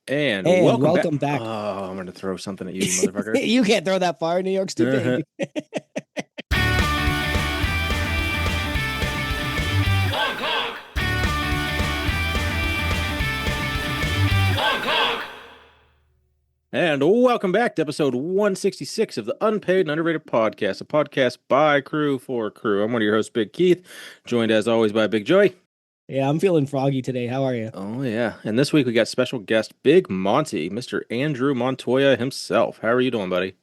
And And welcome back. welcome back. Oh, I'm going to throw something at you, you motherfucker. You can't throw that far. New York's too Uh-huh. big. Honk honk! Honk honk! And welcome back to episode 166 of the Unpaid and Underrated Podcast, a podcast by crew for crew. I'm one of your hosts, Big Keith, joined as always by Big Joey. Yeah, I'm feeling froggy today. How are you? Oh, yeah. And this week we got special guest Big Monty, Mr. Andrew Montoya himself. How are you doing, buddy?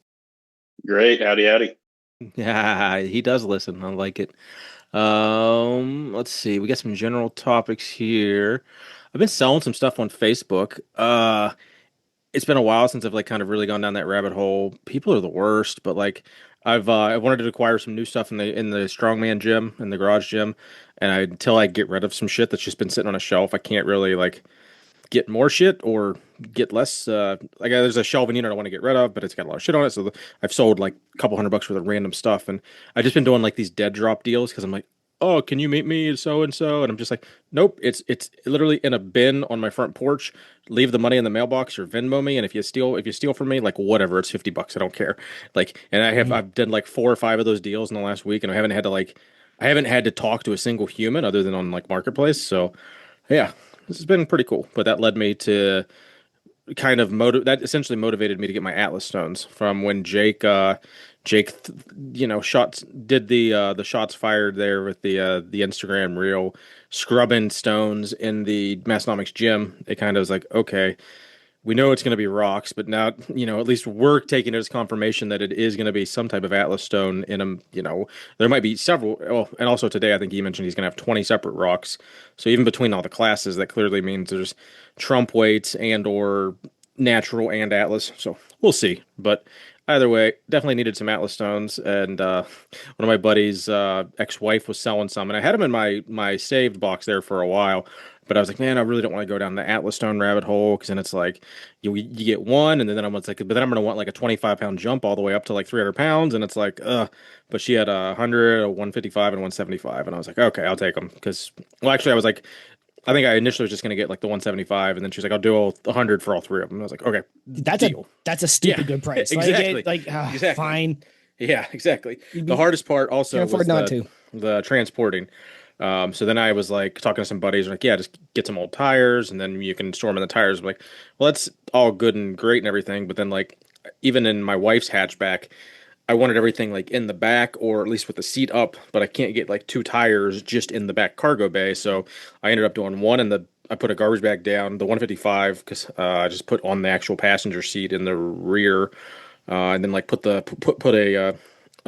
Great. Howdy, howdy. Yeah, he does listen. I like it. Let's see. We got some general topics here. I've been selling some stuff on Facebook. It's been a while since I've like kind of really gone down that rabbit hole. People are the worst, but like I wanted to acquire some new stuff in the strongman gym, in the garage gym, and until I get rid of some shit that's just been sitting on a shelf, I can't really like get more shit or get less. Like there's a shelving unit I want to get rid of, but it's got a lot of shit on it, so I've sold like a couple $100 worth of random stuff, and I've just been doing like these dead drop deals because I'm like, oh, can you meet me so and so? And I'm just like, nope, it's literally in a bin on my front porch. Leave the money in the mailbox or Venmo me, and if you steal from me, like whatever, it's $50. I don't care. Like, and Mhm. I've done like 4 or 5 of those deals in the last week, and I haven't had to talk to a single human other than on like Marketplace. So yeah, this has been pretty cool. But that led me to that essentially motivated me to get my Atlas stones from when shots did the shots fired there with the Instagram reel scrubbing stones in the Massonomics gym. It kind of was like, okay, we know it's going to be rocks, but now, at least we're taking it as confirmation that it is going to be some type of Atlas stone in them. There might be several. Oh, and also today, I think he mentioned he's going to have 20 separate rocks. So even between all the classes, that clearly means there's Trump weights and or natural and Atlas. So we'll see. But either way, definitely needed some Atlas stones. And one of my buddies' ex-wife was selling some, and I had them in my saved box there for a while. But I was like, man, I really don't want to go down the Atlas Stone rabbit hole because then it's like you get one, and then I'm like, but then I'm gonna want like a 25 pound jump all the way up to like 300 pounds, and it's like, But she had 100, a 155, and 175, and I was like, okay, I'll take them because, well, actually, I was like, I think I initially was just gonna get like the 175, and then she's like, I'll do 100 for all three of them. And I was like, okay, That's a deal. that's a Yeah, stupid good price. exactly, exactly. Fine. Yeah, exactly. You The hardest part also can't was afford not to. the transporting. So then I was like talking to some buddies, like, yeah, just get some old tires, and then you can store them in the tires. I'm like, well, that's all good and great and everything, but then like even in my wife's hatchback, I wanted everything like in the back or at least with the seat up, but I can't get like two tires just in the back cargo bay. So I ended up doing one in the. I put a garbage bag down, the 155, because I just put on the actual passenger seat in the rear, and then like put a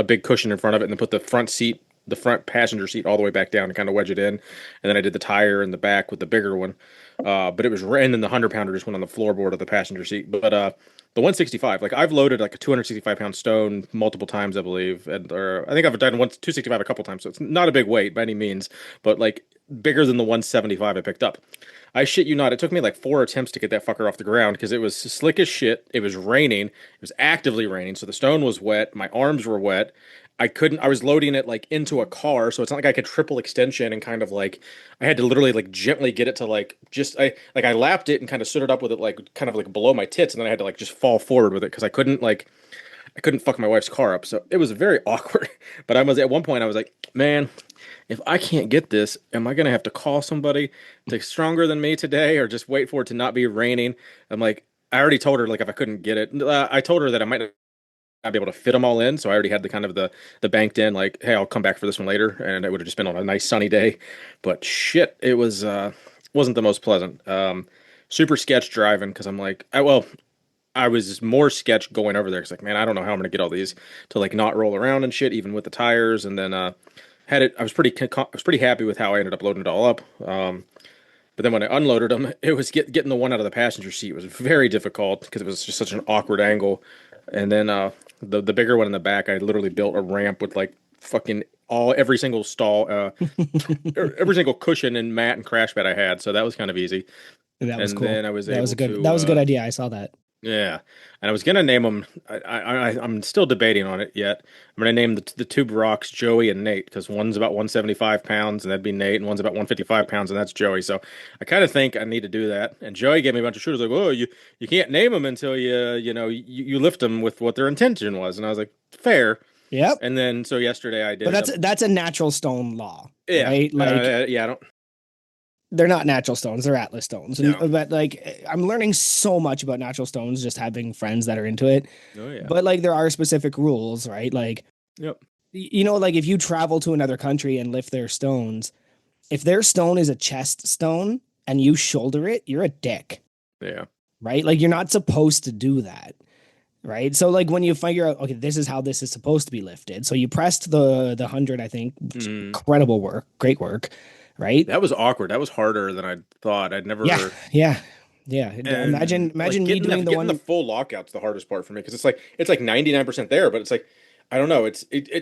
big cushion in front of it, and then put the front passenger seat all the way back down and kind of wedge it in, and then I did the tire in the back with the bigger one. But it was, and then the 100 pounder just went on the floorboard of the passenger seat. But the 165, like I've loaded like a 265 pound stone multiple times, I believe, and or I think I've done 265 a couple times, so it's not a big weight by any means, but like bigger than the 175 I picked up. I shit you not, it took me like 4 attempts to get that fucker off the ground because it was slick as shit. It was raining. It was actively raining, so the stone was wet. My arms were wet. I was loading it like into a car, so it's not like I could triple extension and kind of like I had to literally like gently get it to like just I lapped it and kind of stood it up with it like kind of like below my tits, and then I had to like just fall forward with it because I couldn't fuck my wife's car up. So it was very awkward. But I was at one point I was like, man, if I can't get this, am I gonna have to call somebody to stronger than me today, or just wait for it to not be raining? I'm like, I already told her like if I couldn't get it, I told her that I might not be able to fit them all in, so I already had the kind of the banked in like, hey, I'll come back for this one later, and it would have just been on a nice sunny day. But shit, it wasn't the most pleasant. Super sketch driving because I'm like, I was more sketch going over there. It's like, man, I don't know how I'm gonna get all these to like not roll around and shit, even with the tires. And then had it. I was pretty happy with how I ended up loading it all up. But then when I unloaded them, it was getting the one out of the passenger seat was very difficult because it was just such an awkward angle. And then the bigger one in the back, I literally built a ramp with like fucking every single stall, every single cushion and mat and crash pad I had. So that was kind of easy. That was And cool. then I was That was able a good to that was a good idea. I saw that. Yeah, and I was gonna name them. I'm still debating on it yet. I'm gonna name the two rocks Joey and Nate because one's about 175 pounds and that'd be Nate, and one's about 155 pounds and that's Joey. So I kind of think I need to do that. And Joey gave me a bunch of shooters like, "Oh, you can't name them until you lift them with what their intention was." And I was like, "Fair." Yep. And then so yesterday I did But it up. that's a natural stone law, Yeah, right? Like yeah. I don't. they're not natural stones, they're atlas stones. And No. but like I'm learning so much about natural stones just having friends that are into it. Oh yeah. But like there are specific rules, right? Like Yep. like if you travel to another country and lift their stones, if their stone is a chest stone and you shoulder it, you're a dick, Yeah. right? Like you're not supposed to do that. Right. So like when you figure out, okay, this is how this is supposed to be lifted. So you pressed the 100, I think. Mm. Incredible work. Great work. Right. That was awkward. That was harder than I thought. I'd never. Yeah. Yeah. Yeah. And like Imagine me doing the getting the one. full lockout's the hardest part for me because it's like 99% there, but it's like I don't know.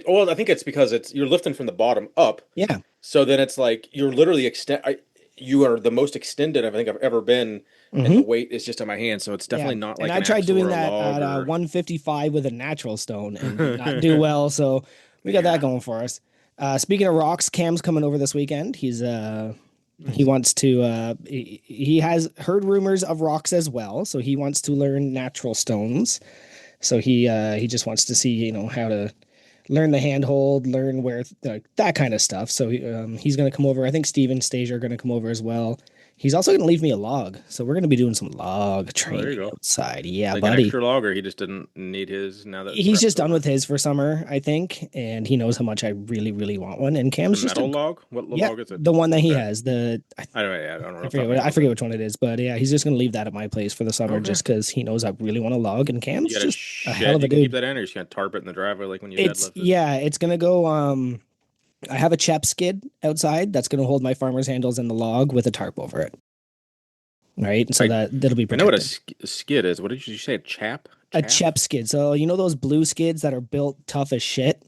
Well, I think it's because you're lifting from the bottom up. Yeah. So then it's like you're literally you are the most extended I think I've ever been, and the Hmm. weight is just in my hand. So it's Yeah. definitely not And like I an tried axle doing or a that log at or 155 with a natural stone and did not do well. So we got that yeah. going for us. Speaking of rocks, Cam's coming over this weekend. He Nice. wants to he has heard rumors of rocks as well, so he wants to learn natural stones. So he just wants to see, how to learn the handhold, learn where that kind of stuff. So he's going to come over. I think Steve and Stasia are going to come over as well. He's also going to leave me a log. So we're going to be doing some log Oh, there you training go. outside. Yeah, Like an buddy. extra log, or he just didn't need his now that He's prep's just done over. with his for summer, I think, and he knows how much I really, really want one. And Is it a Cam's just metal a log? What yeah, log is it? the one that he Okay. has. The I don't. Yeah, I don't know I off the top forget of my head. I Okay. forget which one it is, but yeah, he's just gonna leave that at my place for the summer Okay. just because he knows I really want a log. And You Cam's got a just a hell shed of a you can keep dude. that in, or you just gonna tarp it in the driveway like when you It's deadlift it? yeah, it's gonna go. I have a chep skid outside that's gonna hold my farmer's handles in the log with a tarp over it. Right, so I that'll be I know what a protected. skid is. What did you say? A chap? A Chap? chep skid. So you know those blue skids that are built tough as shit.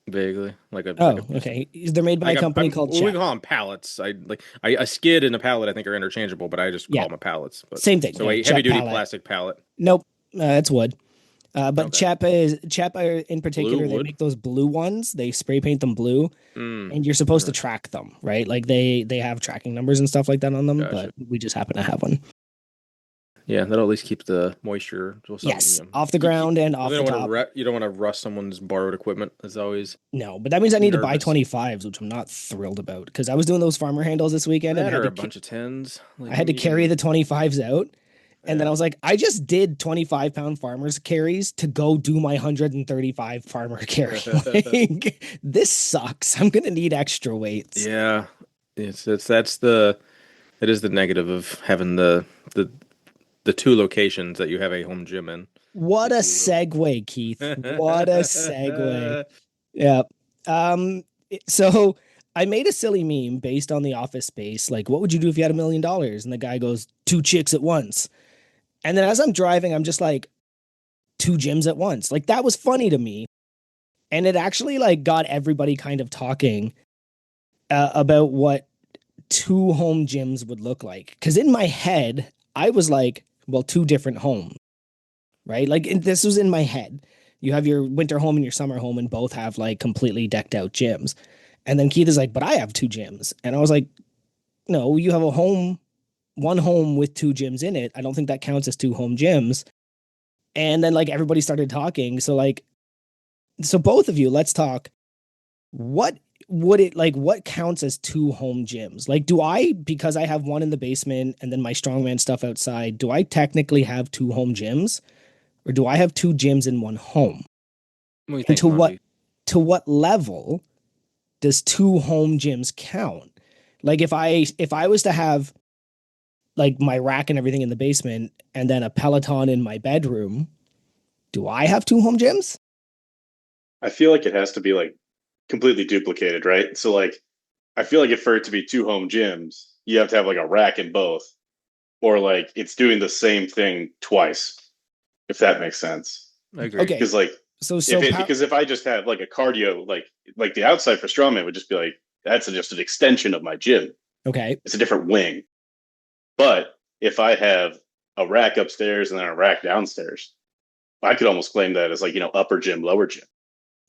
Vaguely, like Oh, a okay. They're made by a company called we Chep. call them pallets. A skid and a pallet I think are interchangeable, but I just Yeah, call them a pallets. But same thing. so Yeah, a heavy Chep duty pallet. plastic pallet. Nope, it's wood. But Okay. Chep in Blue particular, they wood. make those blue ones. They spray paint them blue, Mm, and you're supposed to okay. track them, right? Like they have tracking numbers and stuff like that on them, but Gotcha. we just happen to have one. Yeah, that'll at least keep the moisture. Well, something Yes, off the ground and you off the don't want top. you don't want to rust someone's borrowed equipment. That's always No, but that means I need to buy nervous. 25s, which I'm not thrilled about because I was doing those farmer handles this weekend and That or a bunch of tens. I Like had to you carry can, the 25s out. And then I yeah. was like, I just did 25-pound farmers carries to go do my 135 farmer carry. Like, this sucks. I'm gonna need extra weights. Yeah, it's it is the negative of having the two locations that you have a home gym in, What a if you segue, Keith. What a segue. will. Yeah. So I made a silly meme based on the office space. Like, what would you do if you had $1 million? And the guy goes, two chicks at once. And then as I'm driving, I'm just like, two gyms at once. Like, that was funny to me. And it actually like got everybody kind of talking about what two home gyms would look like. Because in my head, I was like, well, two different homes, right? Like this was in my head. You have your winter home and your summer home, and both have like completely decked out gyms. And then Keith is like, but I have two gyms. And I was like, no, you have a home, one home with two gyms in it. I don't think that counts as two home gyms. And then like everybody started talking. So both of you, let's talk. What would it like? What counts as two home gyms? Like, do I, because I have one in the basement and then my strongman stuff outside, do I technically have two home gyms? Or do I have two gyms in one home? What do you And think, Monty? to what level does two home gyms count? Like if I was to have like my rack and everything in the basement and then a Peloton in my bedroom, do I have two home gyms? I feel like it has to be like completely duplicated, right? So like I feel like if for it to be two home gyms, you have to have like a rack in both, or like it's doing the same thing twice, if that makes sense. I agree. Okay. Because like So because if I just have like a cardio, like the outside for strongman would just be like that's just an extension of my gym. okay. It's a different wing. But if I have a rack upstairs and then a rack downstairs. I could almost claim that as like, upper gym, lower gym.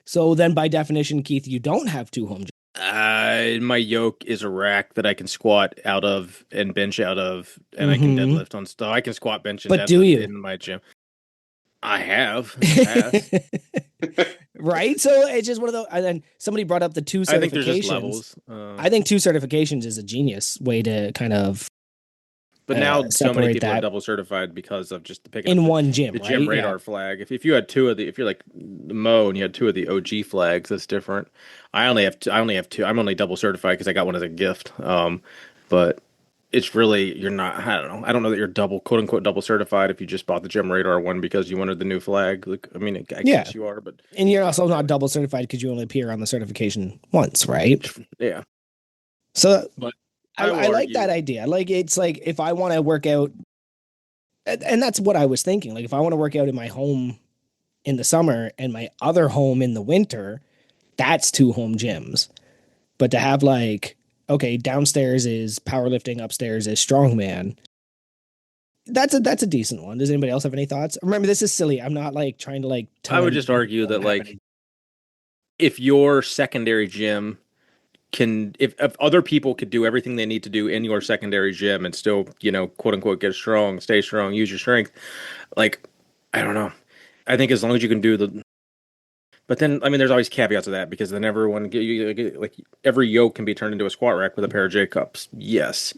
So then by definition, Keith, you don't have two home gyms. My yoke is a rack that I can squat out of and bench out of, and I can deadlift on stuff. I can squat, bench, and But deadlift do you? in my gym. I have in the past. Right? So it's just one of those. And then somebody brought up the two certifications. I think there's just levels. I think two certifications is a genius way to kind of. But now so many separate people are that double certified because of just the picking in up one gym, the right? gym radar flag. If you had if you're like Mo and you had two of the OG flags, that's different. I only have two. I'm only double certified because I got one as a gift. But it's really you're not. I don't know. I don't know that you're double quote unquote double certified if you just bought the gym radar one because you wanted the new flag. Like, I mean, I guess you are, but and you're also not double certified because you only appear on the certification once, right? Yeah. So, but I like that idea. Like, it's like if I want to work out, and that's what I was thinking. Like, if I want to work out in my home in the summer and my other home in the winter, that's two home gyms. But to have like, okay, downstairs is powerlifting, upstairs is strongman. That's a decent one. Does anybody else have any thoughts? Remember, this is silly. I'm not like trying to like. I would just argue that like, if your secondary gym if other people could do everything they need to do in your secondary gym and still, quote unquote, get strong, stay strong, use your strength, like, I don't know. I think as long as you can do but then, I mean, there's always caveats to that because then like every yoke can be turned into a squat rack with a pair of J cups. Yes.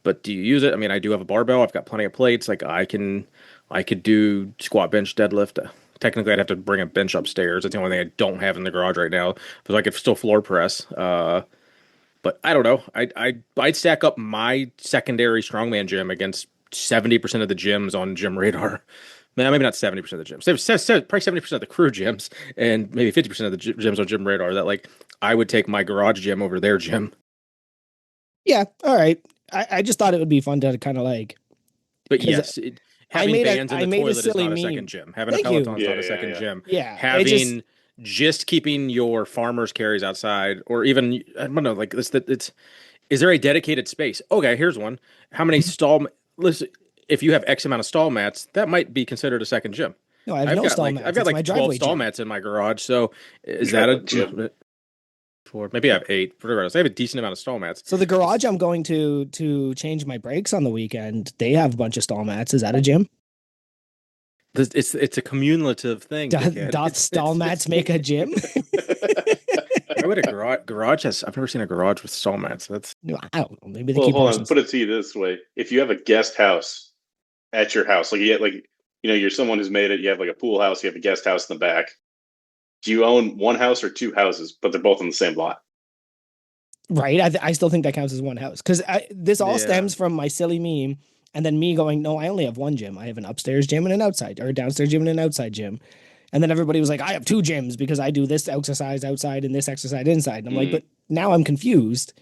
But do you use it? I mean, I do have a barbell. I've got plenty of plates. Like I could do squat, bench, deadlift. Technically, I'd have to bring a bench upstairs. That's the only thing I don't have in the garage right now. But I could still floor press. But I don't know. I'd stack up my secondary strongman gym against 70% of the gyms on Gym Radar. Maybe not 70% of the gyms. Probably 70% of the crew gyms and maybe 50% of the gyms on Gym Radar. That like I would take my garage gym over their gym. Yeah. All right. I just thought it would be fun to kind of like. But yes, having bands in the toilet is not a meme. second gym. Having a Peloton is not a second gym. Yeah. Having just keeping your farmer's carries outside, or even I don't know, like is there a dedicated space? Okay, here's one. How many listen, if you have X amount of stall mats, that might be considered a second gym. No, I have no stall mats. I've got like 12 stall mats in my garage. So is that a gym? Maybe I have 8. Regardless, I have a decent amount of stall mats. So the garage I'm going to change my brakes on the weekend, they have a bunch of stall mats. Is that a gym? It's a cumulative thing. Doth stall mats make a gym? Why would a garage has? I've never seen a garage with stall mats. That's I don't know. Maybe they keep. Hold on. Put it to you this way: if you have a guest house at your house, you're someone who's made it. You have like a pool house. You have a guest house in the back. Do you own one house or two houses, but they're both on the same lot? Right. I still think that counts as one house because this all stems from my silly meme. And then me going, no, I only have one gym. I have an upstairs gym and an outside, or a downstairs gym and an outside gym. And then everybody was like, I have 2 gyms because I do this exercise outside and this exercise inside. And I'm like, but now I'm confused,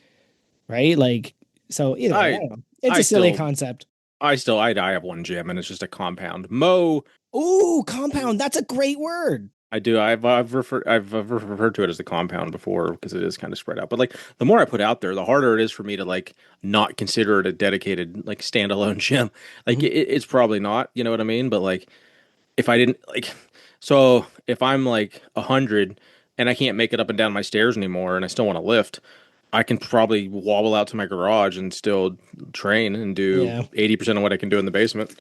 right? Like, so either way, I don't know. It's a silly concept. I have one gym and it's just a compound. Mo. Ooh, compound. That's a great word. I do. I've referred to it as the compound before because it is kind of spread out. But like the more I put out there, the harder it is for me to like not consider it a dedicated like standalone gym. Like it's probably not, you know what I mean? But like if I didn't like, so if I'm like 100 and I can't make it up and down my stairs anymore, and I still want to lift, I can probably wobble out to my garage and still train and do 80% of what I can do in the basement.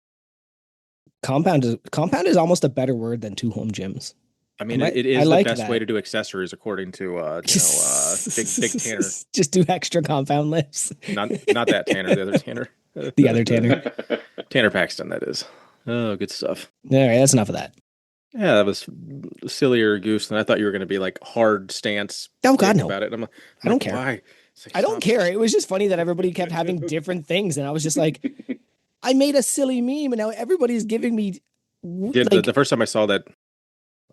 Compound is almost a better word than 2 home gyms. I mean, it is the best way to do accessories, according to Big Tanner. Just do extra compound lifts. Not that Tanner, the other Tanner. The other Tanner. Tanner Paxton, that is. Oh, good stuff. All right, that's enough of that. Yeah, that was sillier goose than I thought you were going to be like hard stance. Oh God, no. About it. I don't care. Why? Like, I don't care. It was just funny that everybody kept having different things, and I was just like, I made a silly meme, and now everybody's giving me. The first time I saw that.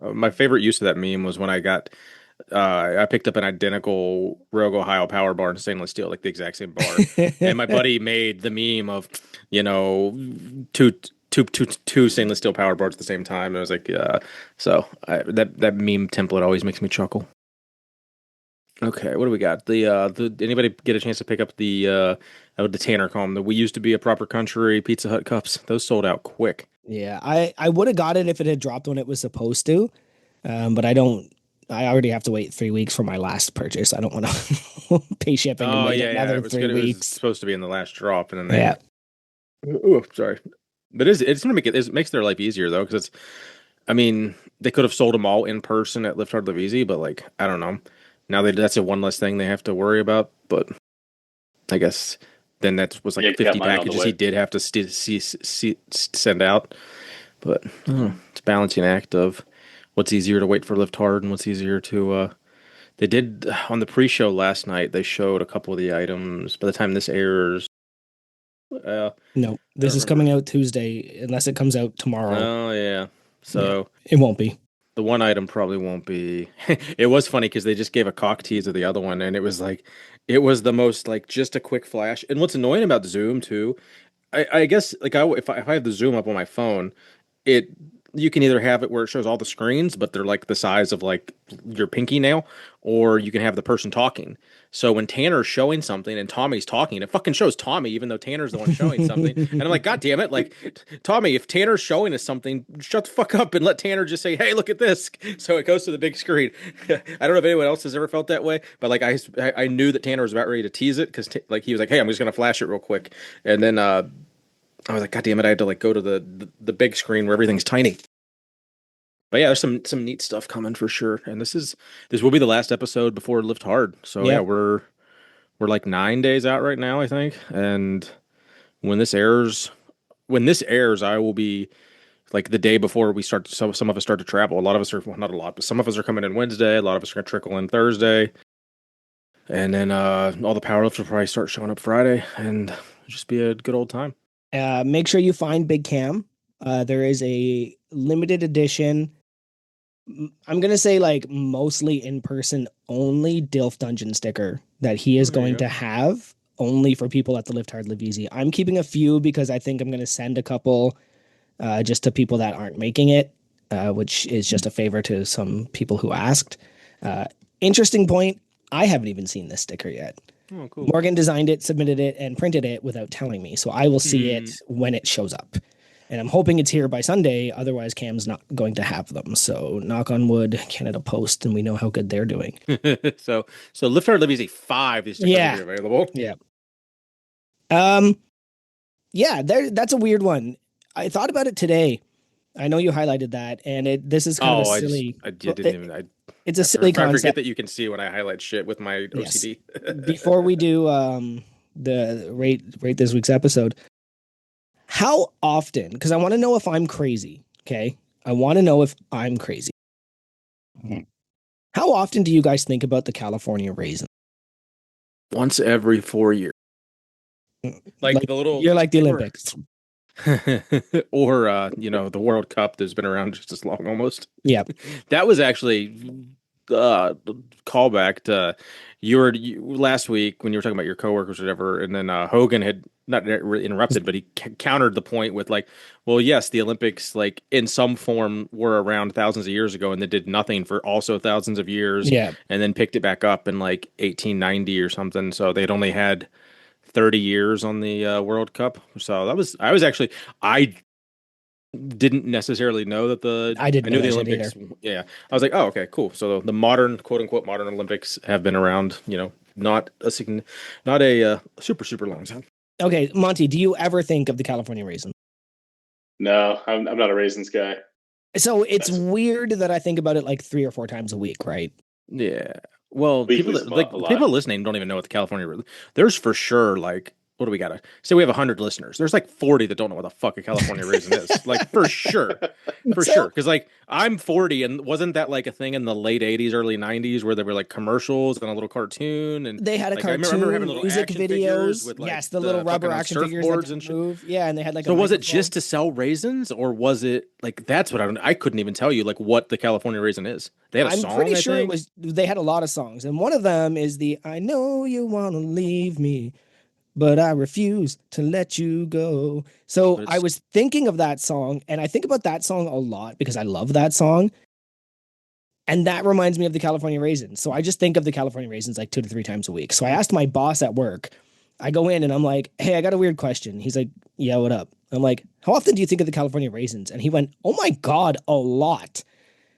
My favorite use of that meme was when I picked up an identical Rogue Ohio power bar in stainless steel, like the exact same bar. And my buddy made the meme of, two stainless steel power bars at the same time. And I was like, that meme template always makes me chuckle. Okay, what do we got? The anybody get a chance to pick up the Tanner comb? The We Used to Be a Proper Country Pizza Hut cups. Those sold out quick. Yeah, I would have got it if it had dropped when it was supposed to, but I don't. I already have to wait 3 weeks for my last purchase. I don't want to pay shipping and Oh wait yeah, yeah. another It was three good. It was weeks. supposed to be in the last drop, and then Yeah, oh, sorry. But it's gonna make it makes their life easier though, because it's. I mean, they could have sold them all in person at Lift Hard Live Easy, but like I don't know. Now that's a one less thing they have to worry about. But I guess then that was Yeah, like got 50 mine on the packages he way. did have to send out. But I don't know. It's a balancing act of what's easier to wait for Lift Hard and what's easier to. They did on the pre-show last night. They showed a couple of the items. By the time this airs, no, I this don't is coming remember. out Tuesday. Unless it comes out tomorrow, Oh yeah. yeah, So it won't be. the one item probably won't be. It was funny because they just gave a cock tease of the other one, and it was like, it was the most like just a quick flash. And what's annoying about Zoom too, I guess like if I have the Zoom up on my phone, it you can either have it where it shows all the screens, but they're like the size of like your pinky nail, or you can have the person talking. So when Tanner's showing something and Tommy's talking, it fucking shows Tommy, even though Tanner's the one showing something. And I'm like, God damn it! Like, Tommy, if Tanner's showing us something, shut the fuck up and let Tanner just say, "Hey, look at this." So it goes to the big screen. I don't know if anyone else has ever felt that way, but like I knew that Tanner was about ready to tease it because like he was like, "Hey, I'm just gonna flash it real quick," and then I was like, God damn it! I had to like go to the big screen where everything's tiny. But yeah, there's some neat stuff coming for sure. And this will be the last episode before Lift Hard. So yeah, Yeah, we're like 9 days out right now, I think. And when this airs, I will be like the day before we start. So some of us start to travel. A lot of us are, well, not a lot, but some of us are coming in Wednesday. A lot of us are gonna trickle in Thursday, and then all the powerlifters will probably start showing up Friday, and it'll just be a good old time. make sure you find Big Cam. There is a limited edition. I'm gonna say like mostly in person only DILF Dungeon sticker that he Oh, is there you going go. to have only for people at the Lift Hard Live Easy. I'm keeping a few because I think I'm gonna send a couple just to people that aren't making it, which is just a favor to some people who asked. Uh, Interesting point. I haven't even seen this sticker yet. Oh, cool. Morgan designed it, submitted it, and printed it without telling me. So I will see it Hmm. when it shows up. And I'm hoping it's here by Sunday. Otherwise, Cam's not going to have them. So knock on wood, Canada Post, and we know how good they're doing. So Lift Hard Live Easy 5, these stickers will Yeah. be available. Yeah. Um, yeah, that's a weird one. I thought about it today. I know you highlighted that, and this is kind of a Oh, silly. I didn't even It's a silly I forget concept. that you can see when I highlight shit with my Yes. OCD. Before we do the rate this week's episode, how often? Because I want to know if I'm crazy. Okay, I want to know if I'm crazy. How often do you guys think about the California raisin? Once every 4 years, like Like the little, you're like the or Olympics. or the World Cup that's been around just as long almost. Yeah. That was actually callback to last week when you were talking about your coworkers or whatever, and then Hogan had not really interrupted, but he countered the point with like, well, yes, the Olympics like in some form were around thousands of years ago, and they did nothing for also thousands of years, Yeah. and then picked it back up in like 1890 or something. So they'd only had 30 years on the World Cup. So I was actually I didn't necessarily know that I didn't I know knew the that shit either. Olympics. Yeah, I was like, oh, okay, cool. So the modern, quote unquote, modern Olympics have been around. Not not a super long time. Okay, Monty, do you ever think of the California raisin? No, I'm not a raisins guy. So it's That's weird that I think about it like 3 or 4 times a week, right? Yeah. Well, people weekly's that like a lot. people listening don't even know what the California. There's for sure like what do we gotta say? We have 100 listeners. There's like 40 that don't know what the fuck a California raisin is. Like for sure. For So sure. Because like I'm 40, and wasn't that like a thing in the late 80s, early 90s where there were like commercials and a little cartoon, and they had a like I remember having cartoon, little music action figures videos. with like Yes, the little rubber fucking on action figures that surfboards don't and shit. move. Yeah, and they had like a So was it microphone. just to sell raisins, or was it like that's what I couldn't even tell you like what the California raisin is. They had a I'm song, pretty I sure it think. was. They had a lot of songs, and one of them is the "I know you want to leave me, but I refuse to let you go." So But I it's was thinking of that song, and I think about that song a lot because I love that song. And that reminds me of the California raisins. So I just think of the California raisins like 2 to 3 times a week. So I asked my boss at work, I go in and I'm like, hey, I got a weird question. He's like, yeah, what up? I'm like, how often do you think of the California raisins? And he went, oh my God, a lot.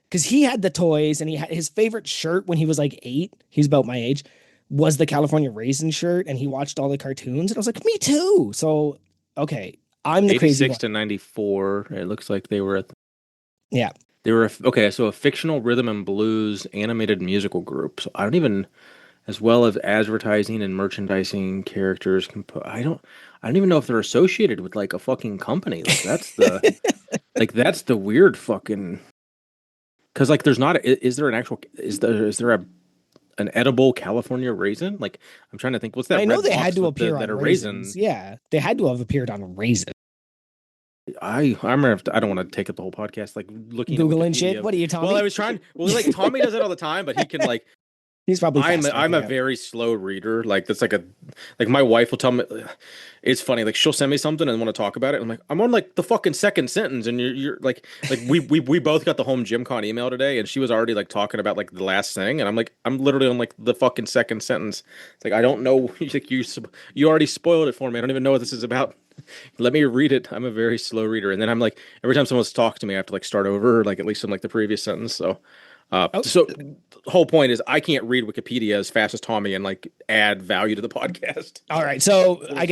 Because he had the toys and he had his favorite shirt when he was like 8. He's about my age, was the California raisin shirt. And he watched all the cartoons. And I was like, me too. So, okay, I'm the crazy 86 one. to 94. It looks like they were at Yeah. they were okay, so a fictional rhythm and blues animated musical group. So I don't even as well as advertising and merchandising characters I don't even know if they're associated with like a fucking company. Like that's the weird fucking because like there's not is there an actual is there an edible California raisin? Like I'm trying to think what's that I know red they had box to with appear that on are raisins. raisin? Yeah. They had to have appeared on raisins. I'm gonna have to, I don't want to take up the whole podcast like looking at Googling shit. Wikipedia. What are you, Well, I Tommy? was trying. Well, like Tommy does it all the time, but he can like He's probably fast I'm typing a out. very slow reader. Like that's like my wife will tell me it's funny. Like she'll send me something and want to talk about it. I'm like I'm on like the fucking second sentence and you're like we both got the home gym con email today and she was already like talking about like the last thing and I'm like I'm literally on like the fucking second sentence. It's like I don't know. Like you already spoiled it for me. I don't even know what this is about. Let me read it. I'm a very slow reader and then I'm like every time someone's talked to me I have to like start over like at least in like the previous sentence. So. Oh, So the whole point is I can't read Wikipedia as fast as Tommy and like add value to the podcast. all right. So Only I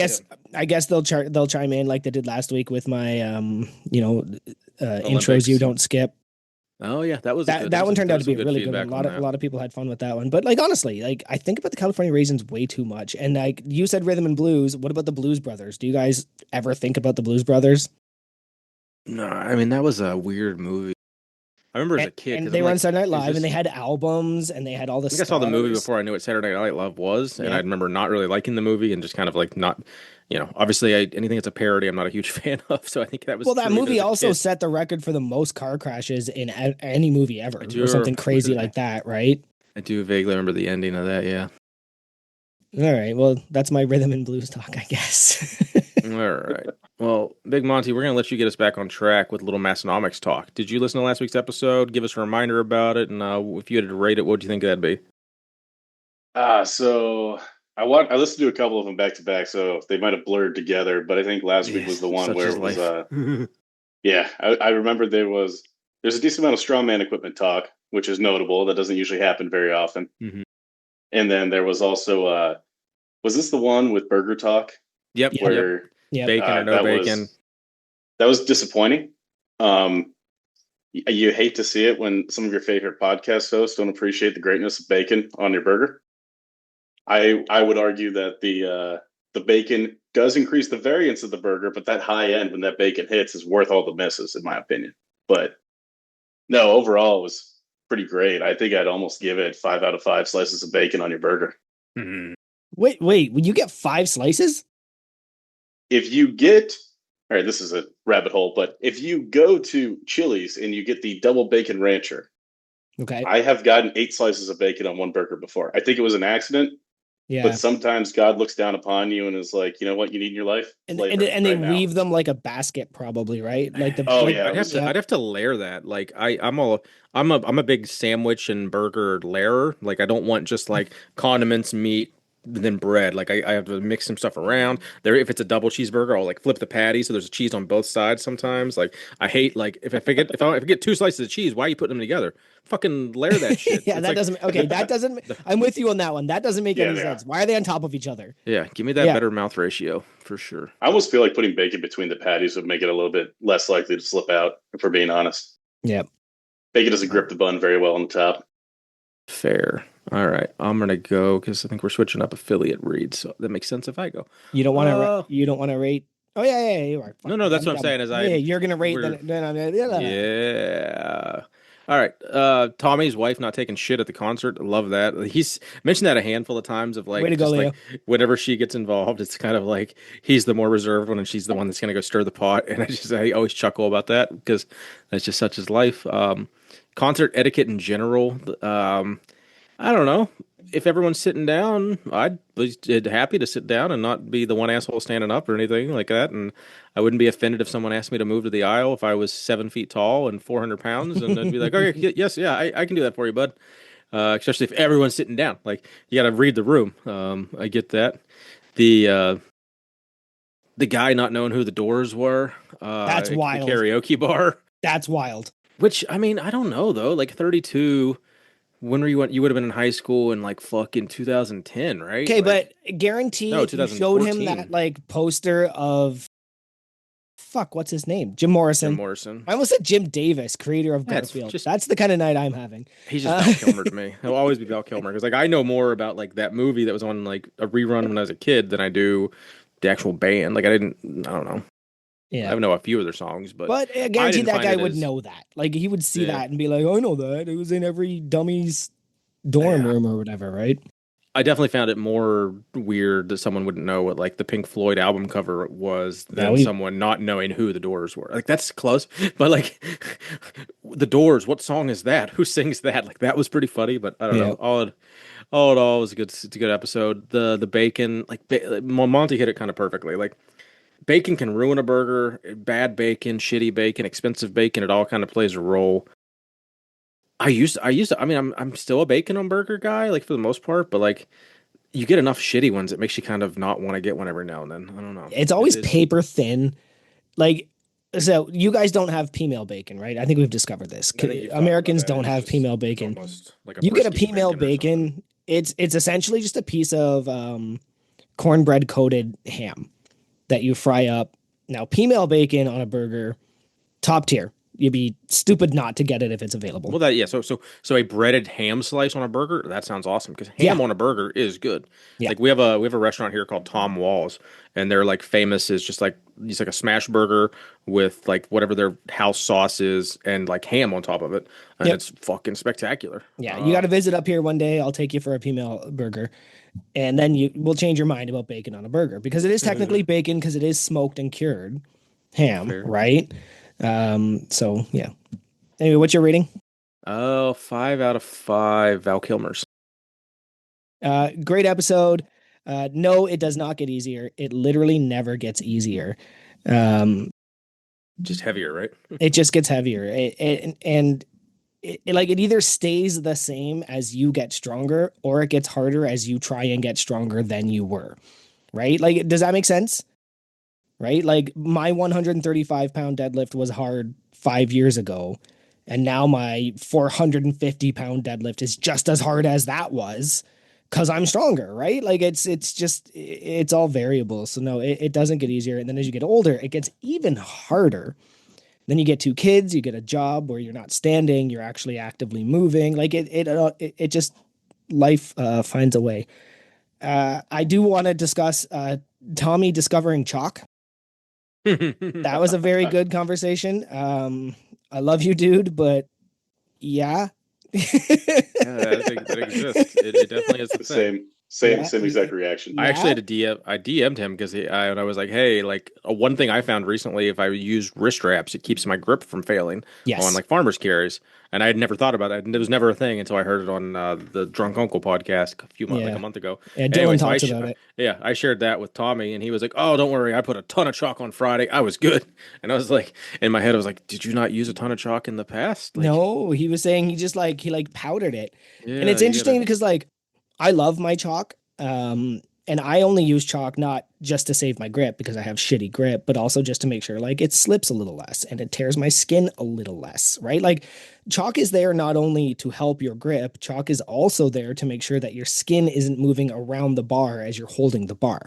guess can. they'll chime in like they did last week with my intros you Olympics. don't skip. Oh yeah, that was a That good. that one turned There out was to be some a good really good one. feedback on A that. lot of people had fun with that one. But like honestly, like I think about the California raisins way too much. And like you said rhythm and blues, what about the Blues Brothers? Do you guys ever think about the Blues Brothers? No, I mean that was a weird movie. I remember as a kid And because they I'm were on like, Saturday Night is Live and they this? had albums and they had all the I think I saw the movie stars. before I knew what Saturday Night Live was, and I Yeah. remember not really liking the movie and just kind of like not, obviously anything that's a parody I'm not a huge fan of. So I think that was Well, that true even movie as a also kid. set the record for the most car crashes in any movie I ever, or do, something crazy like that, right? I do vaguely remember the ending of that. Yeah. All right. Well, that's my rhythm and blues talk, I guess. All right. Well, Big Monty, we're going to let you get us back on track with a little Massonomics talk. Did you listen to last week's episode? Give us a reminder about it, and if you had to rate it, what do you think that'd be? So I listened to a couple of them back to back, so they might have blurred together. But I think last week was Yes, the one such where is it was life. yeah. I remember there's a decent amount of strongman equipment talk, which is notable. That doesn't usually happen very often. Mhm. And then there was also was this the one with burger talk Yep, Yeah. yep. where Yep. Bacon or no that bacon. was disappointing. You hate to see it when some of your favorite podcast hosts don't appreciate the greatness of bacon on your burger. I would argue that the bacon does increase the variance of the burger, but that high end when that bacon hits is worth all the misses, in my opinion. But no, overall it was pretty great. I think I'd almost give it 5 out of 5 slices of bacon on your burger. Mhm. Wait, will you get 5 slices? If you get all right, this is a rabbit hole, but if you go to Chili's and you get the double bacon rancher, Okay. I have gotten 8 slices of bacon on one burger before. I think it was an accident, but Yeah. sometimes God looks down upon you and is like, you know what you need in your life? And Flavor they right now. weave them like a basket, probably, right? Like the Oh, like, yeah, I'd have to layer that. Like I'm a big sandwich and burger layerer. Like I don't want just like condiments, meat, then bread. Like I have to mix some stuff around. There, if it's a double cheeseburger, I'll like flip the patty so there's a cheese on both sides. Sometimes, like I hate like if I forget if I get 2 slices of cheese, why are you putting them together? Fucking layer that shit. yeah, It's that like doesn't okay. That doesn't. I'm with you on that one. That doesn't make Yeah, any they are. sense. Why are they on top of each other? yeah, give me that Yeah. better mouth ratio for sure. I almost feel like putting bacon between the patties would make it a little bit less likely to slip out, if we're being honest. Yeah. Bacon doesn't grip the bun very well on the top. Fair. All right, I'm gonna go because I think we're switching up affiliate reads, so that makes sense if I go. You don't want to. Uh, You don't want to rate. Oh yeah, you are. No, that's what I'm saying. Is Yeah, you're gonna rate. we're Then yeah. All right. Tommy's wife not taking shit at the concert. I love that. He's mentioned that a handful of times of like Way to go, just Leo. like whenever she gets involved, it's kind of like he's the more reserved one and she's the one that's gonna go stir the pot. And I always chuckle about that because that's just such his life. Concert etiquette in general. I don't know. If everyone's sitting down, I'd be happy to sit down and not be the one asshole standing up or anything like that. And I wouldn't be offended if someone asked me to move to the aisle if I was 7 feet tall and 400 pounds, and I'd be like, okay, yes, yeah, I can do that for you, bud. Especially if everyone's sitting down. Like you got to read the room. I get that. The uh, the guy not knowing who the Doors were, That's the wild. karaoke bar. That's wild. Which I mean, I don't know though. Like 32. When were you? You would have been in high school in like fucking 2010, right? Okay, Like but guarantee no, if you showed him that 2014. like poster of fuck, what's his name? Jim Jim Morrison. Morrison. I almost said Jim Davis, creator of Yeah, it's Garfield. just That's the kind of night I'm having. he's just Uh, Val Kilmer to me. He'll always be Val Kilmer because like I know more about like that movie that was on like a rerun when I was a kid than I do the actual band. Like I don't know. yeah. I know a few of their songs, but But I I guarantee didn't that find guy it would as know that. Like he would see yeah, that and be like, "Oh, I know that. It was in every dummy's dorm yeah. room or whatever, right?" I definitely found it more weird that someone wouldn't know what like the Pink Floyd album cover was Yeah, than someone not knowing who the Doors were. Like that's close, but like the Doors, what song is that? Who sings that? Like that was pretty funny, but I don't yeah. know. All in all, it was it's a good episode. The bacon, Monty hit it kind of perfectly. Like bacon can ruin a burger. Bad bacon, shitty bacon, expensive bacon. It all kind of plays a role. I mean, I'm still a bacon on burger guy, like for the most part, but like you get enough shitty ones, it makes you kind of not want to get one every now and then. I don't know. It's always paper thin. Like, so you guys don't have female bacon, right? I think we've discovered this. I think you've talked about Americans that. don't It's have just female it's bacon. almost like a You get a brisket female bacon or something. bacon. It's essentially just a piece of cornbread coated ham that you fry up. Now, female bacon on a burger, top tier. You'd be stupid not to get it if it's available. Well, that yeah. So a breaded ham slice on a burger that sounds awesome because Yeah, ham on a burger is good. yeah, Like we have a restaurant here called Tom Walls, and they're like famous is just like it's like a smash burger with like whatever their house sauce is and like ham on top of it, and yep, it's fucking spectacular. yeah. You got to visit up here one day. I'll take you for a female burger, and then you will change your mind about bacon on a burger because it is technically bacon because it is smoked and cured ham, Fair. right? So yeah. Anyway, what's your rating? Oh, 5 out of 5 Val Kilmers. Great episode. No, it does not get easier. It literally never gets easier. Um, Just heavier, right? it just gets heavier. Like it either stays the same as you get stronger, or it gets harder as you try and get stronger than you were. Right? Like, does that make sense? Right? Like my 135-pound deadlift was hard 5 years ago, and now my 450-pound deadlift is just as hard as that was because I'm stronger, right? Like it's all variable. So no, it doesn't get easier. And then as you get older, it gets even harder. Then you get two kids, you get a job where you're not standing, you're actually actively moving. Like it just life finds a way. I do want to discuss Tommy discovering chalk. That was a very good conversation. I love you, dude, but yeah. Yeah, that exists. It definitely is a thing. Same Yeah, same exact reaction. I actually yeah. had a DM. I DM'd him because and I was like, "Hey, like one thing I found recently, if I use wrist straps, it keeps my grip from failing on Yes. like farmers carries." And I had never thought about it. And it was never a thing until I heard it on the Drunk Uncle podcast a few months, like a Yeah. month ago. Yeah, Dylan Anyway, so talks about it. yeah, I shared that with Tommy, and he was like, "Oh, don't worry, I put a ton of chalk on Friday. I was good." And I was like, in my head, I was like, "Did you not use a ton of chalk in the past?" Like, No, he was saying he like powdered it. And yeah, it's you interesting gotta. because like I love my chalk. And I only use chalk not just to save my grip because I have shitty grip, but also just to make sure like it slips a little less and it tears my skin a little less, right? Like chalk is there not only to help your grip, chalk is also there to make sure that your skin isn't moving around the bar as you're holding the bar,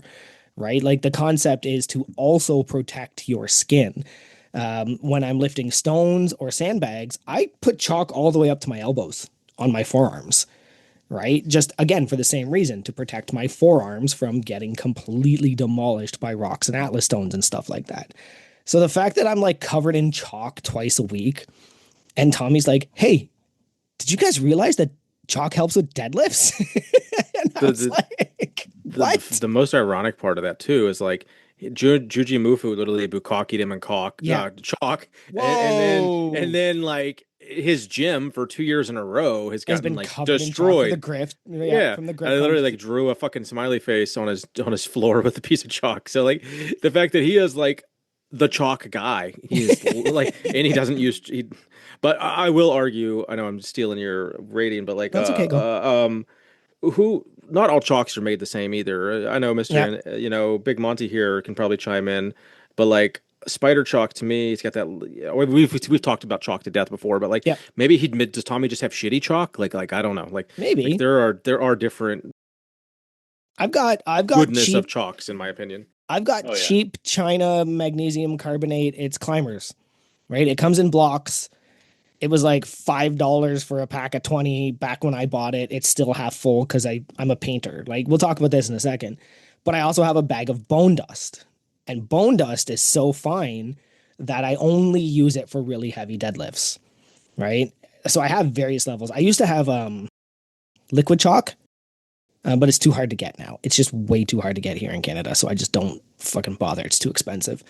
right? Like the concept is to also protect your skin. When I'm lifting stones or sandbags, I put chalk all the way up to my elbows on my forearms, right? Just again, for the same reason, to protect my forearms from getting completely demolished by rocks and atlas stones and stuff like that. So the fact that I'm like covered in chalk twice a week, and Tommy's like, "Hey, did you guys realize that chalk helps with deadlifts?" And I The, was the like, the "What?" the most ironic part of that too is like Juji Mufu literally bukkakied him in chalk, Yeah. chalk, and then Whoa. and then like his gym for 2 years in a row has Has gotten been like covered in chalk for the destroyed. grip. Yeah, Yeah, from the I grip literally comes. like drew a fucking smiley face on his floor with a piece of chalk. So like the fact that he is like the chalk guy, he is like, and he doesn't use. But I will argue. I know I'm stealing your rating, but like, That's okay. Go. who? Not all chalks are made the same either. I know Yeah. Mister, Big Monty here can probably chime in, but like. Spider chalk to me, it's got that. We've talked about chalk to death before, but like Yeah. maybe does Tommy just have shitty chalk? Like I don't know. Like Maybe. there are different I've got goodness of cheap chalks in my opinion. I've got Oh yeah. cheap China magnesium carbonate. It's climbers, right? It comes in blocks. It was like $5 for a pack of 20 back when I bought it. It's still half full because I'm a painter. Like we'll talk about this in a second. But I also have a bag of bone dust. And bone dust is so fine that I only use it for really heavy deadlifts, right? So I have various levels. I used to have liquid chalk, but it's too hard to get now. It's just way too hard to get here in Canada. So I just don't fucking bother. It's too expensive.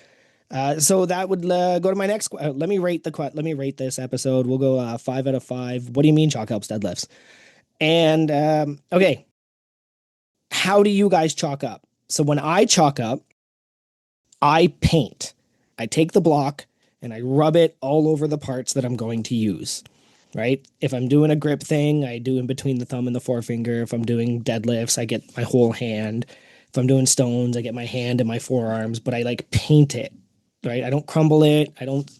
So that would go to my next. Let me rate Let me rate this episode. We'll go 5 out of 5. What do you mean chalk helps deadlifts? And okay, how do you guys chalk up? So when I chalk up, I paint. I take the block and I rub it all over the parts that I'm going to use. Right? If I'm doing a grip thing, I do in between the thumb and the forefinger. If I'm doing deadlifts, I get my whole hand. If I'm doing stones, I get my hand and my forearms, but I like paint it. Right? I don't crumble it. I don't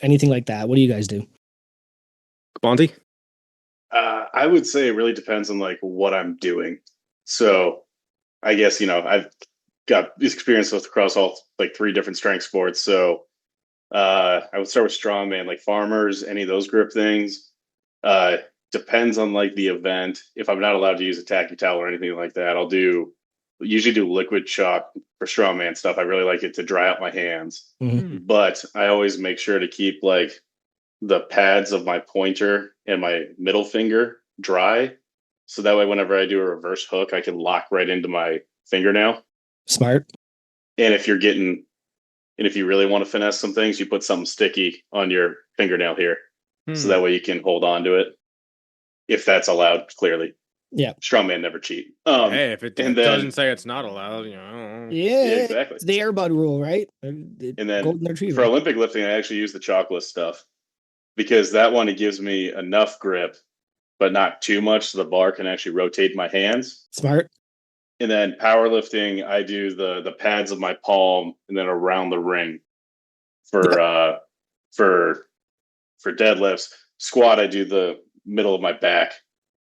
anything like that. What do you guys do? Bonte? I would say it really depends on like what I'm doing. So I guess I've got experience with across all like three different strength sports. So I would start with strongman, like farmers, any of those grip things. Uh, Depends on like the event. If I'm not allowed to use a tacky towel or anything like that, usually do liquid chalk for strongman stuff. I really like it to dry out my hands, Mhm. but I always make sure to keep like the pads of my pointer and my middle finger dry. So that way, whenever I do a reverse hook, I can lock right into my fingernail. Smart. And if you really want to finesse some things, you put something sticky on your fingernail here. So that way you can hold on to it if that's allowed, clearly. Yeah. Strongman never cheat. Hey, if it doesn't say it's not allowed, Yeah, Yeah, exactly. It's the Airbud rule, right? And then Golden for retriever. Olympic lifting, I actually use the chalkless stuff because that one, it gives me enough grip, but not too much so the bar can actually rotate my hands. Smart. And then powerlifting, I do the pads of my palm and then around the ring for for deadlifts. Squat, I do the middle of my back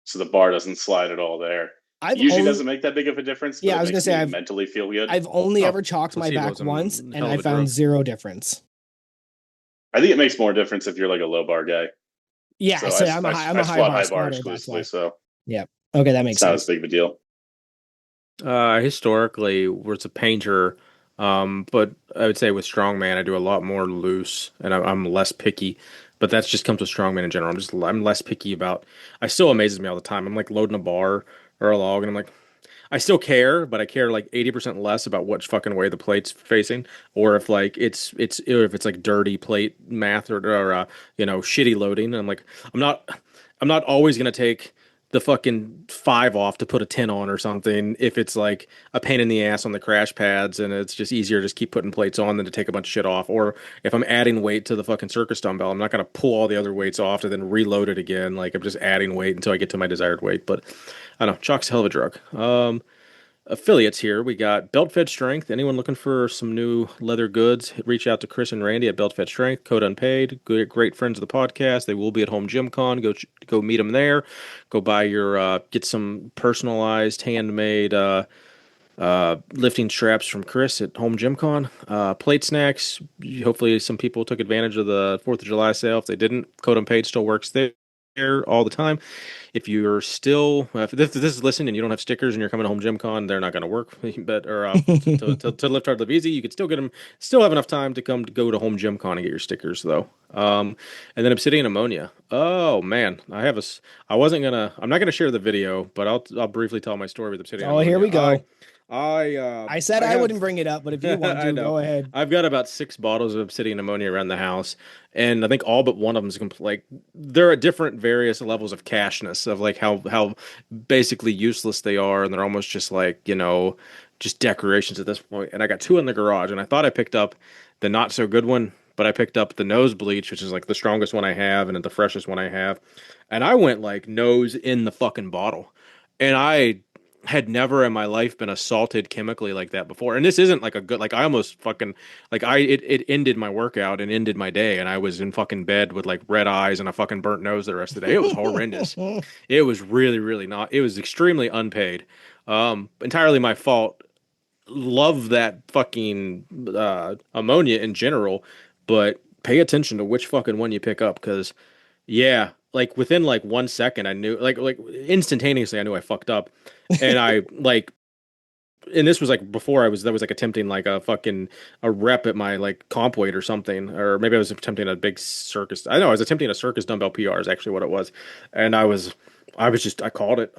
so the bar doesn't slide at all there. Usually doesn't make that big of a difference. Yeah, but I was it gonna makes say me mentally feel good. I've only Oh, ever chalked my back placebo's a once, and hell of I a found drug. zero difference. I think it makes more difference if you're like a low bar guy. Yeah, So I'm a high squat bar high bar squatter. That's exclusively, why. so Yeah. Okay, that makes it's not as sense. big of a deal. Historically, was a painter, but I would say with strongman, I do a lot more loose, and I'm less picky. But that's just comes with strongman in general. I'm less picky about. I still amazes me all the time. I'm like loading a bar or a log, and I'm like, I still care, but I care like 80% less about which fucking way the plate's facing, or if like or if it's like dirty plate math or shitty loading. And I'm like, I'm not always gonna take the fucking 5 off to put a 10 on or something if it's like a pain in the ass on the crash pads and it's just easier to just keep putting plates on than to take a bunch of shit off. Or if I'm adding weight to the fucking circus dumbbell, I'm not going to pull all the other weights off to then reload it again. Like I'm just adding weight until I get to my desired weight. But I don't know, chalk's a hell of a drug. Affiliates here. We got Belt Fed Strength. Anyone looking for some new leather goods, reach out to Chris and Randy at Belt Fed Strength. Code unpaid. Great friends of the podcast. They will be at Home Gym Con. Go meet them there. Go buy your get some personalized handmade lifting straps from Chris at Home Gym Con. Plate snacks. Hopefully some people took advantage of the 4th of July sale. If they didn't, Code unpaid still works there all the time. If you're still, if this is listening and you don't have stickers and you're coming to Home Gym Con, they're not going to work. But to lift hard live easy, you could still get them. Still have enough time to go to Home Gym Con and get your stickers though. And then Obsidian Ammonia. Oh man, I wasn't gonna. I'm not gonna share the video, but I'll briefly tell my story with Obsidian Oh, Ammonia. here we go. I said I wouldn't bring it up, but if you want I to, know. go ahead. I've got about 6 bottles of obsidian ammonia around the house, and I think all but one of them is like they're at different various levels of cashness of like how basically useless they are, and they're almost just like just decorations at this point. And I got 2 in the garage, and I thought I picked up the not so good one, but I picked up the nose bleach, which is like the strongest one I have and the freshest one I have, and I went like nose in the fucking bottle, and I had never in my life been assaulted chemically like that before. And this isn't like a good, like I almost fucking, like it ended my workout and ended my day. And I was in fucking bed with like red eyes and a fucking burnt nose the rest of the day. It was horrendous. It was really, really not, it was extremely unpaid. Entirely my fault. Love that fucking ammonia in general, but pay attention to which fucking one you pick up because yeah, like within like 1 second, I knew like instantaneously, I knew I fucked up, and I like, and this was like before that was like attempting like a rep at my like comp weight or something, or maybe I was attempting a big circus. I know I was attempting a circus dumbbell PR is actually what it was, and I called it.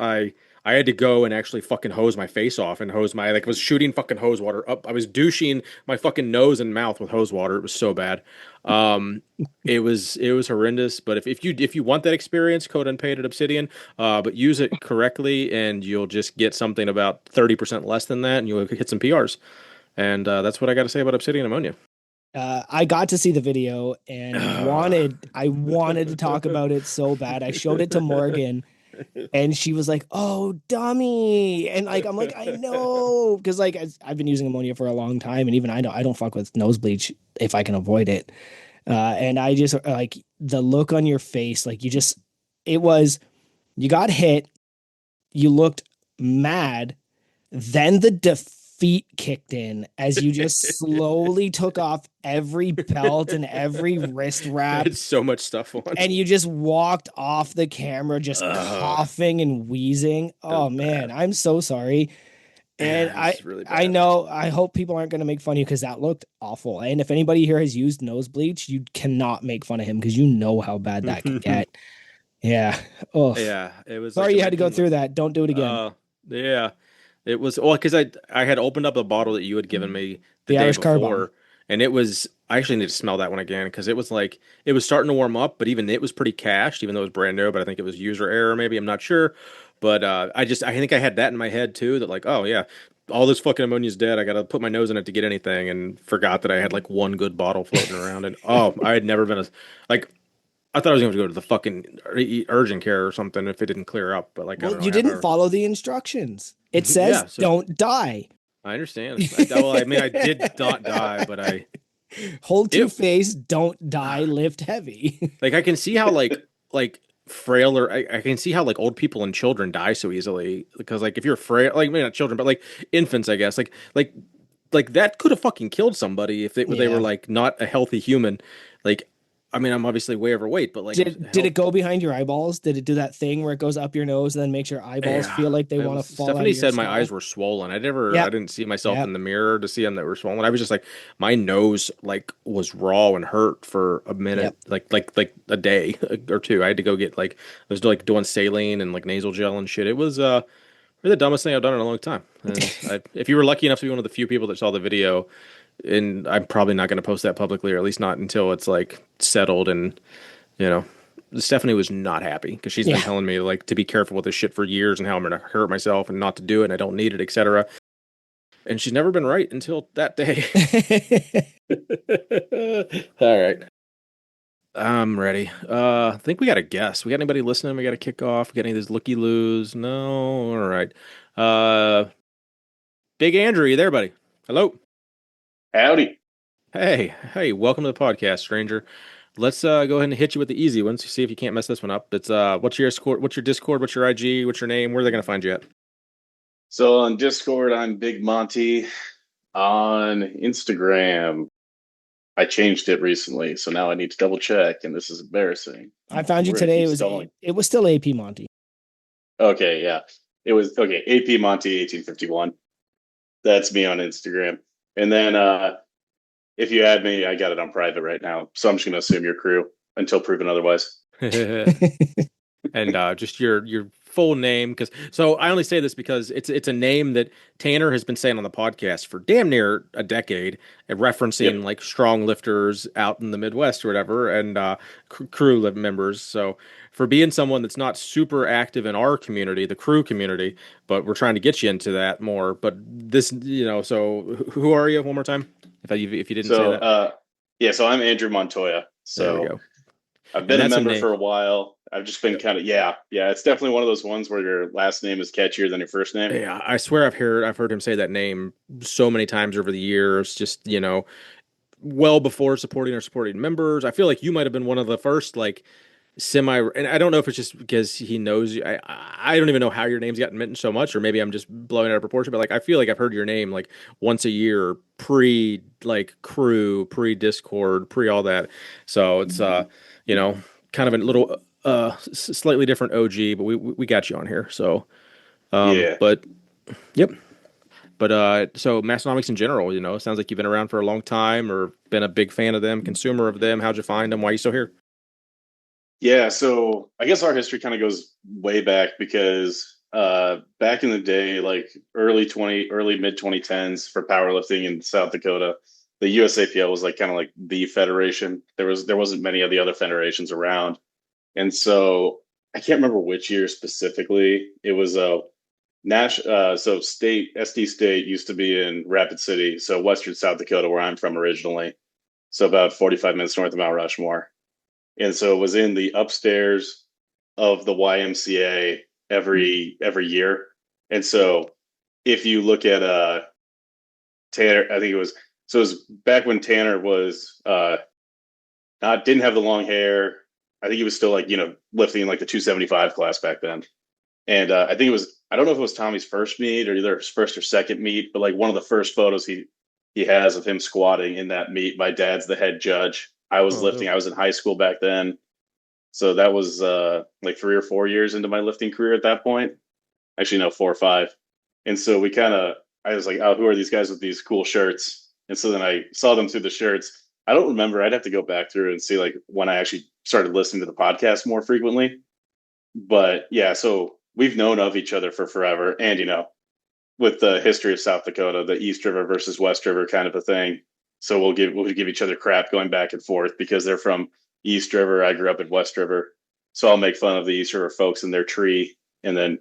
I had to go and actually fucking hose my face off and hose my like was shooting fucking hose water up. I was douching my fucking nose and mouth with hose water. It was so bad. Um, it was horrendous. But if you want that experience, code unpaid at Obsidian, but use it correctly and you'll just get something about 30% less than that, and you'll hit some PRs. And that's what I got to say about Obsidian ammonia. I got to see the video and I wanted to talk about it so bad. I showed it to Morgan and she was like, "Oh, dummy." And like I'm like, "I know." Because like I've been using ammonia for a long time, and even I know I don't fuck with nose bleach if I can avoid it. And I just like the look on your face, like it was you got hit, you looked mad, then the defeat kicked in as you just slowly took off every belt and every wrist wrap, It's so much stuff on. and you just walked off the camera just coughing and wheezing. Oh man, bad. I'm so sorry. And Yeah, it was really I bad. know I hope people aren't going to make fun of you because that looked awful. And if anybody here has used nose bleach, you cannot make fun of him because you know how bad that can get. Yeah. Oh, Yeah, it was like sorry you had to go imagine through that. Don't do it again. yeah. It was well because I had opened up a bottle that you had given me the The day Irish car bomb. before, and it was I actually need to smell that one again because it was like it was starting to warm up, but even it was pretty cashed, even though it was brand new. But I think it was user error, maybe I'm not sure. But I think I had that in my head too. That like, oh yeah, all this fucking ammonia's dead. I gotta put my nose in it to get anything, and forgot that I had like one good bottle floating around. And oh, I had never been like I thought I was going to go to the fucking urgent care or something if it didn't clear up. But like I Well, don't know, you I have didn't follow the instructions. It says yeah. So don't die. I understand. Well, I mean, I did not die, but Hold two it face, don't die, lift heavy. like I can see how like frail or I can see how like old people and children die so easily because like if you're frail, like maybe not children, but like infants, I guess, like that could have fucking killed somebody if they Yeah. were like not a healthy human. Like, I mean, I'm obviously way overweight, but like, Did it go behind your eyeballs? Did it do that thing where it goes up your nose and then makes your eyeballs yeah, feel like they it want was. to fall out of Stephanie your said my skull? eyes were swollen. I Yep. didn't see myself Yep. in the mirror to see them that were swollen. I was just like, my nose like was raw and hurt for a minute, Yep. like a day or two. I had to go get like, I was like doing saline and like nasal gel and shit. It was the dumbest thing I've done in a long time. And if you were lucky enough to be one of the few people that saw the video, and I'm probably not going to post that publicly, or at least not until it's like settled and you know. Stephanie was not happy because she's been Yeah. telling me like to be careful with this shit for years and how I'm going to hurt myself and not to do it and I don't need it, etc. And she's never been right until that day. All right. I'm ready. I think we got a guess. We got anybody listening? We got to kick off. We got any of these looky loos? No. All right. Big Andrew, you there, buddy? Hello. Howdy. Hey, welcome to the podcast, stranger. Let's go ahead and hit you with the easy ones. See if you can't mess this one up. It's what's your Discord? What's your Discord? What's your IG? What's your name? Where are they gonna find you at? So on Discord, I'm Big Monty. On Instagram, I changed it recently, so now I need to double check, and this is embarrassing. I found you We're gonna today. keep It was stalling. it was still AP Monty. Okay, yeah. It was okay, AP Monty 1851. That's me on Instagram. And then if you add me, I got it on private right now. So I'm just gonna assume your crew until proven otherwise. and just your full name. Because so I only say this because it's a name that Tanner has been saying on the podcast for damn near a decade, referencing Yep. like strong lifters out in the Midwest or whatever, and crew members. So for being someone that's not super active in our community, the crew community, but we're trying to get you into that more. But this, so who are you one more time? If you didn't say So, that, yeah, so I'm Andrew Montoya. there we So go. I've And been a that's a member name. for a while. I've just been kind of, yeah. It's definitely one of those ones where your last name is catchier than your first name. Yeah, I swear I've heard him say that name so many times over the years. Just well before supporting members. I feel like you might have been one of the first like semi. And I don't know if it's just because he knows you. I don't even know how your name's gotten mentioned so much, or maybe I'm just blowing out of proportion. But like I feel like I've heard your name like once a year, pre like crew, pre Discord, pre all that. So it's you know kind of a little slightly different OG, but we got you on here. So Yeah. but yep. But so Massonomics in general, it sounds like you've been around for a long time or been a big fan of them, consumer of them. How'd you find them? Why are you still here? Yeah. So I guess our history kind of goes way back because back in the day, like early mid 2010s for powerlifting in South Dakota, the USAPL was like kind of like the federation. There wasn't many of the other federations around. And so I can't remember which year specifically. It was a so state SD State used to be in Rapid City, so western South Dakota, where I'm from originally. So about 45 minutes north of Mount Rushmore. And so it was in the upstairs of the YMCA every year. And so if you look at Tanner, I think it was back when Tanner was not didn't have the long hair. I think he was still like, lifting like the 275 class back then. And I think I don't know if it was Tommy's first meet or either his first or second meet, but like one of the first photos he has of him squatting in that meet. My dad's the head judge. I was Oh, lifting. dope. I was in high school back then. So that was like 3 or 4 years into my lifting career at that point. Actually, no, 4 or 5. And so I was like, oh, who are these guys with these cool shirts? And so then I saw them through the shirts. I don't remember. I'd have to go back through and see like when I actually started listening to the podcast more frequently. But yeah, so we've known of each other for forever. And, with the history of South Dakota, the East River versus West River kind of a thing. So we'll give each other crap going back and forth because they're from East River. I grew up in West River. So I'll make fun of the East River folks and their tree. And then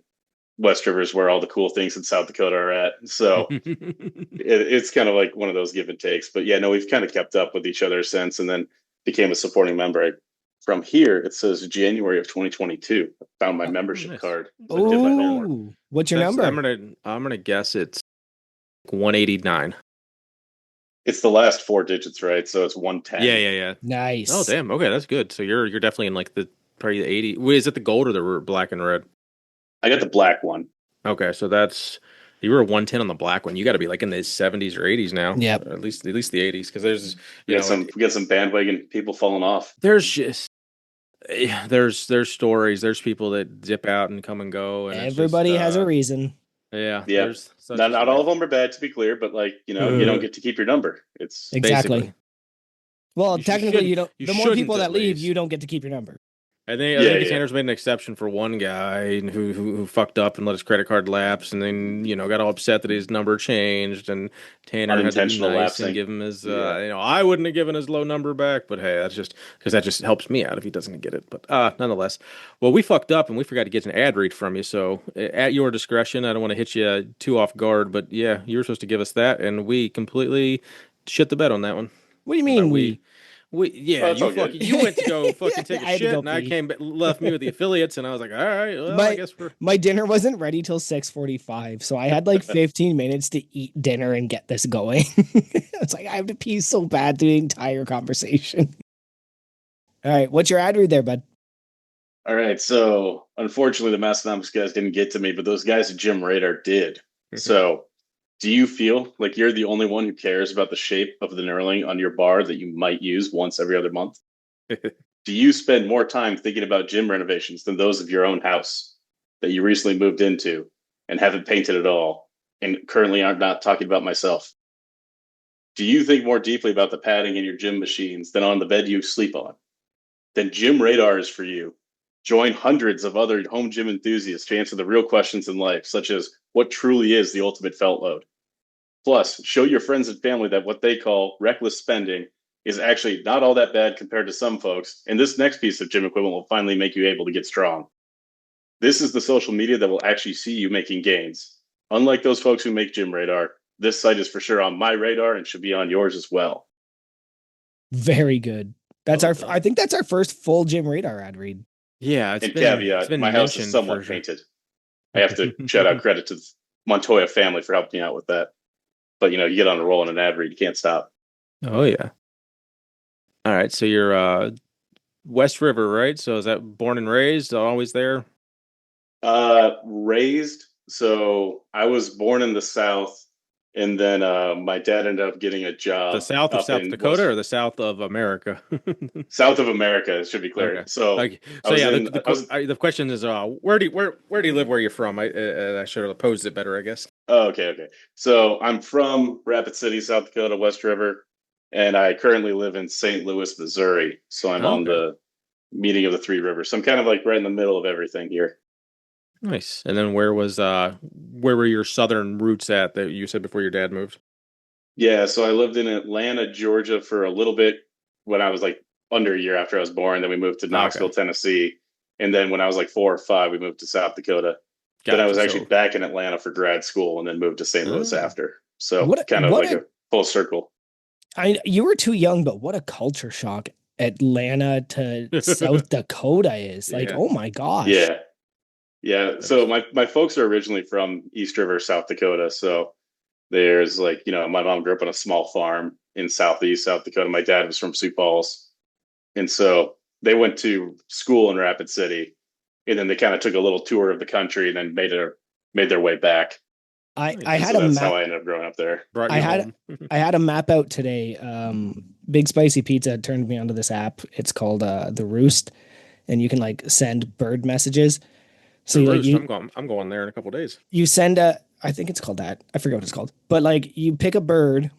West River is where all the cool things in South Dakota are at. So it's kind of like one of those give and takes. But yeah, no, we've kind of kept up with each other since and then became a supporting member. From here, it says January of 2022. I found my membership nice. card. So I did my homework. Oh, what's your That's- number? I'm gonna guess it's 189. It's the last 4 digits, right? So it's 110. Yeah. Nice. Oh, damn. Okay, that's good. So you're definitely in like probably the 80. Wait, is it the gold or the black and red? I got the black one. Okay, so you were a 110 on the black one. You got to be like in the 70s or 80s now. Yep. At least the 80s because there's We got some bandwagon people falling off. there's just there's stories. There's people that dip out and come and go, and Everybody has a reason. Yeah. Yeah. There's such Not is all life. of them are bad, to be clear, but like, you don't get to keep your number. It's Exactly. Basically. Well, You technically, shouldn't- you don't. you The more shouldn't people at that leave, least. you don't get to keep your number. I Yeah, think yeah. Tanner's made an exception for one guy who fucked up and let his credit card lapse, and then got all upset that his number changed, and Tanner had to be Unintentional nice lapsing. and give him his. Yeah. I wouldn't have given his low number back, but hey, that's just because that just helps me out if he doesn't get it. But nonetheless, well, we fucked up and we forgot to get an ad read from you. So at your discretion, I don't want to hit you too off guard, but yeah, you were supposed to give us that, and we completely shit the bed on that one. What do you mean we? Oh, You it's all good. you went to go fucking take I a had to shit, go and I pee. left me with the affiliates, and I was like, all right, well, My- I guess we're. My dinner wasn't ready till 6:45, so I had like 15 minutes to eat dinner and get this going. It's like I have to pee so bad through the entire conversation. All right, what's your ad read there, bud? All right. So unfortunately, the Massonomics guys didn't get to me, but those guys at Gym Radar did. So do you feel like you're the only one who cares about the shape of the knurling on your bar that you might use once every other month? Do you spend more time thinking about gym renovations than those of your own house that you recently moved into and haven't painted at all? And currently I'm not talking about myself. Do you think more deeply about the padding in your gym machines than on the bed you sleep on? Then Gym Radar is for you. Join hundreds of other home gym enthusiasts to answer the real questions in life, such as what truly is the ultimate felt load. Plus, show your friends and family that what they call reckless spending is actually not all that bad compared to some folks, and this next piece of gym equipment will finally make you able to get strong. This is the social media that will actually see you making gains. Unlike those folks who make Gym Radar, this site is for sure on my radar and should be on yours as well. Very good. That's Okay. I think that's our first full Gym Radar ad read. Yeah, And caveat, my house is somewhat painted. I have to shout out credit to the Montoya family for helping me out with that. But you get on a roll on an ad read, you can't stop. Oh yeah. All right, so you're West River, right? So is that born and raised, always there? Raised. So I was born in the South, and then my dad ended up getting a job The south of up South in Dakota or the south of America? South of America. It should be clear. Okay. So Like, I so was yeah, in. the question is, where do you live? Where you're from? I should have posed it better, I guess. Oh, okay. So I'm from Rapid City, South Dakota, West River, and I currently live in St. Louis, Missouri. So I'm on Okay. the meeting of the three rivers. So I'm kind of like right in the middle of everything here. Nice. And then where were your southern roots at that you said before your dad moved? Yeah, so I lived in Atlanta, Georgia for a little bit when I was like under a year after I was born. Then we moved to Knoxville, Okay. Tennessee. And then when I was like 4 or 5, we moved to South Dakota. Then I was Gotcha. actually back in Atlanta for grad school and then moved to St. Louis Oh. after. So What kind of what like a a full circle. you were too young, but what a culture shock Atlanta to South Dakota is. Like, Yeah. oh my gosh. Yeah. Yeah. So my folks are originally from East River, South Dakota. So there's like, my mom grew up on a small farm in southeast South Dakota. My dad was from Sioux Falls. And so they went to school in Rapid City. And then they kind of took a little tour of the country and then made their way back. I Nice. had So a that's map. how I ended up growing up there. Brought I you had- home. I had a map out today. Big Spicy Pizza turned me onto this app. It's called The Roost, and you can like send bird messages. So The like Roost, I'm going there in a couple days. you send I think it's called that. I forget what it's called. But like you pick a bird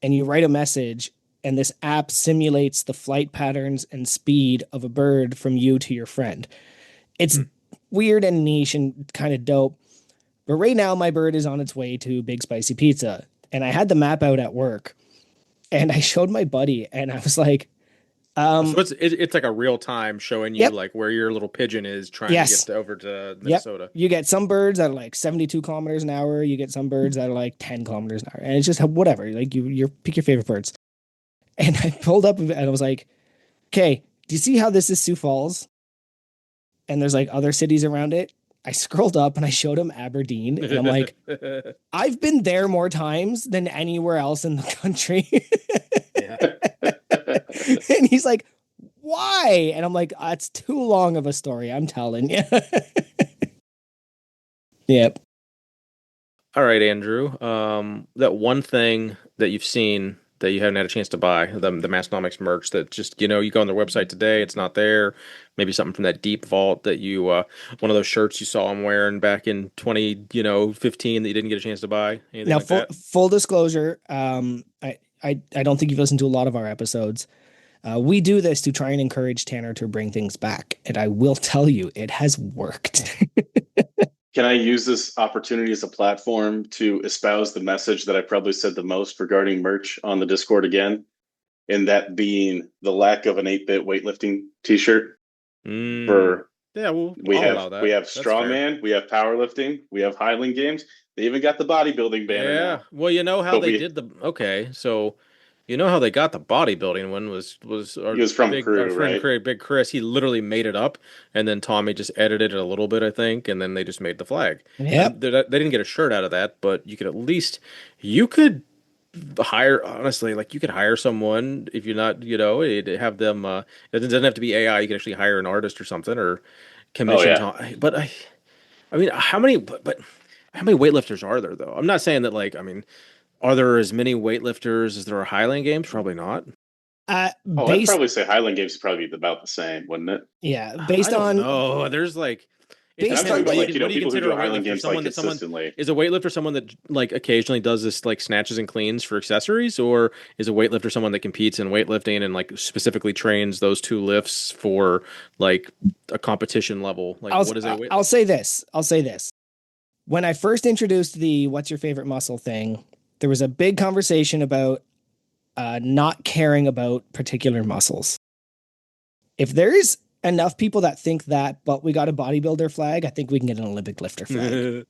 and you write a message, and this app simulates the flight patterns and speed of a bird from you to your friend. It's weird and niche and kind of dope. But right now my bird is on its way to Big Spicy Pizza. And I had the map out at work, and I showed my buddy, and I was like, So it's like a real time showing you Yep. like where your little pigeon is trying Yes. to get over to Yep. Minnesota. You get some birds that are like 72 kilometers an hour. You get some birds that are like 10 kilometers an hour. And it's just whatever. Like you pick your favorite birds. And I pulled up and I was like, okay, do you see how this is Sioux Falls? And there's like other cities around it. I scrolled up and I showed him Aberdeen. And I'm like, I've been there more times than anywhere else in the country. Yeah. And he's like, why? And I'm like, it's too long of a story. I'm telling you. Yep. All right, Andrew. That one thing that you've seen that you haven't had a chance to buy, the Massnomics merch that just, you go on their website today, it's not there. Maybe something from that deep vault that you, one of those shirts you saw him wearing back in 2015 that you didn't get a chance to buy. Anything Now, like that? full disclosure, I don't think you've listened to a lot of our episodes. We do this to try and encourage Tanner to bring things back. And I will tell you, it has worked. Can I use this opportunity as a platform to espouse the message that I probably said the most regarding merch on the Discord again? And that being the lack of an 8-bit weightlifting t-shirt. For Yeah, well, we I'll have allow that. we have That's fair. strongman, we have powerlifting, we have Highland Games. They even got the bodybuilding banner Yeah. now. Well, you know how But they we- did okay, so you know how they got the bodybuilding one was our He was from Peru, our friend right? Big Chris. He literally made it up, and then Tommy just edited it a little bit, I think, and then they just made the flag. Yep. They didn't get a shirt out of that, but you could hire, honestly, like you could hire someone if you're not, have them. It doesn't have to be AI. You can actually hire an artist or something or commission. yeah. But I mean, how many weightlifters are there though? I'm not saying that are there as many weightlifters as there are Highland Games? Probably not. I'd probably say Highland Games would probably be about the same, wouldn't it? Yeah, based on Oh, there's And I'm based talking on about what like, do you, what do you people who consider do a Highland weightlifter? Games like Someone consistently. is a weightlifter someone that like occasionally does this like snatches and cleans for accessories, or is a weightlifter someone that competes in weightlifting and like specifically trains those two lifts for like a competition level? Like, I'll what is a I'll weightlifter? say this. I'll say this. When I first introduced the "What's your favorite muscle" thing, there was a big conversation about not caring about particular muscles. If there's enough people that think that, but we got a bodybuilder flag, I think we can get an Olympic lifter flag.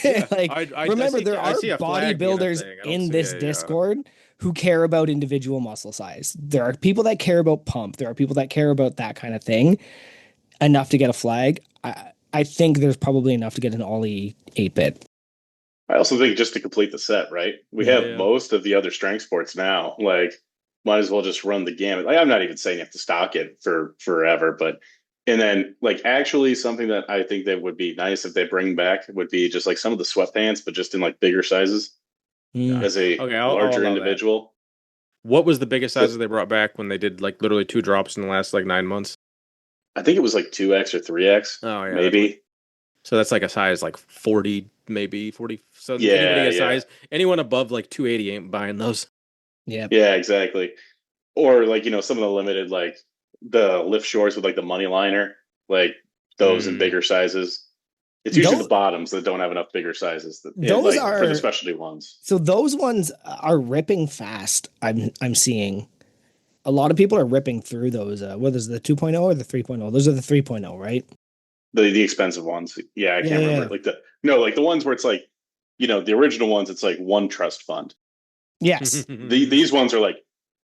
Yeah, Like, remember, there I are see a flag being a bodybuilders thing. I don't in see this a Discord who care about individual muscle size. There are people that care about pump. There are people that care about that kind of thing enough to get a flag. I think there's probably enough to get an Ollie 8-bit. I also think just to complete the set, right? We Yeah. have most of the other strength sports now. Like, might as well just run the gamut. Like, I'm not even saying you have to stock it for forever, but and then like actually something that I think that would be nice if they bring back would be just like some of the sweatpants, but just in like bigger sizes Yeah. as a Okay, I'll larger allow that. individual. What was the biggest So sizes they brought back when they did like literally two drops in the last like 9 months? I think it was like 2X or 3X, Oh yeah, maybe. so that's like a size like 40, maybe 40. So anybody Yeah, a yeah. size, anyone above like 280 ain't buying those. Yeah. Yeah, exactly. Or like, some of the limited like the lift shorts with like the money liner, like those in Mm. bigger sizes. It's usually the Those, bottoms that don't have enough bigger sizes those like for the are specialty ones. so those ones are ripping fast. I'm seeing a lot of people are ripping through those. What is the 2.0 or the 3.0? Those are the 3.0, right? The expensive ones. Yeah, I Yeah, can't yeah. remember. Like the ones where it's like, the original ones, it's like one trust fund. Yes. These ones are like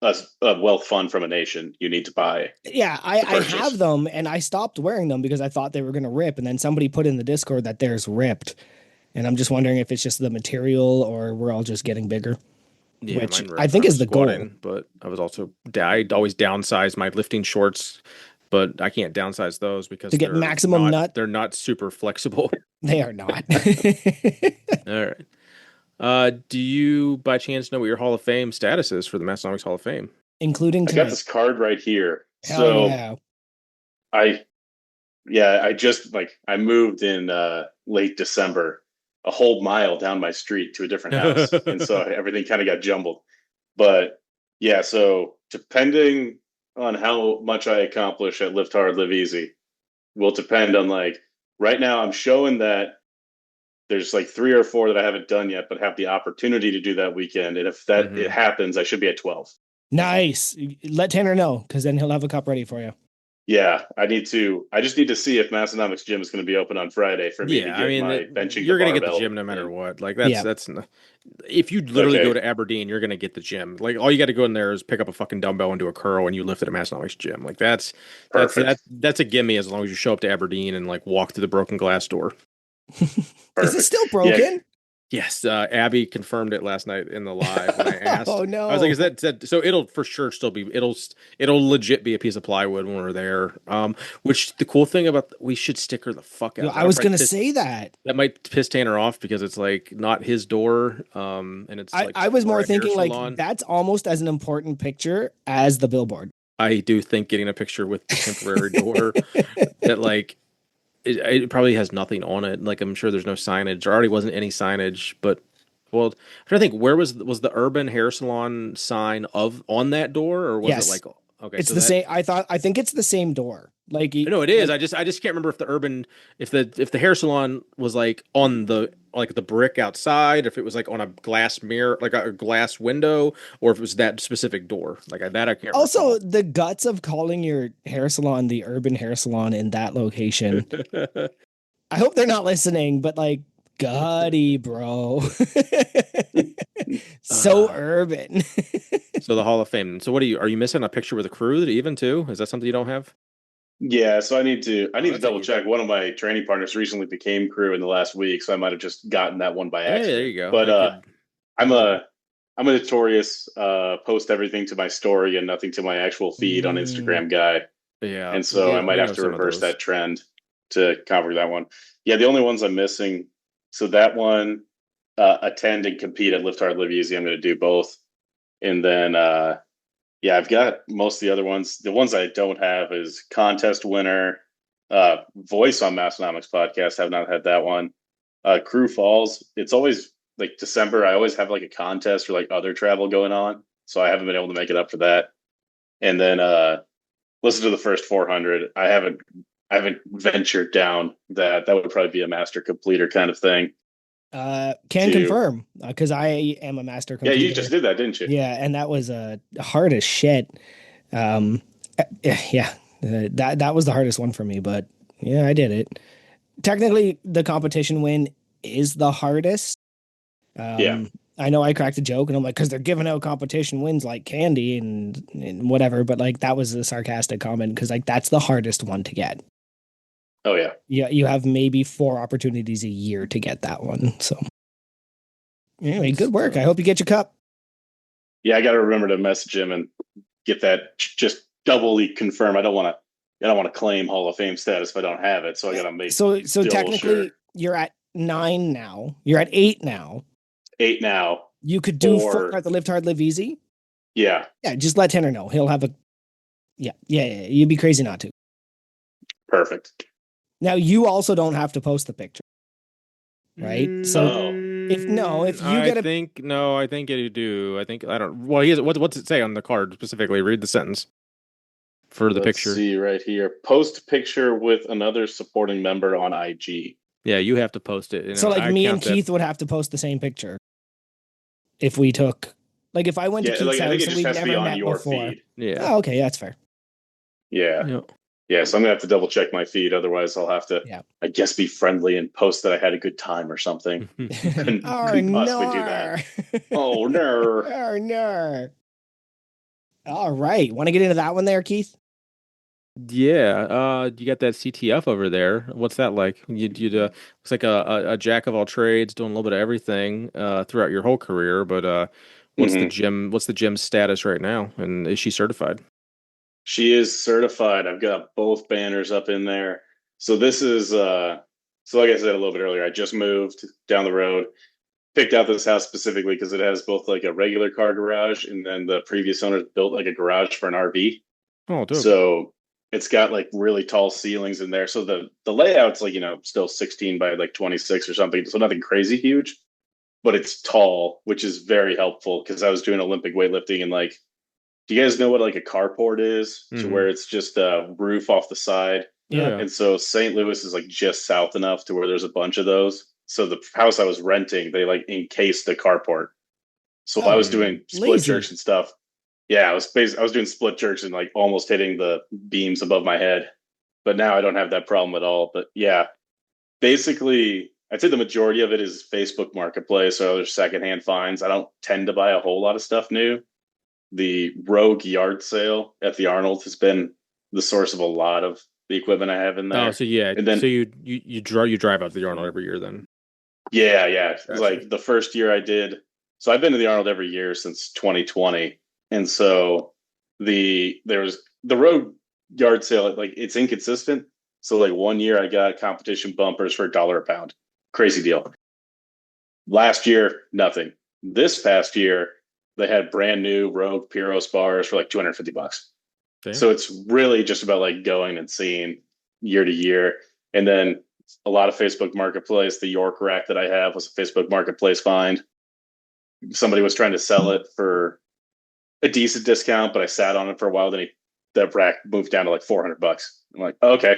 a wealth fund from a nation you need to buy Yeah, to I purchase. have them and I stopped wearing them because I thought they were going to rip. And then somebody put in the Discord that theirs ripped. And I'm just wondering if it's just the material or we're all just getting bigger, Yeah, which mine I ripped when think I is was the goal. squatting, but I was also I'd always downsize my lifting shorts, but I can't downsize those because To get maximum nut, they're not super flexible. they are not. All right. Do you by chance know what your Hall of Fame status is for the Massonomics Hall of Fame? Including I got tonight. this card right here. Hell So yeah. I just like I moved in late December, a whole mile down my street to a different house, and so everything kind of got jumbled. But yeah, so depending on how much I accomplish at Lift Hard, Live Easy, will depend on like right now. I'm showing that there's like 3 or 4 that I haven't done yet, but have the opportunity to do that weekend. And if that it happens, I should be at 12. Nice. Let Tanner know because then he'll have a cup ready for you. Yeah, I just need to see if Massonomics Gym is going to be open on Friday for me to Yeah, get I mean, my benching you're the gonna get the barbell gym no matter in. what. Like Yeah. if you literally go Okay. to Aberdeen, you're gonna get the gym. Like all you got to go in there is pick up a fucking dumbbell and do a curl, and you lift it at Massonomics Gym. Like Perfect. that's a gimme as long as you show up to Aberdeen and like walk through the broken glass door. Is Perfect. it still Yeah, broken? Yes, Abby confirmed it last night in the live when I asked. Oh no. I was like, "Is that so?" It'll for sure still be. It'll legit be a piece of plywood when we're there. Which the cool thing about we should sticker the fuck Yo, out. I was gonna say that. That might piss Tanner off because it's like not his door. And it's like I was for more a hair thinking like salon. that's almost as an important picture as the billboard. I do think getting a picture with the temporary door that like it probably has nothing on it. Like I'm sure there's no signage. There already wasn't any signage, but well, I'm trying to think where was the urban hair salon sign on that door or was Yes. it like okay? It's So the that same. I think it's the same door. Like no, it is. like, I just can't remember if the hair salon was like on the like the brick outside, if it was like on a glass mirror, like a glass window, or if it was that specific door. Like that I can't also the guts of calling your hair salon the urban hair salon in that location. recall. I hope they're not listening, but like, gutty, bro. So urban. So the Hall of Fame. So what are you missing a picture with a crew that even too? Is that something you don't have? Yeah, so I need to that's double easy. check. One of my training partners recently became crew in the last week, so I might have just gotten that one by Hey, there accident. you go. But I'm that'd be- a I'm a notorious post everything to my story and nothing to my actual feed on Instagram guy. yeah. And so I might we have know to some of reverse those. that trend to cover that one. Yeah, the only ones I'm missing. So that one, attend and compete at Lift Hard, Live Easy. I'm going to do both. And then, yeah, I've got most of the other ones. The ones I don't have is contest winner, Voice on Massonomics podcast. Have not had that one. Crew Falls. It's always like December. I always have like a contest or like other travel going on, so I haven't been able to make it up for that. And then listen to the first 400. I haven't ventured down that. That would probably be a master completer kind of thing. Can confirm because I am a master Yeah, completer. you just did that, didn't you? Yeah, and that was hard as shit. Yeah, that was the hardest one for me, but yeah, I did it. Technically, the competition win is the hardest. Yeah. I know I cracked a joke and I'm like, because they're giving out competition wins like candy and whatever, but like that was a sarcastic comment because like that's the hardest one to get. Oh yeah. Yeah, you have maybe 4 opportunities a year to get that one. So anyway, good work. I hope you get your cup. Yeah, I got to remember to message him and get that just doubly confirm. I don't want to claim Hall of Fame status if I don't have it. So I got to make So technically sure. you're at 9 now. You're at 8 now. 8 now. You could do Or- 4 at the Live Hard, Live Easy. Yeah. Yeah, just let Tanner know. He'll have a yeah. You'd be crazy not to. Perfect. Now you also don't have to post the picture, right? So if you get I think you do. I don't. Well, what's it say on the card specifically? Read the sentence for the Let's picture. see right here. Post picture with another supporting member on IG. Yeah, you have to post it. You know, so like I me and count that- Keith would have to post the same picture if we took like if I went to Yeah, Keith's like I think house it and just we've has to be never on met your before. feed. Yeah. Oh, okay, that's fair. Yeah. Yeah. Yeah, so I'm gonna have to double check my feed. Otherwise, I'll have to, I guess, be friendly and post that I had a good time or something. couldn't possibly do that. Oh no! Oh no! All right, want to get into that one there, Keith? Yeah. You got that CTF over there. What's that like? Looks like a jack of all trades, doing a little bit of everything throughout your whole career. But what's the gym? What's the gym's status right now? And is she certified? She is certified. I've got both banners up in there. So this is so like I said a little bit earlier, I just moved down the road, picked out this house specifically because it has both like a regular car garage and then the previous owners built like a garage for an RV. Oh, dope. So it's got like really tall ceilings in there. So the layout's like, still 16 by like 26 or something. So nothing crazy huge, but it's tall, which is very helpful because I was doing Olympic weightlifting and like, do you guys know what like a carport is? Mhm. To where it's just a roof off the side. Yeah. And so St. Louis is like just south enough to where there's a bunch of those. So the house I was renting, they like encased the carport. So I was doing split lazy. jerks and stuff. Yeah, I was doing split jerks and like almost hitting the beams above my head. But now I don't have that problem at all. But yeah, basically, I'd say the majority of it is Facebook Marketplace or other secondhand finds. I don't tend to buy a whole lot of stuff new. The Rogue yard sale at the Arnold has been the source of a lot of the equipment I have in there. Oh, so yeah. And then- so you drive out to the Arnold every year then. Yeah. It was Gotcha. like the first year I did. So I've been to the Arnold every year since 2020. And so there was the Rogue yard sale, like it's inconsistent. So like one year I got competition bumpers for $1 a pound. Crazy deal. Last year, nothing. This past year, they had brand new Rogue Pyros bars for like $250. Damn. So it's really just about like going and seeing year to year. And then a lot of Facebook Marketplace. The York rack that I have was a Facebook Marketplace find. Somebody was trying to sell it for a decent discount, but I sat on it for a while. Then that rack moved down to like $400. I'm like, okay,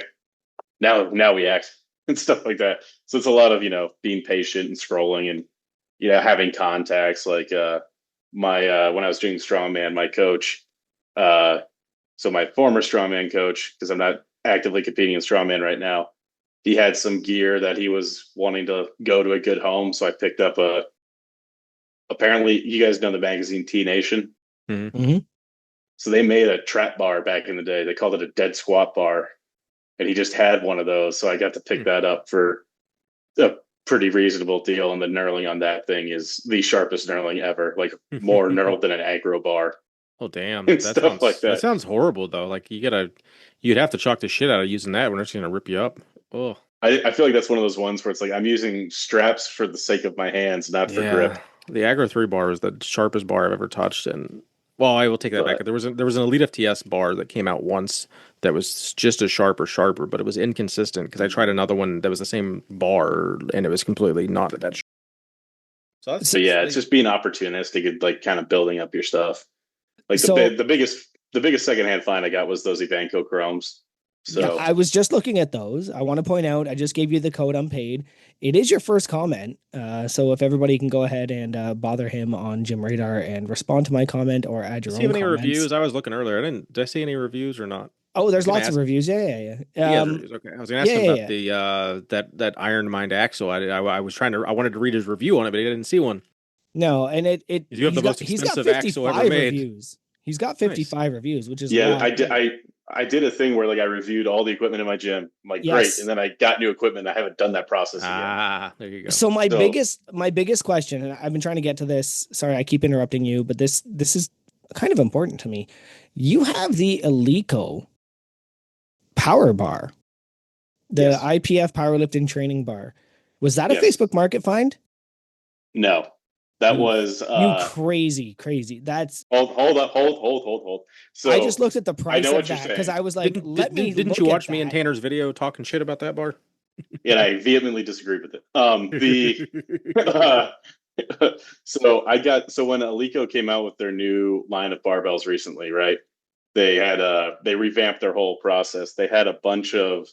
now we act and stuff like that. So it's a lot of being patient and scrolling and having contacts. Like my when I was doing strongman, my coach, so my former strongman coach, because I'm not actively competing in strongman right now, he had some gear that he was wanting to go to a good home. So I picked up apparently you guys know the magazine T Nation. Mm-hmm. So they made a trap bar back in the day. They called it a dead squat bar. And he just had one of those. So I got to pick that up for a pretty reasonable deal. And the knurling on that thing is the sharpest knurling ever, like more knurled than an aggro bar. Oh damn. And That stuff sounds like that. That sounds horrible though. Like you'd have to chalk the shit out of using that when it's gonna rip you up. Oh. I feel like that's one of those ones where it's like I'm using straps for the sake of my hands, not for grip. The Agro 3 bar is the sharpest bar I've ever touched, and Well, I will take that back. But There was an Elite FTS bar that came out once that was just as sharp or sharper, but it was inconsistent because I tried another one that was the same bar and it was completely not that sharp. So that's but yeah, it's like, just being opportunistic and like kind of building up your stuff. Like So the biggest secondhand find I got was those Evanco chromes. yeah, So I was just looking at those. I want to point out, I just gave you the code unpaid. It is your first comment. So if everybody can go ahead and bother him on Jim Radar and respond to my comment or add does your he have own any comments. reviews? I was looking earlier. Did I see any reviews or not? Oh, I there's can lots of ask. reviews. Yeah, He yeah. has reviews. Okay. I was gonna ask Yeah, him yeah, about yeah. the that Iron Mind axle. I was trying to I wanted to read his review on it, but I didn't see one. No, and You have the most he's got expensive axle ever 55 made. reviews. He's got Nice. 55 reviews, which is yeah, wild. Like, I did a thing where like I reviewed all the equipment in my gym. I'm like, great. And yes. then I got new equipment. I haven't done that process again. Ah, there you go. So So my biggest question, and I've been trying to get to this. Sorry, I keep interrupting you, but this is kind of important to me. You have the Eleiko power bar, the yes. IPF powerlifting training bar. Was that a Yes. Facebook Market find? No. That You was you crazy. That's hold up, hold. I just So looked at the I price know of what you're that because saying. I was like, let me Didn't you look at watch me and that. Tanner's video talking shit about that bar? And I vehemently disagree with it. So when Alico came out with their new line of barbells recently, right? They revamped their whole process. They had a bunch of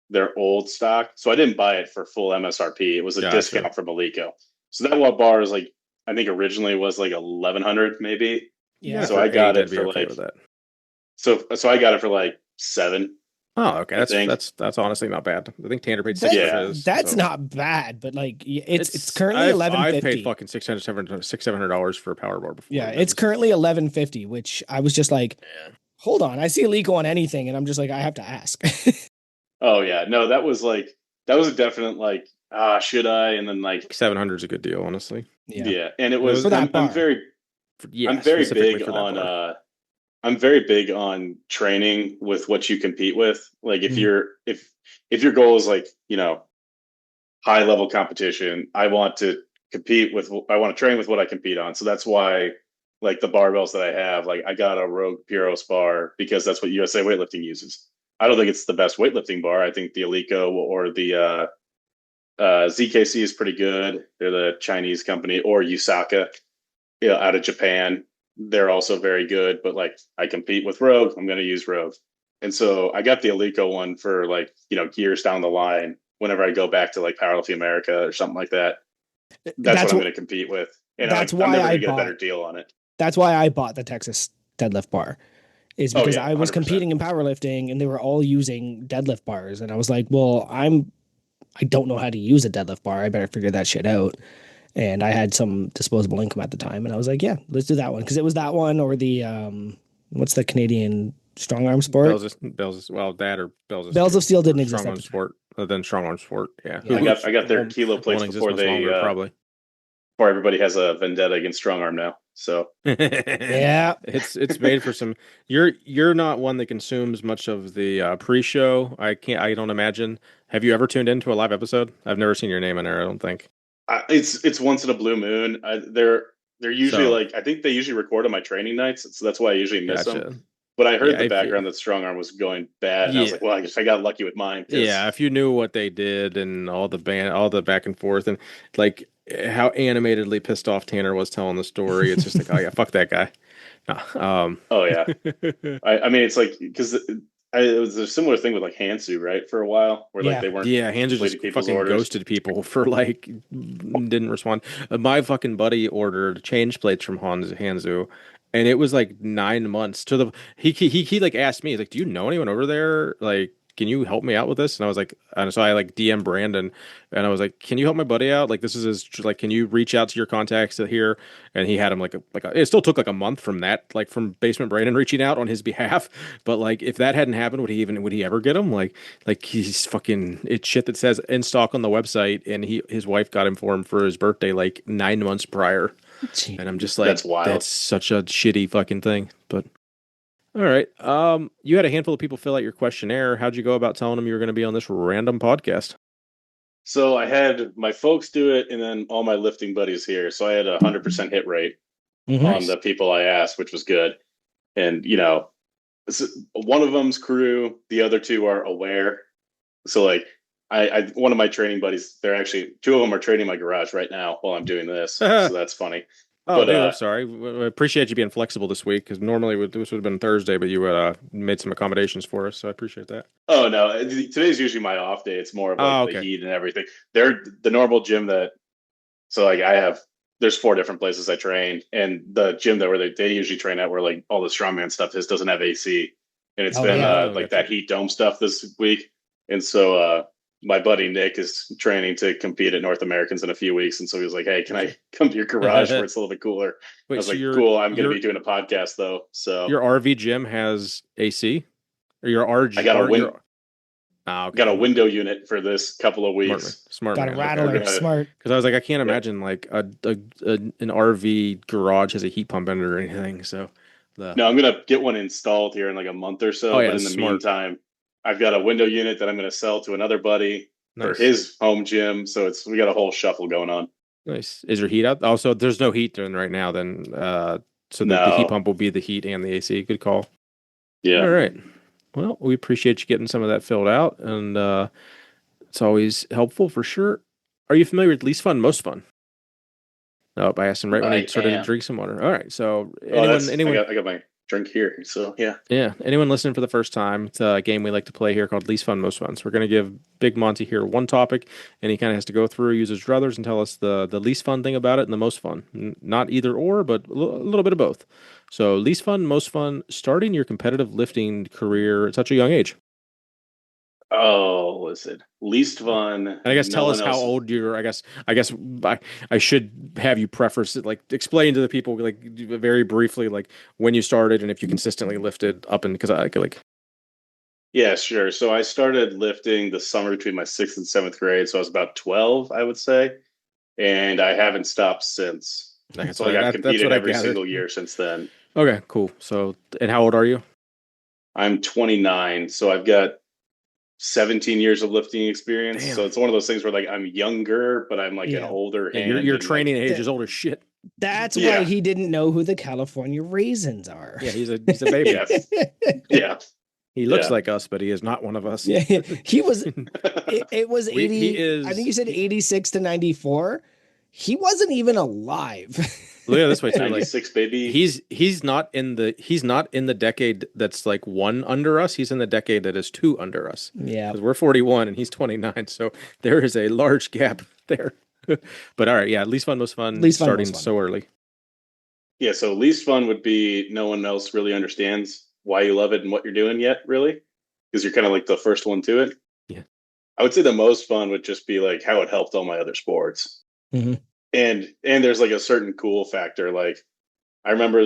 their old stock. So I didn't buy it for full MSRP. It was a Gotcha. discount from Alico. So that one bar is like I think originally was like 1100 maybe. Yeah. So For I got eight, it I'd be for okay like with that. so I got it for like 7, Oh, okay. I think. That's honestly not bad. I think Tanner paid six That for Yeah. his. that's So not bad, but like it's it's currently I've paid 1150. fucking $600 for a power bar before, Yeah, and that it's was currently 1150, which I was just like, yeah. hold on, I see a leak on anything, and I'm just like, I have to ask. Oh yeah. No, that was a definite like, should I? And then like 700 is a good deal, honestly. Yeah, yeah. And it And it was for was that bar. I'm yeah, very specifically big for that on bar. I'm very big on training with what you compete with. Like Mm. if your goal is like, high level competition, I want to I want to train with what I compete on. So that's why like the barbells that I have, like I got a Rogue Puros bar because that's what USA weightlifting uses. I don't think it's the best weightlifting bar. I think the Alico or the ZKC is pretty good. They're the Chinese company, or Usaka, out of Japan. They're also very good, but like I compete with Rogue, I'm going to use Rogue. And so I got the Alico one for like, years down the line whenever I go back to like Powerlifting America or something like that. That's what That's I'm what going to compete with. And that's I'm why never I going to get a better bought. deal on it. That's why I bought the Texas deadlift bar. Is Oh because yeah, I was 100%. competing in powerlifting and they were all using deadlift bars, and I was like, well, I don't know how to use a deadlift bar. I better figure that shit out. And I had some disposable income at the time, and I was like, yeah, let's do that one because it was that one or the what's the Canadian strong arm sport? Well, that or Bells of Bells of Steel Steel or didn't exist at Strongman the time. Sport, then Strongman Sport. Yeah, Yeah. I got their kilo plates won't exist before much longer, probably. before everybody has a vendetta against strong arm now. So Yeah. It's made for some. You're not one that consumes much of the pre-show. I don't imagine. Have you ever tuned into a live episode? I've never seen your name in there. I don't think. it's once in a blue moon. They're usually So like I think they usually record on my training nights, so that's why I usually miss them. gotcha. But I heard Yeah, the background that strong arm was going bad, and I was yeah, like, well, I guess I got lucky with mine yeah. because If you knew what they did and all the back and forth, and like how animatedly pissed off Tanner was telling the story, it's just like, oh yeah, fuck that guy. No, oh yeah, I mean it's like because it was a similar thing with like Hansu, right, for a while where like Yeah. they weren't Yeah, Hanzo completing just people's fucking orders. ghosted people for like didn't respond. My fucking buddy ordered change plates from Hanzo, and it was like 9 months to the he like asked me, he's like, "Do you know anyone over there? Like, can you help me out with this?" And I was like, and so I like DM Brandon, and I was like, "Can you help my buddy out? Like, this is his like, can you reach out to your contacts here?" And he had him it still took like a month from that, like from Basement Brandon reaching out on his behalf. But like, if that hadn't happened, would he ever get him? Like he's fucking it's shit that says in stock on the website, and his wife got him for him for his birthday like 9 months prior, Gee. and I'm just That's like, wild. that's such a shitty fucking thing. But all right, you had a handful of people fill out your questionnaire. How'd you go about telling them you were going to be on this random podcast? So I had my folks do it, and then all my lifting buddies here. So I had 100% hit rate. on Mhm. the people I asked, which was good. And one of them's crew, the other two are aware. So like one of my training buddies, they're actually two of them are training my garage right now while I'm doing this. So that's funny. Oh, But dude, I'm sorry. I appreciate you being flexible this week because normally this would have been Thursday, but you made some accommodations for us, so I appreciate that. oh no, today's usually my off day. It's more of like Oh, the okay. heat and everything. They're the normal gym that so like I have there's four different places I train, and the gym that where they usually train at where like all the strongman stuff is doesn't have AC, and it's Oh been yeah. Oh, like gotcha. that heat dome stuff this week, and so my buddy Nick is training to compete at North Americans in a few weeks, and so he was like, "Hey, can I come to your garage where it's a little bit cooler?" I Wait, was so like, "Cool, I'm going to be doing a podcast though, so your RV gym has AC or your I RG or your got okay, a window unit for this couple of smart man, weeks. smart Got a man. Okay, We're rattler. okay. gonna Smart. Because I was like, I can't yeah imagine like an RV garage has a heat pump in it or anything. So the No, I'm gonna get one installed here in like a month or oh so. yeah, But in it's the smart. meantime, I've got a window unit that I'm gonna sell to another buddy for Nice, his home gym. So we got a whole shuffle going on. nice. Is your heat out? Also, there's no heat then right now. Then so the heat No, pump will be the heat and the AC. Good call. All yeah, right. Well, we appreciate you getting some of that filled out, and it's always helpful for sure. Are you familiar with least fun, most fun? Nope, I asked him right when he I started to am. drink some water. All right, so Oh, anyone, that's anyone, I got my drink here. So yeah. yeah, anyone listening for the first time, it's a game we like to play here called Least Fun, Most Fun. So we're gonna give Big Monty here one topic, and he kind of has to go through, use his druthers, and tell us the least fun thing about it and the most fun. Not either or, but a little bit of both. So least fun, most fun, starting your competitive lifting career at such a young age. Oh, listen, least fun. And I guess No tell us one how else. old you're. I guess I should have you preface it, like explain to the people like very briefly, like when you started and if you consistently lifted up and because I like Yeah, sure. So I started lifting the summer between my sixth and seventh grade. So I was about 12, I would say, and I haven't stopped since. that's So what like I've that's competed what I every gathered. single year since then. Okay, cool. So and how old are you? I'm 29, so I've got 17 years of lifting experience. So Damn. it's one of those things where like I'm younger, but I'm like an Yeah. older Yeah, your hand your and like training age Th- is old as shit. That's why yeah, he didn't know who the California raisins are. Yeah, he's a baby. yeah, yeah, He looks yeah. like us, but he is not one of us. Yeah, he was. It was He 80. I think is. you said 86 to 94. He wasn't even alive. Look at it this way too. Like 96 baby. he's not in the decade that's like one under us. He's in the decade that is two under us Yeah. because we're 41 and he's 29. So there is a large gap there. But all right, yeah, least fun, most fun, Least fun, most starting fun. so early. Yeah, so least fun would be no one else really understands why you love it and what you're doing yet, really, because you're kind of like the first one to it. Yeah. I would say the most fun would just be like how it helped all my other sports. Mhm. And there's like a certain cool factor. Like I remember I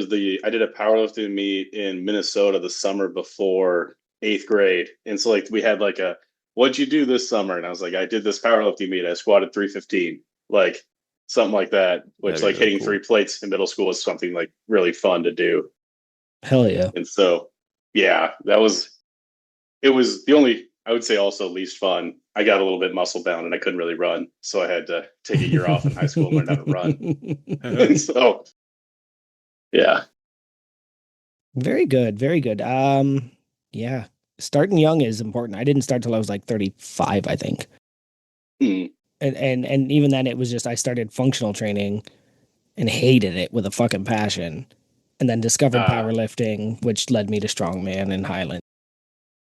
did a powerlifting meet in Minnesota the summer before eighth grade. And so like we had like what'd you do this summer? And I was like, I did this powerlifting meet. I squatted 315, like something like that, which That'd be like really hitting cool. three plates in middle school was something like really fun to do. Hell yeah. And so, yeah, it was the only, I would say also least fun. I got a little bit muscle bound and I couldn't really run. So I had to take a year off in high school and learn how to run. And so, yeah. Very good. Very good. Yeah. Starting young is important. I didn't start till I was like 35, I think. Mm. And even then it was just I started functional training and hated it with a fucking passion. And then discovered Ah, powerlifting, which led me to strongman and Highland.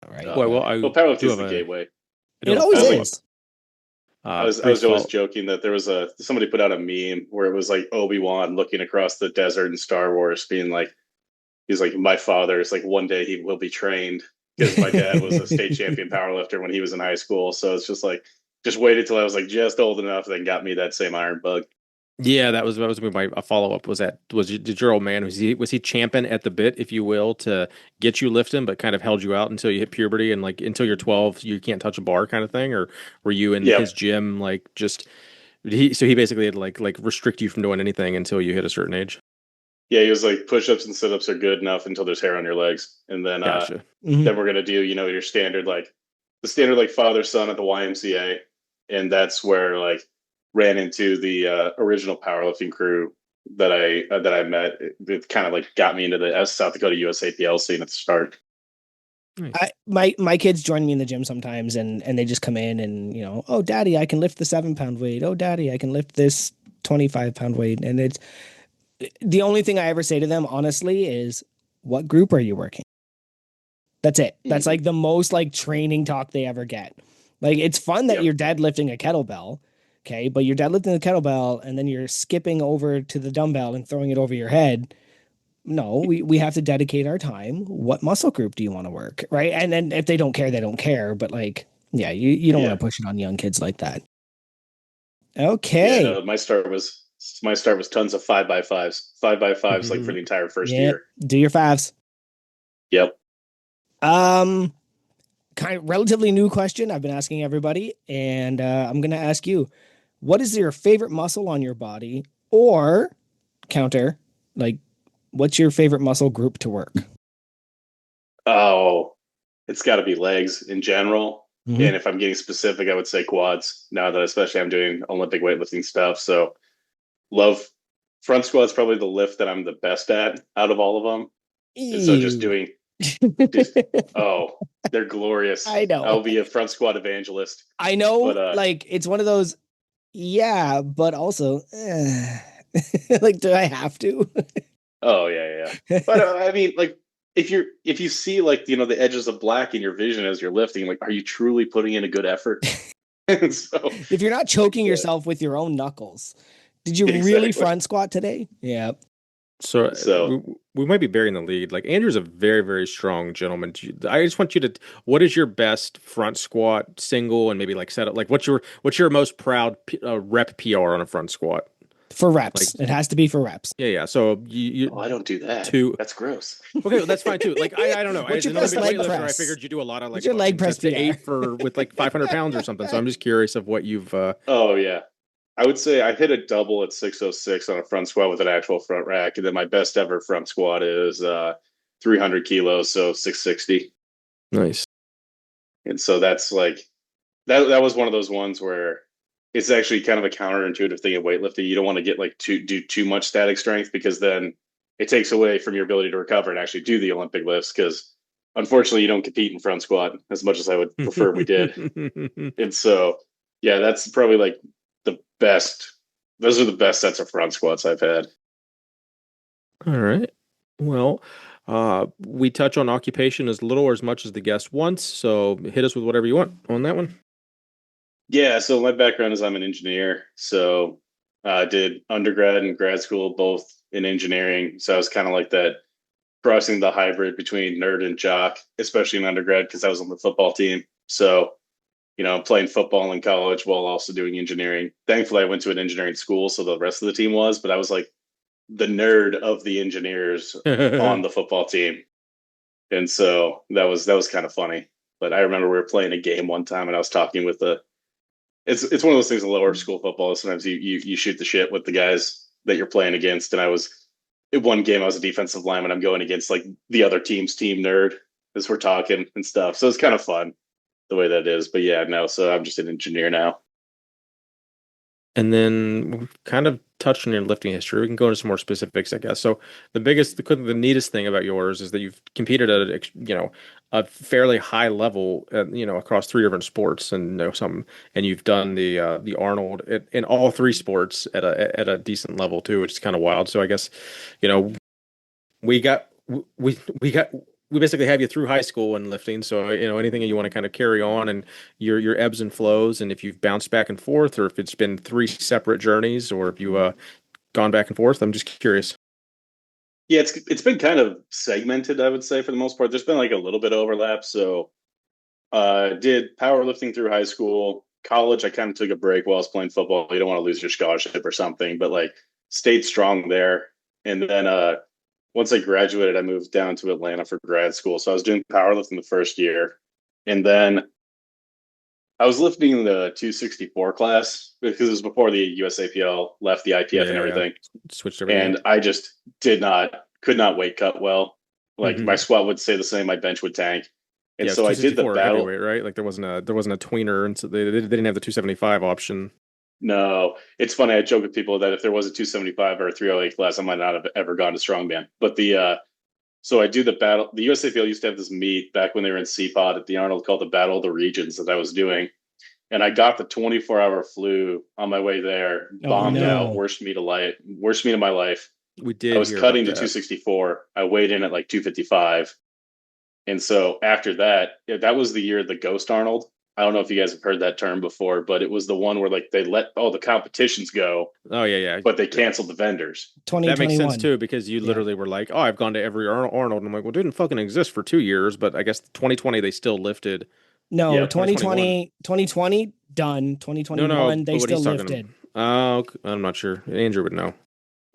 Right. Well, well, But I well, powerlifting do is have the a gateway. I do it have a always I was follow like, up. is. I Brief was always follow. joking that there was somebody put out a meme where it was like Obi-Wan looking across the desert in Star Wars, being like, he's like, my father is like one day he will be trained because my dad was a state champion powerlifter when he was in high school. So it's just like, just waited till I was like just old enough, then got me that same iron bug. Yeah, that was gonna be my a follow up. Did your old man was he champing at the bit, if you will, to get you lifting, but kind of held you out until you hit puberty and like until you're 12, you can't touch a bar kind of thing, or were you in his Yep. gym like just he basically had like restrict you from doing anything until you hit a certain age? Yeah, he was like push-ups and sit-ups are good enough until there's hair on your legs. And Gotcha. Mhm. then we're gonna do, your standard like the standard like father son at the YMCA. And that's where like ran into the original powerlifting crew that I met. It kind of like got me into the South Dakota USAPL scene at the start. Nice. My kids join me in the gym sometimes, and they just come in and oh daddy, I can lift the 7 pound weight. Oh daddy, I can lift this 25 pound weight. And it's the only thing I ever say to them, honestly, is what group are you working? That's it. That's like the most like training talk they ever get. Like it's fun that Yep. you're deadlifting a kettlebell, okay, but you're deadlifting the kettlebell and then you're skipping over to the dumbbell and throwing it over your head. No, we have to dedicate our time. What muscle group do you want to work? Right. And then if they don't care, they don't care. But like, yeah, you don't want Yeah. to push it on young kids like that. Yeah, Okay. no, my start was tons of 5x5s. 5x5s like for the entire first Yeah. year. Do your fives. Yep. Um, kind of relatively new question I've been asking everybody, and I'm gonna ask you, what is your favorite muscle on your body? Or counter, like, what's your favorite muscle group to work? Oh, it's got to be legs in general. Mhm. And if I'm getting specific, I would say quads. Now that especially I'm doing Olympic weightlifting stuff, so love front squat's probably the lift that I'm the best at out of all of them. And so just Ew. doing just oh, they're glorious. I know. I'll be a front squat evangelist. I know, But like it's one of those, yeah, but also, like, do I have to? oh yeah. But I mean, like if you see like the edges of black in your vision as you're lifting, like are you truly putting in a good effort? And so If you're not choking yeah, yourself with your own knuckles, did you really exactly. front squat today? Yeah. So So we might be burying the lead. Like Andrew's a very, very strong gentleman. I just want you to. What is your best front squat single and maybe like set up? Like what's your most proud rep PR on a front squat? For Like reps. It has to be for reps. yeah. So you I don't do that. two. That's gross. Okay, well, that's fine too. Like I don't know. What's As your an best Olympic leg weightlifter, I press? figured you do a lot of like What's your leg press sets to PR? 8 for with like 500 pounds or something. So I'm just curious of what you've. Oh yeah. I would say I hit a double at 606 on a front squat with an actual front rack, and then my best ever front squat is 300 kilos, so 660. Nice. And so that's like that was one of those ones where it's actually kind of a counterintuitive thing in weightlifting. You don't want to get like do too much static strength because then it takes away from your ability to recover and actually do the Olympic lifts because unfortunately you don't compete in front squat as much as I would prefer we did. And so yeah, that's probably like the best. Those are the best sets of front squats I've had. All right. Well, we touch on occupation as little or as much as the guest wants, so hit us with whatever you want on that one. Yeah, so my background is I'm an engineer. So I did undergrad and grad school both in engineering. So I was kind of like that crossing the hybrid between nerd and jock, especially in undergrad because I was on the football team. So, playing football in college while also doing engineering. Thankfully, I went to an engineering school, so the rest of the team was, but I was like the nerd of the engineers on the football team. And so that was kind of funny. But I remember we were playing a game one time and I was talking with the it's one of those things in lower school football. Sometimes you shoot the shit with the guys that you're playing against. And I was in one game I was a defensive lineman. I'm going against like the other team's team nerd as we're talking and stuff. So it's kind of fun the way that is. But yeah, no, so I'm just an engineer now. And then we've kind of touched on your lifting history. We can go into some more specifics, I guess. So the neatest thing about yours is that you've competed at a fairly high level, across three different sports, and and you've done the Arnold in all three sports at a decent level too, which is kind of wild. So I guess, you know, we got we got we basically have you through high school and lifting. So anything that you want to kind of carry on and your ebbs and flows, and if you've bounced back and forth, or if it's been three separate journeys, or if you gone back and forth. I'm just curious. Yeah, it's been kind of segmented, I would say, for the most part. There's been like a little bit of overlap. So did powerlifting through high school. College, I kind of took a break while I was playing football. You don't want to lose your scholarship or something, but like stayed strong there. And then once I graduated, I moved down to Atlanta for grad school. So I was doing powerlifting the first year. And then I was lifting the 264 class because it was before the USAPL left the IPF and Yeah, everything. switched everything And up. I just could not weight cut well. Like my Mhm. squat would stay the same, my bench would tank. And Yeah, it's so I did the 264 battle. heavyweight, right? Like there wasn't a tweener, and so they didn't have the 275 option. No, it's funny. I joke with people that if there was a 275 or a 308 class, I might not have ever gone to strongman. But so I do the battle. The USAPL used to have this meet back when they were in CPOD at the Arnold called the Battle of the Regions that I was doing. And I got the 24-hour flu on my way there, Oh bombed out, no. worst meet of my life. We I did was hear about cutting to that. 264. I weighed in at like 255. And so after that, yeah, that was the year of the Ghost Arnold. I don't know if you guys have heard that term before, but it was the one where like they let all the competitions go, Oh yeah, but they yeah. canceled the vendors. That makes sense 2021. too because you Yeah. literally were like, "Oh, I've gone to every Arnold," and I'm like, "Well, it didn't fucking exist for 2 years." But I guess 2020 they still lifted. No, Yeah. 2021. 2020 done. No, 2021 they but what still he's talking about. lifted. Oh, I'm not sure. Andrew would know.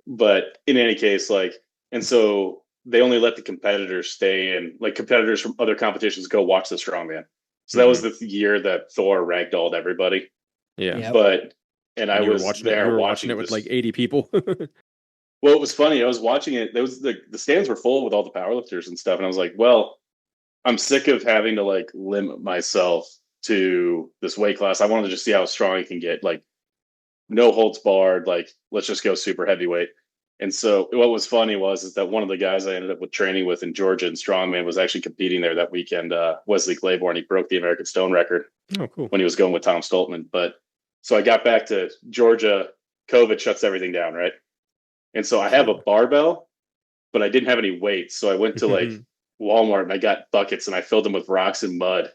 But in any case, like, and so they only let the competitors stay and like competitors from other competitions go watch the strongman. So that was Hmm. the year that Thor ragdolled everybody. Yeah, Yep. But, and I and you were was watching it. You there were watching it watching with like this. 80 people. Well, it was funny. I was watching it. There was the stands were full with all the powerlifters and stuff. And I was like, well, I'm sick of having to like limit myself to this weight class. I wanted to just see how strong I can get. Like, no holds barred. Like, let's just go super heavyweight. And so what was funny was is that one of the guys I ended up with training with in Georgia in strongman was actually competing there that weekend. Wesley Claiborne, he broke the American Stone record Oh, cool. when he was going with Tom Stoltman. But so I got back to Georgia. COVID shuts everything down, right? And so I have a Sure. barbell, but I didn't have any weights. So I went to like Walmart and I got buckets and I filled them with rocks and mud.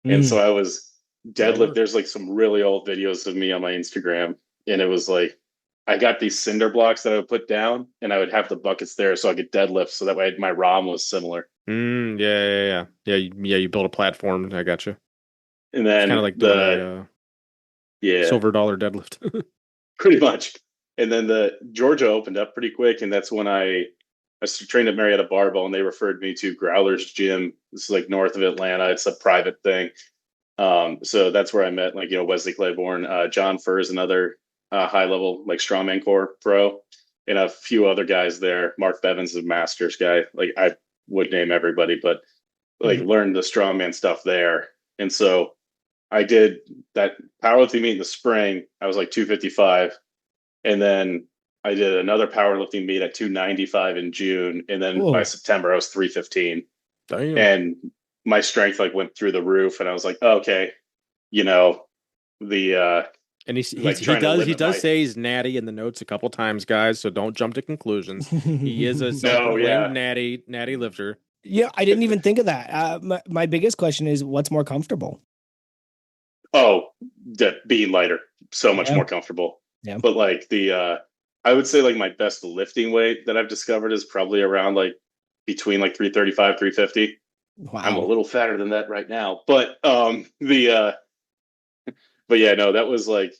And so Mm. I was That'll deadlift. work. There's like some really old videos of me on my Instagram. And it was like, I got these cinder blocks that I would put down and I would have the buckets there so I could deadlift. So that way my ROM was similar. Yeah. You build a platform. I got you. And It's kind of then like doing a yeah, silver dollar deadlift. pretty much. And then the Georgia opened up pretty quick. And that's when I trained at Marietta Barbell and they referred me to Growler's Gym. This is like north of Atlanta. It's a private thing. So that's where I met like, Wesley Claiborne, John Furr's another high level like strongman core pro, and a few other guys there. Mark Bevins is a masters guy. Like I would name everybody, but like learned the strongman stuff there. And so I did that powerlifting meet in the spring. I was like 255. And then I did another powerlifting meet at 295 in June. And then by Whoa. September, I was 315. Damn. And my strength like went through the roof. And I was like, oh, okay, you know, the And like he trying to does limit my say he's natty in the notes a couple times, guys. So don't jump to conclusions. He is a no, self-proclaimed yeah. natty lifter. Yeah, I didn't even think of that. My biggest question is what's more comfortable? Oh, being lighter, so much Yeah. more comfortable. Yeah. But like I would say like my best lifting weight that I've discovered is probably around like between like 335, 350. I'm a Wow. little fatter than that right now, but but yeah, no, that was like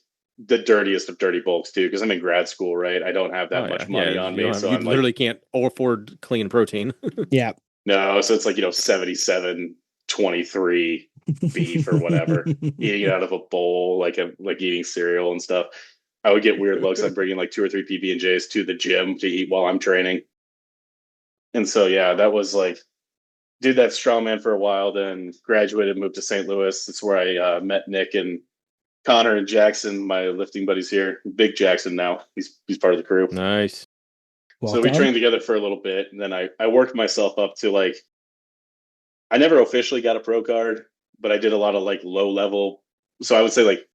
the dirtiest of dirty bulks too, because I'm in grad school, right? I don't have Oh that yeah, much yeah. money on me, so You I'm like, literally can't afford clean protein. Yeah. no, so it's like 77, 23 beef or whatever, eating it out of a bowl, like eating cereal and stuff. I would get weird looks. I'm bringing like 2 or 3 PB and J's to the gym to eat while I'm training, and so yeah, that was like did that strongman for a while, then graduated, moved to St. Louis. That's where I met Nick and Connor and Jackson, my lifting buddies here. Big Jackson now. He's part of the crew. Nice. So we Welcome. trained together for a little bit, and then I worked myself up to like I never officially got a pro card, but I did a lot of like low level. So I would say like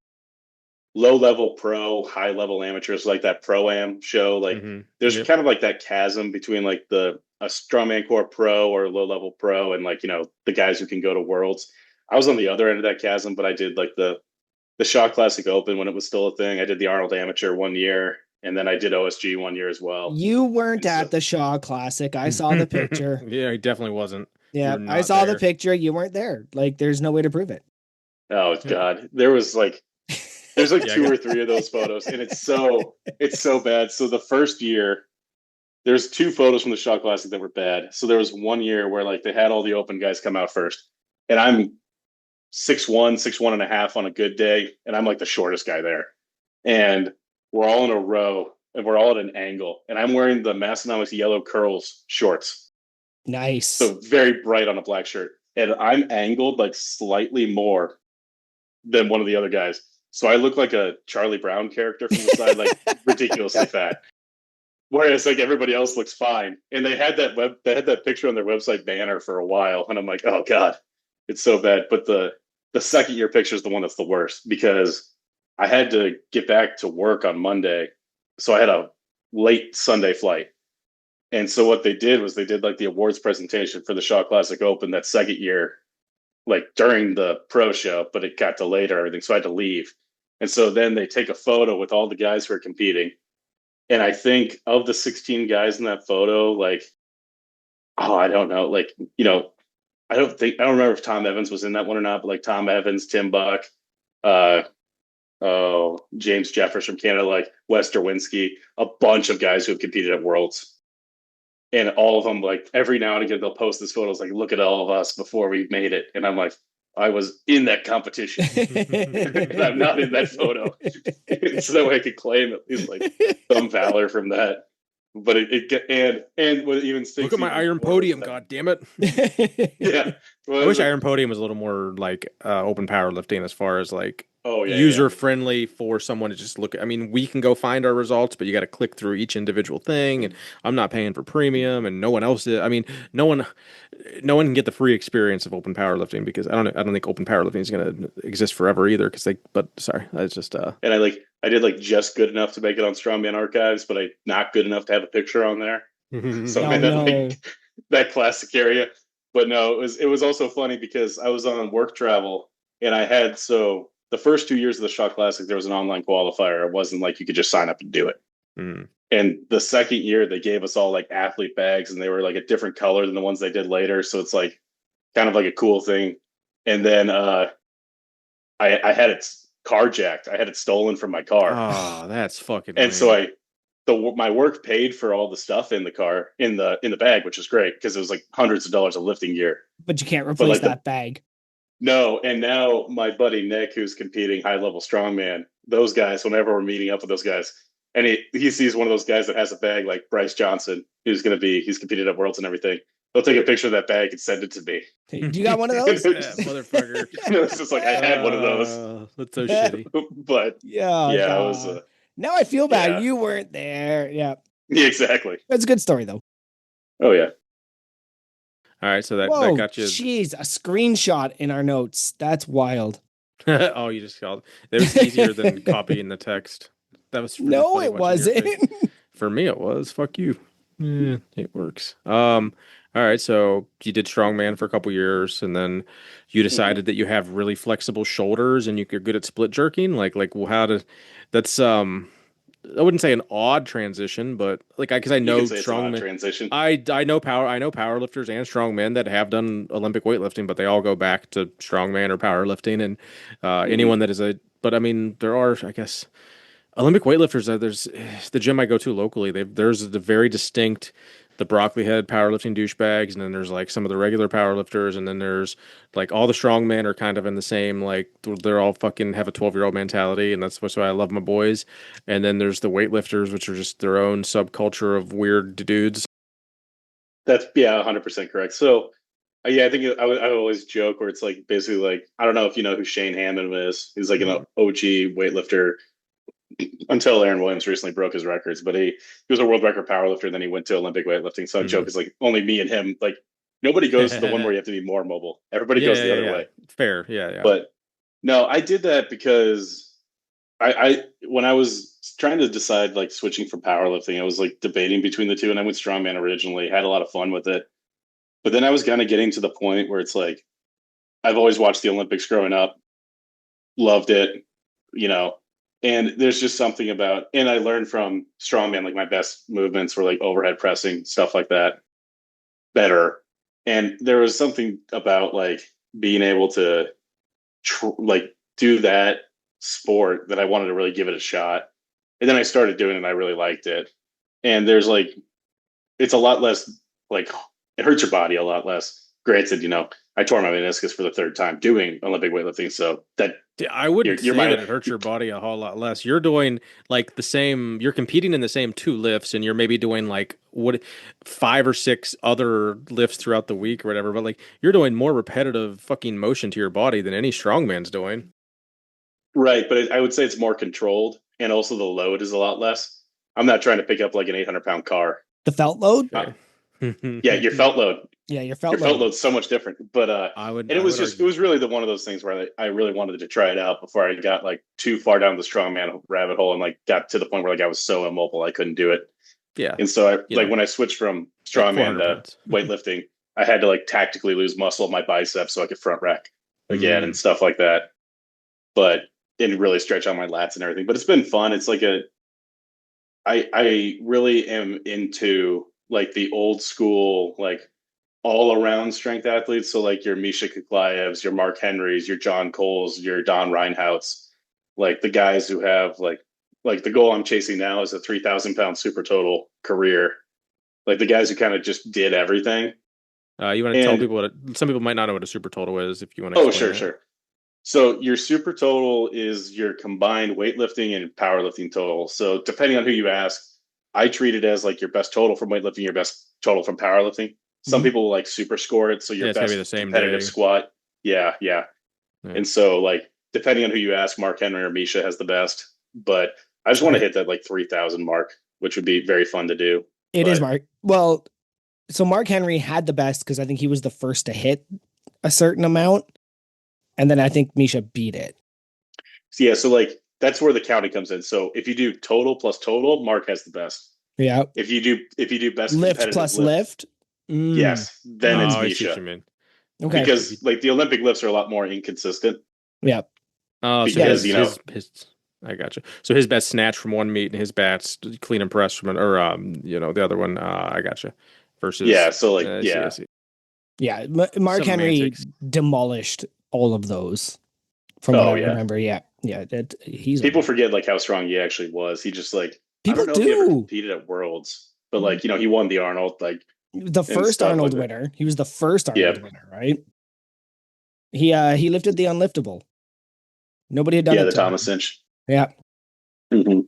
low level pro, high level amateurs, like that pro am show. Like there's Yep. kind of like that chasm between like a strongman core pro or low level pro and like the guys who can go to worlds. I was on the other end of that chasm, but I did like the Shaw Classic Open when it was still a thing. I did the Arnold Amateur 1 year, and then I did OSG 1 year as well. You weren't And so at the Shaw Classic. I saw the picture. Yeah, he definitely wasn't. You Yeah, were I not saw the there. picture. You weren't there. Like, there's no way to prove it. oh god, there's like Yeah, I two got or three of those photos, and it's so bad. So the first year, there's two photos from the Shaw Classic that were bad. So there was 1 year where like they had all the open guys come out first, and I'm 6'1", 6'1.5" on a good day, and I'm like the shortest guy there. And we're all in a row, and we're all at an angle, and I'm wearing the Massonomics yellow curls shorts, Nice. so very bright on a black shirt, and I'm angled like slightly more than one of the other guys. So I look like a Charlie Brown character from the side, like ridiculously fat. Whereas like everybody else looks fine. And they had that picture on their website banner for a while, and I'm like, oh God, it's so bad. But the second year picture is the one that's the worst because I had to get back to work on Monday. So I had a late Sunday flight. And so what they did was they did like the awards presentation for the Shaw Classic Open that second year, like during the pro show, but it got delayed or everything. So I had to leave. And so then they take a photo with all the guys who are competing. And I think of the 16 guys in that photo, like, oh, I don't know. Like, I don't remember if Tom Evans was in that one or not, but like Tom Evans, Tim Buck, uh, James Jeffers from Canada, like Wes Derwinski, a bunch of guys who have competed at Worlds. And all of them, like every now and again, they'll post this photos, like, look at all of us before we made it. And I'm like, I was in that competition. I'm not in that photo. So that way I could claim at least like some valor from that. But and what even stinks. Look at my iron podium, god damn it. Yeah. Well, I wish iron podium was a little more like open powerlifting as far as like yeah, user friendly for someone to just look at. I mean, we can go find our results, but you got to click through each individual thing, and I'm not paying for premium, and no one else is. I mean, no one can get the free experience of open powerlifting because I don't think open powerlifting is going to exist forever either. But sorry, that's just And I did like just good enough to make it on Strongman Archives, but I not good enough to have a picture on there. So I'm in like that classic area. But no, it was also funny because I was on work travel and I had the first 2 years of the Shaw Classic, there was an online qualifier. It wasn't like you could just sign up and do it. Mm. And the second year, they gave us all like athlete bags, and they were like a different color than the ones they did later. So it's like kind of like a cool thing. And then I had it carjacked. I had it stolen from my car. Oh, that's fucking. And lame. so my work paid for all the stuff in the car in the bag, which is great because it was like hundreds of dollars of lifting gear. But you can't replace that bag. No, and now my buddy Nick, who's competing high level strongman, those guys, whenever we're meeting up with those guys, and he sees one of those guys that has a bag like Bryce Johnson, he's competed at Worlds and everything. They'll take a picture of that bag and send it to me. Do you got one of those? Yeah, motherfucker. It's just like I had one of those. That's so shitty. But yeah, it was. Now I feel bad. Yeah. You weren't there. Yeah, exactly. that's a good story though. Oh yeah. All right, so that got you. Jeez, a screenshot in our notes. That's wild. Oh, you just called. It was easier than copying the text. That was No, it wasn't. For me, it was. Fuck you. It works. All right, so you did strongman for a couple years, and then you decided that you have really flexible shoulders, and you're good at split jerking. Well, how did that's I wouldn't say an odd transition, but because I know strongmen transition. I know powerlifters and strongmen that have done Olympic weightlifting, but they all go back to strongman or powerlifting, and anyone that is but I mean there are, I guess, Olympic weightlifters. There's the gym I go to locally. There's the very distinct the broccoli head powerlifting douchebags, and then there's like some of the regular powerlifters, and then there's like all the strongmen are kind of in the same, like they're all fucking have a 12-year-old mentality, and that's why I love my boys. And then there's the weightlifters, which are just their own subculture of weird dudes. That's 100% correct. So I think I always joke where it's like basically like I don't know if you know who Shane Hammond is. He's like an OG weightlifter until Aaron Williams recently broke his records, but he was a world record powerlifter. Then he went to Olympic weightlifting. So I joke is like only me and him. Like nobody goes to the one where you have to be more mobile. Everybody goes the other way. Fair, yeah. But no, I did that because I when I was trying to decide like switching from powerlifting, I was like debating between the two, and I went strongman originally. Had a lot of fun with it, but then I was kind of getting to the point where it's like I've always watched the Olympics growing up, loved it, And there's just something about, and I learned from strongman, like my best movements were like overhead pressing, stuff like that, better. And there was something about like being able to do that sport that I wanted to really give it a shot. And then I started doing it and I really liked it. And there's like, it's a lot less, like it hurts your body a lot less. Granted, I tore my meniscus for the third time doing Olympic weightlifting. So that I wouldn't say that it hurts your body a whole lot less. You're doing like the same, you're competing in the same 2 lifts, and you're maybe doing like 5 or 6 other lifts throughout the week or whatever. But like you're doing more repetitive fucking motion to your body than any strongman's doing. Right, but I would say it's more controlled, and also the load is a lot less. I'm not trying to pick up like an 800-pound car. The felt load? Uh, Okay. yeah, your felt load, Yeah, your your felt felt load. load's so much different. But and it I was would just it argue. was really one of those things where I really wanted to try it out before I got like too far down the strongman rabbit hole and like got to the point where like I was so immobile I couldn't do it. Yeah, And so I you like know, when I switched from like strongman 400 to pounds. weightlifting, I had to like tactically lose muscle of my biceps so I could front rack again and Mm. stuff like that. But didn't really stretch out my lats and everything. But it's been fun. It's like I really am into like the old school like all around strength athletes. So like your Misha Kuklaevs, your Mark Henrys, your John Coles, your Don Reinhouts, like the guys who have like the goal I'm chasing now is a 3,000 pound super total career. Like the guys who kind of just did everything. You want to tell And people some people might not know what a super total is. If you want to oh, explain sure, that. sure. So your super total is your combined weightlifting and powerlifting total. So depending on who you ask, I treat it as like your best total from weightlifting, your best total from powerlifting. Some Mhm. people like super score it, so your Yeah, it's gotta be the best same competitive day. squat. Yeah, yeah. Yeah. And so like depending on who you ask, Mark Henry or Misha has the best. But I just want to Right. hit that like 3,000 mark, which would be very fun to do. It is But Mark. Well, so Mark Henry had the best because I think he was the first to hit a certain amount. And then I think Misha beat it. yeah, so like that's where the counting comes in. So if you do total plus total, Mark has the best. Yeah. If you do best Lift competitive plus lift, lift. Mm. yes, then Oh, it's I see what Misha you mean. Okay. If you, because like the Olympic lifts are a lot more inconsistent Yeah. oh, so Yeah. because his I got you. So his best snatch from one meet and his best clean and press from or the other one. I got you. yeah, Versus, so like I yeah, see. Yeah. Mark Henry Semantics. demolished all of those from what oh I yeah. remember. Yeah. Yeah. He's People forget like how strong he actually was. He just like I people don't know if he ever do. competed at Worlds, but like he won the Arnold like The and first stuff like Arnold that. winner. He was the first Arnold Yep. winner, right? He lifted the unliftable. Nobody had done Yeah, it the till Thomas then. cinch. Yeah. Mm-hmm.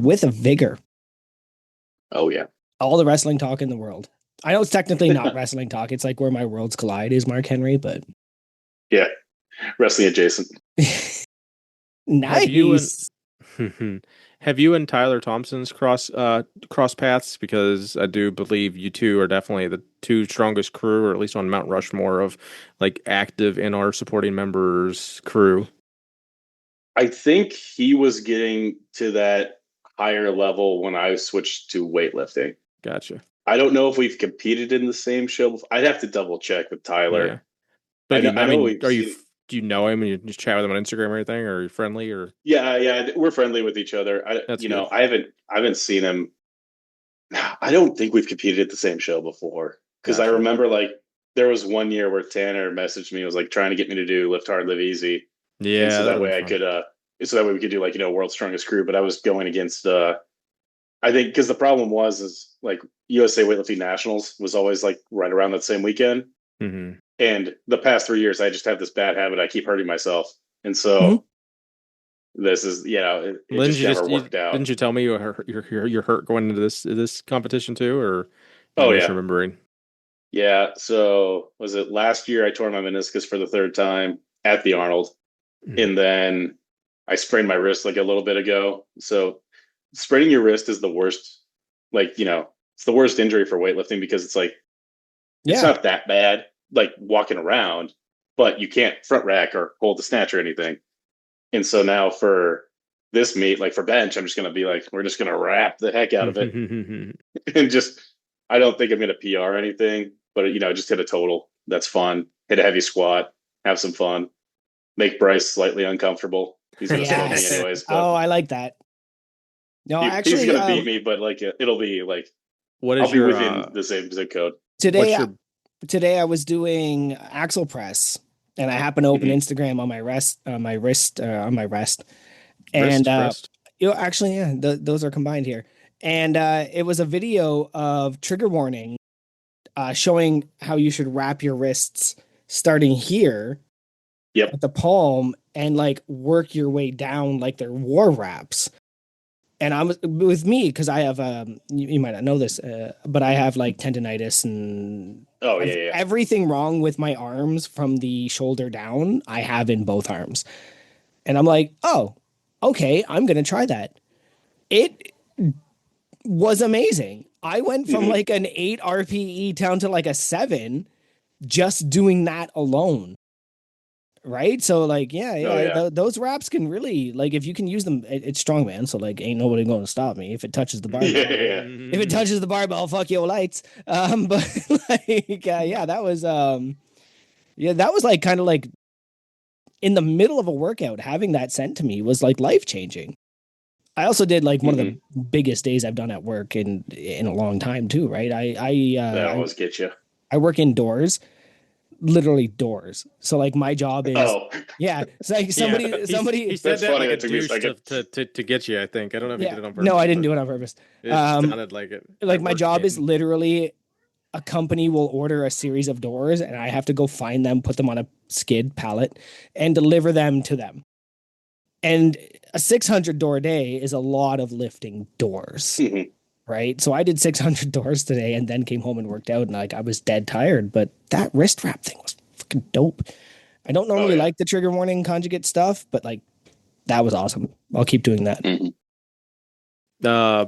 With a vigor. Oh yeah. All the wrestling talk in the world. I know it's technically not wrestling talk. It's like where my worlds collide is Mark Henry, but Yeah. Wrestling adjacent. Have you and nice. have you and Tyler Thompson's cross paths? Because I do believe you two are definitely the two strongest crew, or at least on Mount Rushmore of like active in our supporting members crew. I think he was getting to that higher level when I switched to weightlifting. Gotcha. I don't know if we've competed in the same show. I'd have to double check with Tyler. Yeah. But have you? I I know mean, we've seen. do you know him and you just chat with him on Instagram or anything, or are you friendly or? Yeah, yeah, we're friendly with each other. That's good. I haven't seen him. I don't think we've competed at the same show before because I Gotcha. remember like there was one year where Tanner messaged me, was like trying to get me to do lift hard, live easy, and Yeah, so that that would have way I been fun. could so that way we could do like world's strongest crew. But I was going against I think because the problem is like USA Weightlifting Nationals was always like right around that same weekend. Hmm. And the past 3 years, I just have this bad habit. I keep hurting myself. And Mhm. so this is, it Well, just never worked out. didn't you tell me you're hurt going into this competition too, or am I Oh, yeah. misremembering? Yeah. So was it last year I tore my meniscus for the third time at the Arnold. Mhm. And then I sprained my wrist like a little bit ago. So spraining your wrist is the worst. Like, it's the worst injury for weightlifting because it's like, it's Yeah. not that bad, like walking around, but you can't front rack or hold the snatch or anything. And so now for this meet, like for bench, I'm just going to be like, we're just going to wrap the heck out of it and just, I don't think I'm going to PR anything, but just hit a total. That's fun. Hit a heavy squat, have some fun, make Bryce slightly uncomfortable. He's going to smoke me Yes. anyways, Oh, but I like that. No, he's actually, going to beat me, but like, it'll be like, What I'll is be your within the same zip code. today what's your today I was doing axle press and I happened to open Mhm. Instagram on my wrist, and wrist? actually, yeah, those are combined here. And it was a video of trigger warning, showing how you should wrap your wrists starting here Yep. at the palm and like work your way down like they're war wraps. And I'm with me because I have you might not know this, but I have like tendonitis and Oh, yeah. everything wrong with my arms from the shoulder down. I have in both arms. And I'm like, oh, okay, I'm going to try that. It was amazing. I went from Mhm. like an 8 RPE down to like a 7 just doing that alone. Right. So, like, yeah, Oh yeah, yeah. those wraps can really, like, if you can use them, it's strong, man. So, like, ain't nobody going to stop me if it touches the barbell. Yeah, yeah. If it touches the barbell, fuck your lights. But like, yeah, yeah, that was like kind of like in the middle of a workout, having that sent to me was like life changing. I also did like one of Hmm. the biggest days I've done at work in a long time too, right? That always get you. I work indoors, literally doors. So like my job is, Oh, yeah, it's like Yeah, he somebody, said that's that funny. like a That took me a douche second. to get you. I think I don't know if he yeah, did it on no, I purpose, didn't but do it on purpose. it Um, sounded like it. like At my work job is again. literally a company will order a series of doors and I have to go find them, put them on a skid pallet, and deliver them to them. And a 600 door day is a lot of lifting doors, Mhm. right? So I did 600 doors today and then came home and worked out and like I was dead tired, but that wrist wrap thing was fucking dope. I don't Oh normally yeah. like the trigger warning conjugate stuff, but like that was awesome. I'll keep doing that. Mhm.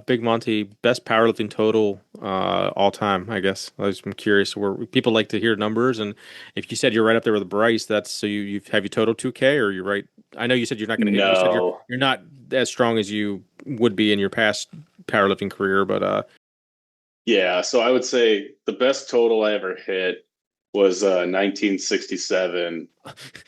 Big Monty, best powerlifting total all time, I guess. I'm curious where people like to hear numbers, and if you said you're right up there with Bryce, that's so you have you total 2K or you're right. I know you said you're not going to hit. You said No. you're not as strong as you would be in your past powerlifting career, but Yeah. So I would say the best total I ever hit was 1967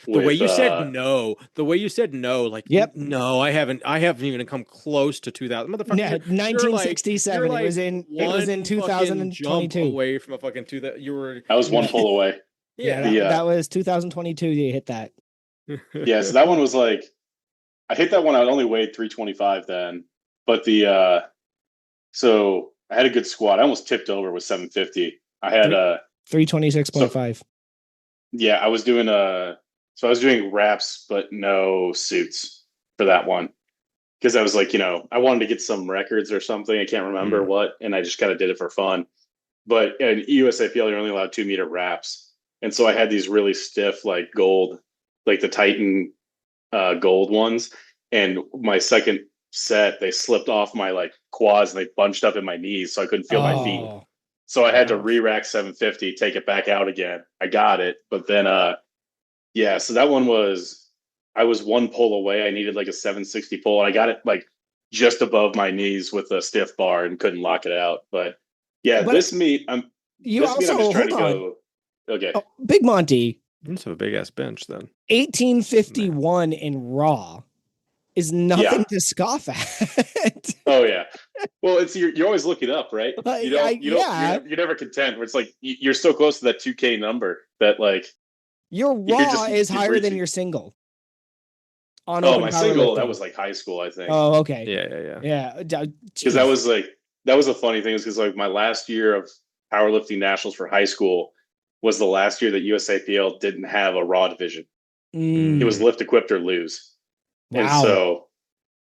the way with you said no, the way you said no, like Yep. no, I haven't even come close to 2000, motherfucker. Yeah, You're 1967. like It was in one fucking jump 2022. away from a fucking two that you were. I was one Yeah. pull away. Yeah, Yeah. The that was 2022 you hit that. Yeah, so that one was like I hit that one. I only weighed 325 then, but the so I had a good squat. I almost tipped over with 750. I had 3 so 326.5. yeah, I was doing so I was doing wraps but no suits for that one because I was like, I wanted to get some records or something. I can't remember Mm. what, and I just kind of did it for fun. But in USAPL, you're only allowed 2 meter wraps, and so I had these really stiff, like gold, like the Titan gold ones. And my second set, they slipped off my like quads and they bunched up in my knees, so I couldn't feel my feet. Oh, So I had to Ouch. re-rack 750, take it back out again. I got it, but then yeah, so that one was I was one pull away. I needed like a 760 pull, and I got it like just above my knees with a stiff bar and couldn't lock it out. But yeah, but you I'm just also, trying hold to on. go. Okay, Oh, Big Monty, That's a big ass bench then. 1851 in Raw is yeah, nothing to scoff at. oh yeah. Well, it's you're always looking up, right? Yeah, You're never content. Where it's like you're so close to that 2K number that like your you're Raw just is keep higher than reaching. your single on Oh, open my single that powerlifting. was like high school, I think, Oh, okay. Yeah, yeah, yeah. Yeah. because that Jeez. was like that was a funny thing, is because like my last year of powerlifting nationals for high school was the last year that USAPL didn't have a raw division. It was Mm, lift equipped or lose, and wow. so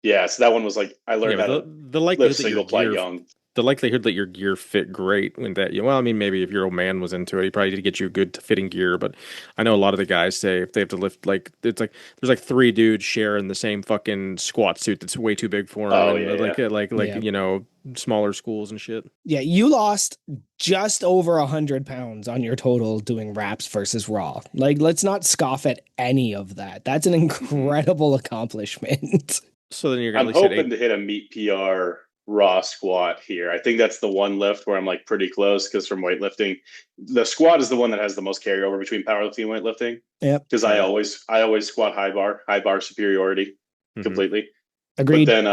yeah, so that one was like I Yeah, learned but how to the lift likelihood that your single ply gear young. the likelihood that your gear fit great when that well, I mean maybe if your old man was into it, he probably did get you good fitting gear, but I know a lot of the guys say if they have to lift like it's like there's like three dudes sharing the same fucking squat suit that's way too big for them Oh and yeah, yeah. like Yeah. smaller schools and shit. Yeah. You lost just over 100 pounds on your total doing wraps versus raw. Like, let's not scoff at any of that. That's an Mhm. incredible accomplishment. So then you're gonna I'm like said hoping eight. to hit a meet PR raw squat here. I think that's the one lift where I'm like pretty close, because from weightlifting, the squat is the one that has the most carryover between powerlifting and weightlifting. Yep. Because Yeah. I always squat high bar superiority Hmm. completely. But Agreed. then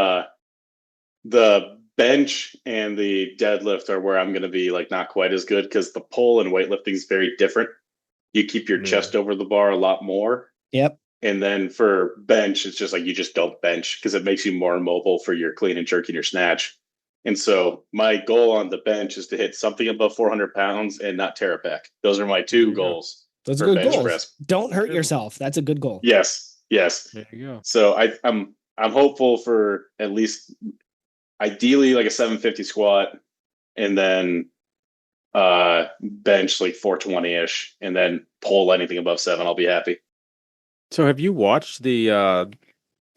the bench and the deadlift are where I'm going to be like not quite as good, because the pull and weightlifting is very different. You keep your Yeah. chest over the bar a lot more. Yep. And then for bench, it's just like you just don't bench because it makes you more mobile for your clean and jerk and your snatch. And so my goal on the bench is to hit something above 400 pounds and not tear it back. Those are my There two you go. goals Those are for good bench goals. press. Don't hurt Good. yourself. That's a good goal. Yes, yes. There you go. So I'm hopeful for at least ideally like a 750 squat, and then bench like 420 ish, and then pull anything above 7. I'll be happy. So have you watched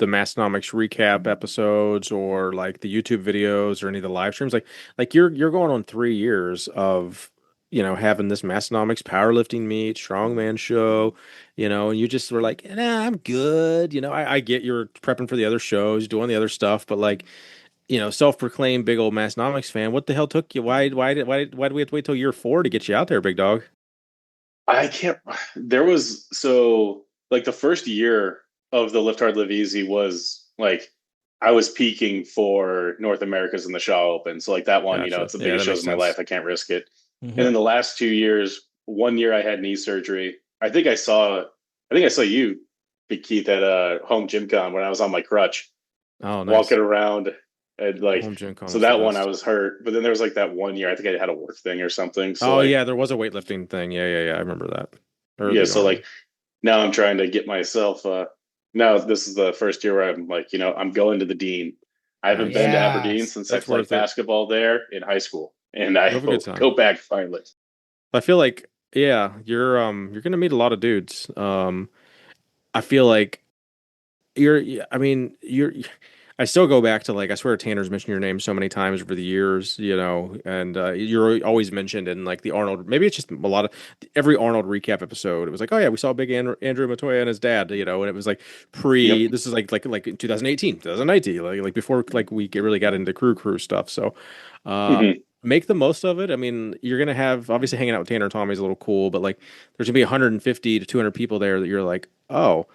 the Massonomics recap episodes or like the YouTube videos or any of the live streams. Like you're going on 3 years of having this Massonomics powerlifting meet, strongman show, and you just were like, nah, I'm good. I get you're prepping for the other shows, doing the other stuff, but like, self-proclaimed big old Massonomics fan. What the hell took you? Why did we have to wait till year 4 to get you out there, big dog? I can't. There was so like the first year of the Lift Hard Live Easy was like I was peaking for North America's in the Shaw Open. So like that one, Gotcha. it's the Yeah, biggest that shows makes of my sense. life. I can't risk it. And Mhm. then the last 2 years, one year I had knee surgery. I think I saw you, Big Keith, at Home Gym Con when I was on my crutch Oh, nice. walking around, and like Home gym con so is the that one I best. was hurt. But then there was like that one year I think I had a work thing or something. So Oh like yeah, there was a weightlifting thing. Yeah. I remember that. Or yeah, the so Arnold. like now I'm trying to get myself now this is the first year where I'm like, I'm going to the Dean. I haven't been Nice. to Aberdeen Yes. since I That's played worth it. basketball there in high school. And I You'll have a good will time. go back finally. I feel like yeah, you're gonna meet a lot of dudes. I feel like I mean, I still go back to like, I swear Tanner's mentioned your name so many times over the years, and you're always mentioned in like the Arnold. Maybe it's just a lot of every Arnold recap episode. It was like, oh yeah, we saw big Andrew Matoya and his dad, and it was like Yep. this is like in 2018, 2019, like before like we really got into crew stuff. So, uh, Hmm. make the most of it. I mean, you're gonna have obviously hanging out with Tanner and Tommy is a little cool, but like there's gonna be 150 to 200 people there that you're like, oh.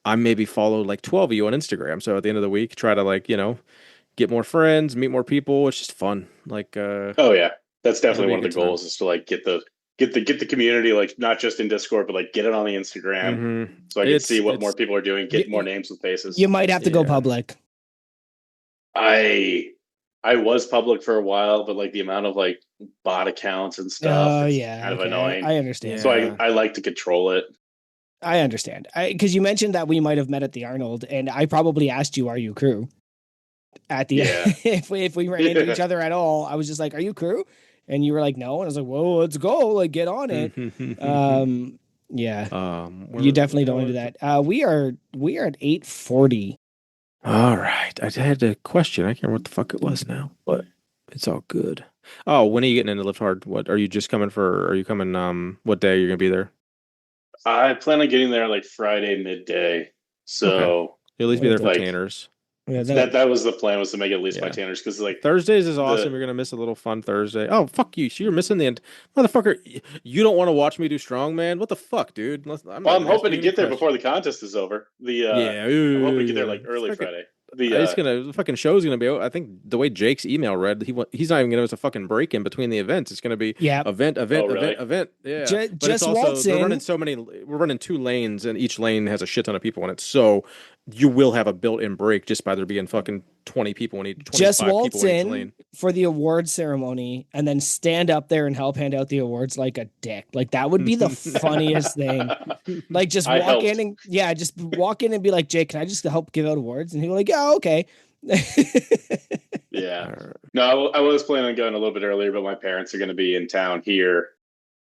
I maybe follow like 12 of you on Instagram. So at the end of the week, try to like, get more friends, meet more people. It's just fun. Like Oh yeah. That's it'll definitely be one a of the good time. goals is to like get the community like not just in Discord, but like get it on the Instagram so I can see what more It's people are doing, You, get more you, names with faces. you might have to go yeah. public. I I was public for a while, but like the amount of like bot accounts and stuff, Oh it's yeah, kind of okay. annoying. I understand. So I Yeah. I like to control it. I understand. Because you mentioned that we might have met at the Arnold, and I probably asked you, "Are you crew?" At the Yeah. if we ran into each other at all, I was just like, "Are you crew?" And you were like, "No," and I was like, "Whoa, let's go! Like, get on it." Um, yeah, you definitely don't want to do that. We are at 8:40. All right. I had a question. I can't remember what the fuck it was now, but it's all good. Oh, when are you getting into Lift Hard? What are you just coming for? Are you coming what day are you gonna be there? I plan on getting there like Friday midday. Okay. So You'll at least be there for like Tanner's. Yeah, that was the plan, was to make it at least by Yeah. Tanner's because like Thursdays is awesome. the You're gonna miss a little fun Thursday. Oh fuck you! So you're missing the end, motherfucker. You don't want to watch me do strongman? What the fuck, dude? I'm not well, I'm even hoping asking to you any get there before questions. the contest is over. Yeah, I'm hoping to get there yeah. like early Fucking, Friday. The it's gonna the fucking show's gonna be. I think the way Jake's email read, he's not even gonna give us a fucking break in between the events. It's gonna be yeah. event, Oh event, event, really? event. Yeah, but it's Just also waltz they're running in. so many. We're running 2 lanes, and each lane has a shit ton of people in it. So you will have a built-in break just by there being fucking 20 people in each, Just 25 waltz people in each in lane. for the award ceremony and then stand up there and help hand out the awards like a dick. Like that would be the funniest thing. Like just I walk in helped. and yeah, just walk in and be like, Jake, can I just help give out awards? And he'll be like, yeah, okay. Yeah. Alright. No, I was planning on going a little bit earlier, but my parents are going to be in town here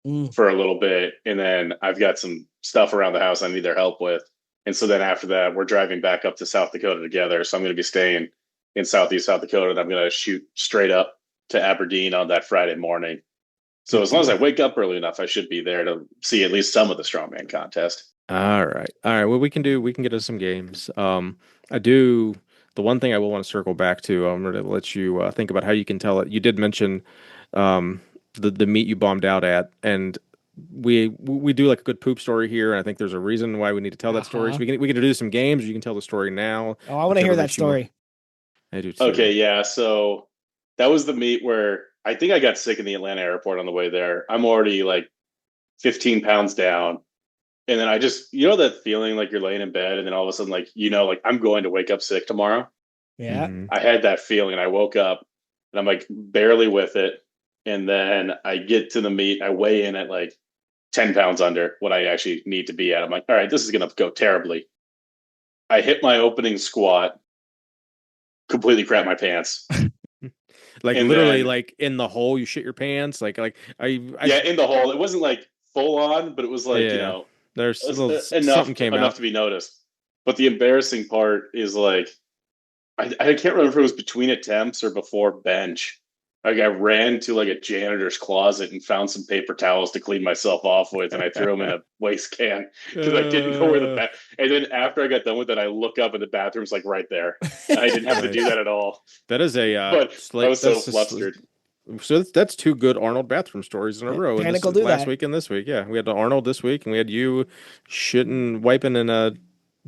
Mm. for a little bit, and then I've got some stuff around the house I need their help with. And so then after that, we're driving back up to South Dakota together. So I'm going to be staying in Southeast South Dakota, and I'm going to shoot straight up to Aberdeen on that Friday morning. So Good as long as I deal. wake up early enough, I should be there to see at least some of the strongman contest. All right. All right. Well, we can get us some games. I do. The one thing I will want to circle back to, I'm going to let you think about how you can tell it. You did mention um, the meet you bombed out at, and we do like a good poop story here, and I think there's a reason why we need to tell that story. So Uh-huh. we can do some games. Or you can tell the story now, Oh, I want to hear whichever that makes you more. story. I do too. Okay, yeah. So that was the meet where I think I got sick in the Atlanta airport on the way there. I'm already like 15 pounds down. And then I just, that feeling like you're laying in bed and then all of a sudden, like, like I'm going to wake up sick tomorrow. Yeah. Hmm. I had that feeling. I woke up and I'm like barely with it. And then I get to the meet. I weigh in at like 10 pounds under what I actually need to be at. I'm like, all right, this is going to go terribly. I hit my opening squat, completely crap my pants. Like And literally, then, like in the hole, you shit your pants. Like I yeah, in the hole. It wasn't like full on, but it was like, yeah. There's a little, something came enough out. to be noticed. But the embarrassing part is like I can't remember if it was between attempts or before bench. Like I ran to like a janitor's closet and found some paper towels to clean myself off with, and I threw them in a waste can because I didn't know where the bath. And then after I got done with it, I look up and the bathroom's like right there. I didn't have to do Nice. that at all, That is a but I was so that's flustered. so that's two good Arnold bathroom stories in a row. And Panic this will is do last that. week and this week. Yeah, we had the Arnold this week, and we had you shitting, wiping in a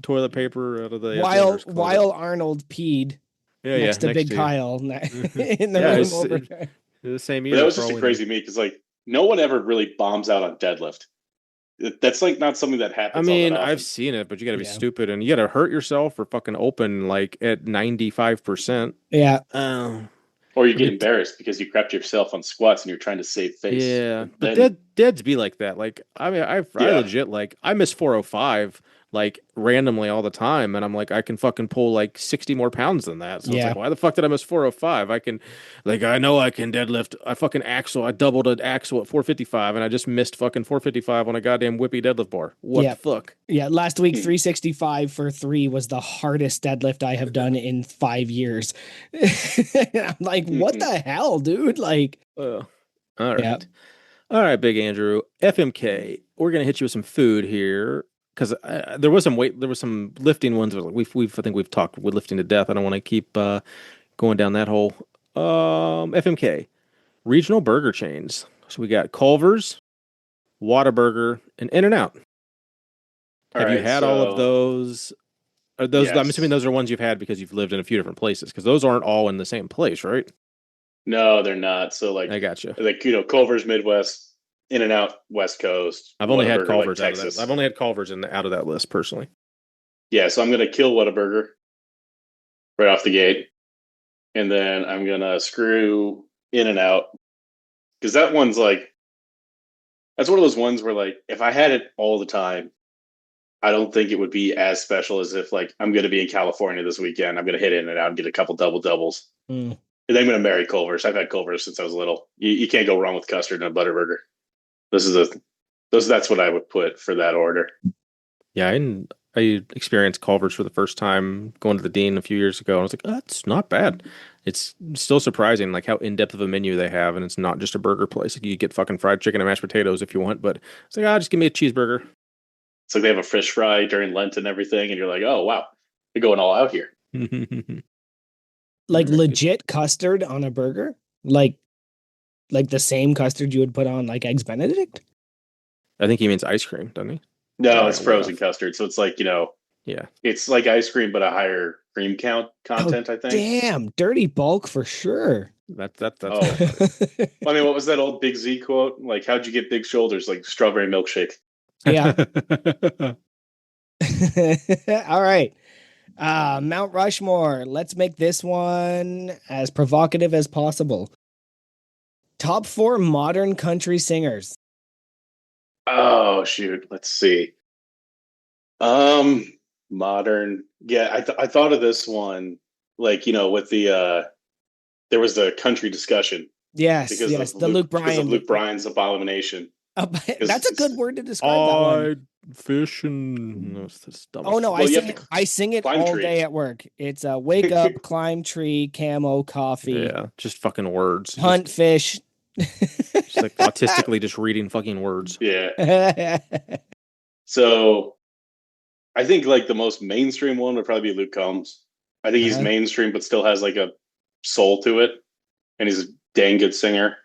toilet paper out of the While janitor's closet. Arnold peed Yeah, next to next Big to you. Kyle in the Yeah, room it's over. the same But that year was for just all a we know. crazy me because like no one ever really bombs out on deadlift. That's like not something that I happens all that mean, I've often. seen it, but you got to be Yeah. stupid and you got to hurt yourself or fucking open like at 95%. Yeah. Oh, Or you get but embarrassed because you crapped yourself on squats and you're trying to save face. yeah, But but then, deads be like that. Like, I mean, I yeah, legit like I miss 405 like randomly all the time, and I'm like I can fucking pull like 60 more pounds than that. So it's Yeah. like, why the fuck did I miss 405? I can, like, I know I can deadlift. I fucking axle. I doubled an axle at 455, and I just missed fucking 455 on a goddamn whippy deadlift bar. What Yeah. the fuck? Yeah. Last week, Hmm. 365 for 3 was the hardest deadlift I have done in 5 years. I'm like, what the hell, dude? Like, All yeah. right. All right, Big Andrew. FMK. We're gonna hit you with some food here because there was some weight. There was some lifting ones. I think we've talked with lifting to death. I don't want to keep going down that hole. FMK. Regional burger chains. So we got Culver's, Whataburger, and In-N-Out. all Have you right. had all of So those? Are those? I'm assuming yes, those are ones you've had because you've lived in a few different places. Because those aren't all in the same place, right? no, they're not. So I got you. Culver's Midwest, In and Out West Coast, I've only had Whataburger like Culver's out of that. I've Texas. only had Culver's out of that list personally. Yeah, so I'm gonna kill Whataburger right off the gate, and then I'm gonna screw In and Out because that one's like that's one of those ones where like if I had it all the time, I don't think it would be as special as if like I'm gonna be in California this weekend. I'm gonna hit In and Out and get a couple double doubles. Mm. And then I'm gonna marry Culver's. I've had Culver's since I was little. You can't go wrong with custard and a butterburger. This is a that's what I would put for that order. Yeah, I experienced Culver's for the first time going to the Dean a few years ago. And I was like, oh, that's not bad. It's still surprising, like how in depth of a menu they have, and it's not just a burger place. Like you get fucking fried chicken and mashed potatoes if you want, but it's like, just give me a cheeseburger. It's like they have a fish fry during Lent and everything, and you're like, oh wow, they're going all out here. Like Very good. legit custard on a burger? Like the same custard you would put on like eggs Benedict? I think he means ice cream, doesn't he? No, I it's got way frozen off. custard, so it's like Yeah. it's like ice cream but a higher cream count Oh, content. I think. damn, dirty bulk for sure. That's Oh, funny. I mean, what was that old Big Z quote? Like, how'd you get big shoulders? Like strawberry milkshake. Yeah. All right. Mount Rushmore. Let's make this one as provocative as possible. Top 4 modern country singers. Oh shoot, let's see. Modern. Yeah, I thought of this one like with the there was the country discussion Yes, because yes. of The Luke because of Bryan. Luke Bryan's abomination. That's a good word to describe that one. I fish and no, it's dumb Oh as no, fuck. I Well, you sing have it. to I sing it climb all tree. day at work. It's wake up, climb tree, camo, coffee, Yeah, just fucking words. hunt fish. Just like autistically just reading fucking words. Yeah. So I think like the most mainstream one would probably be Luke Combs. I think he's Uh-huh. mainstream, but still has like a soul to it, and he's a dang good singer.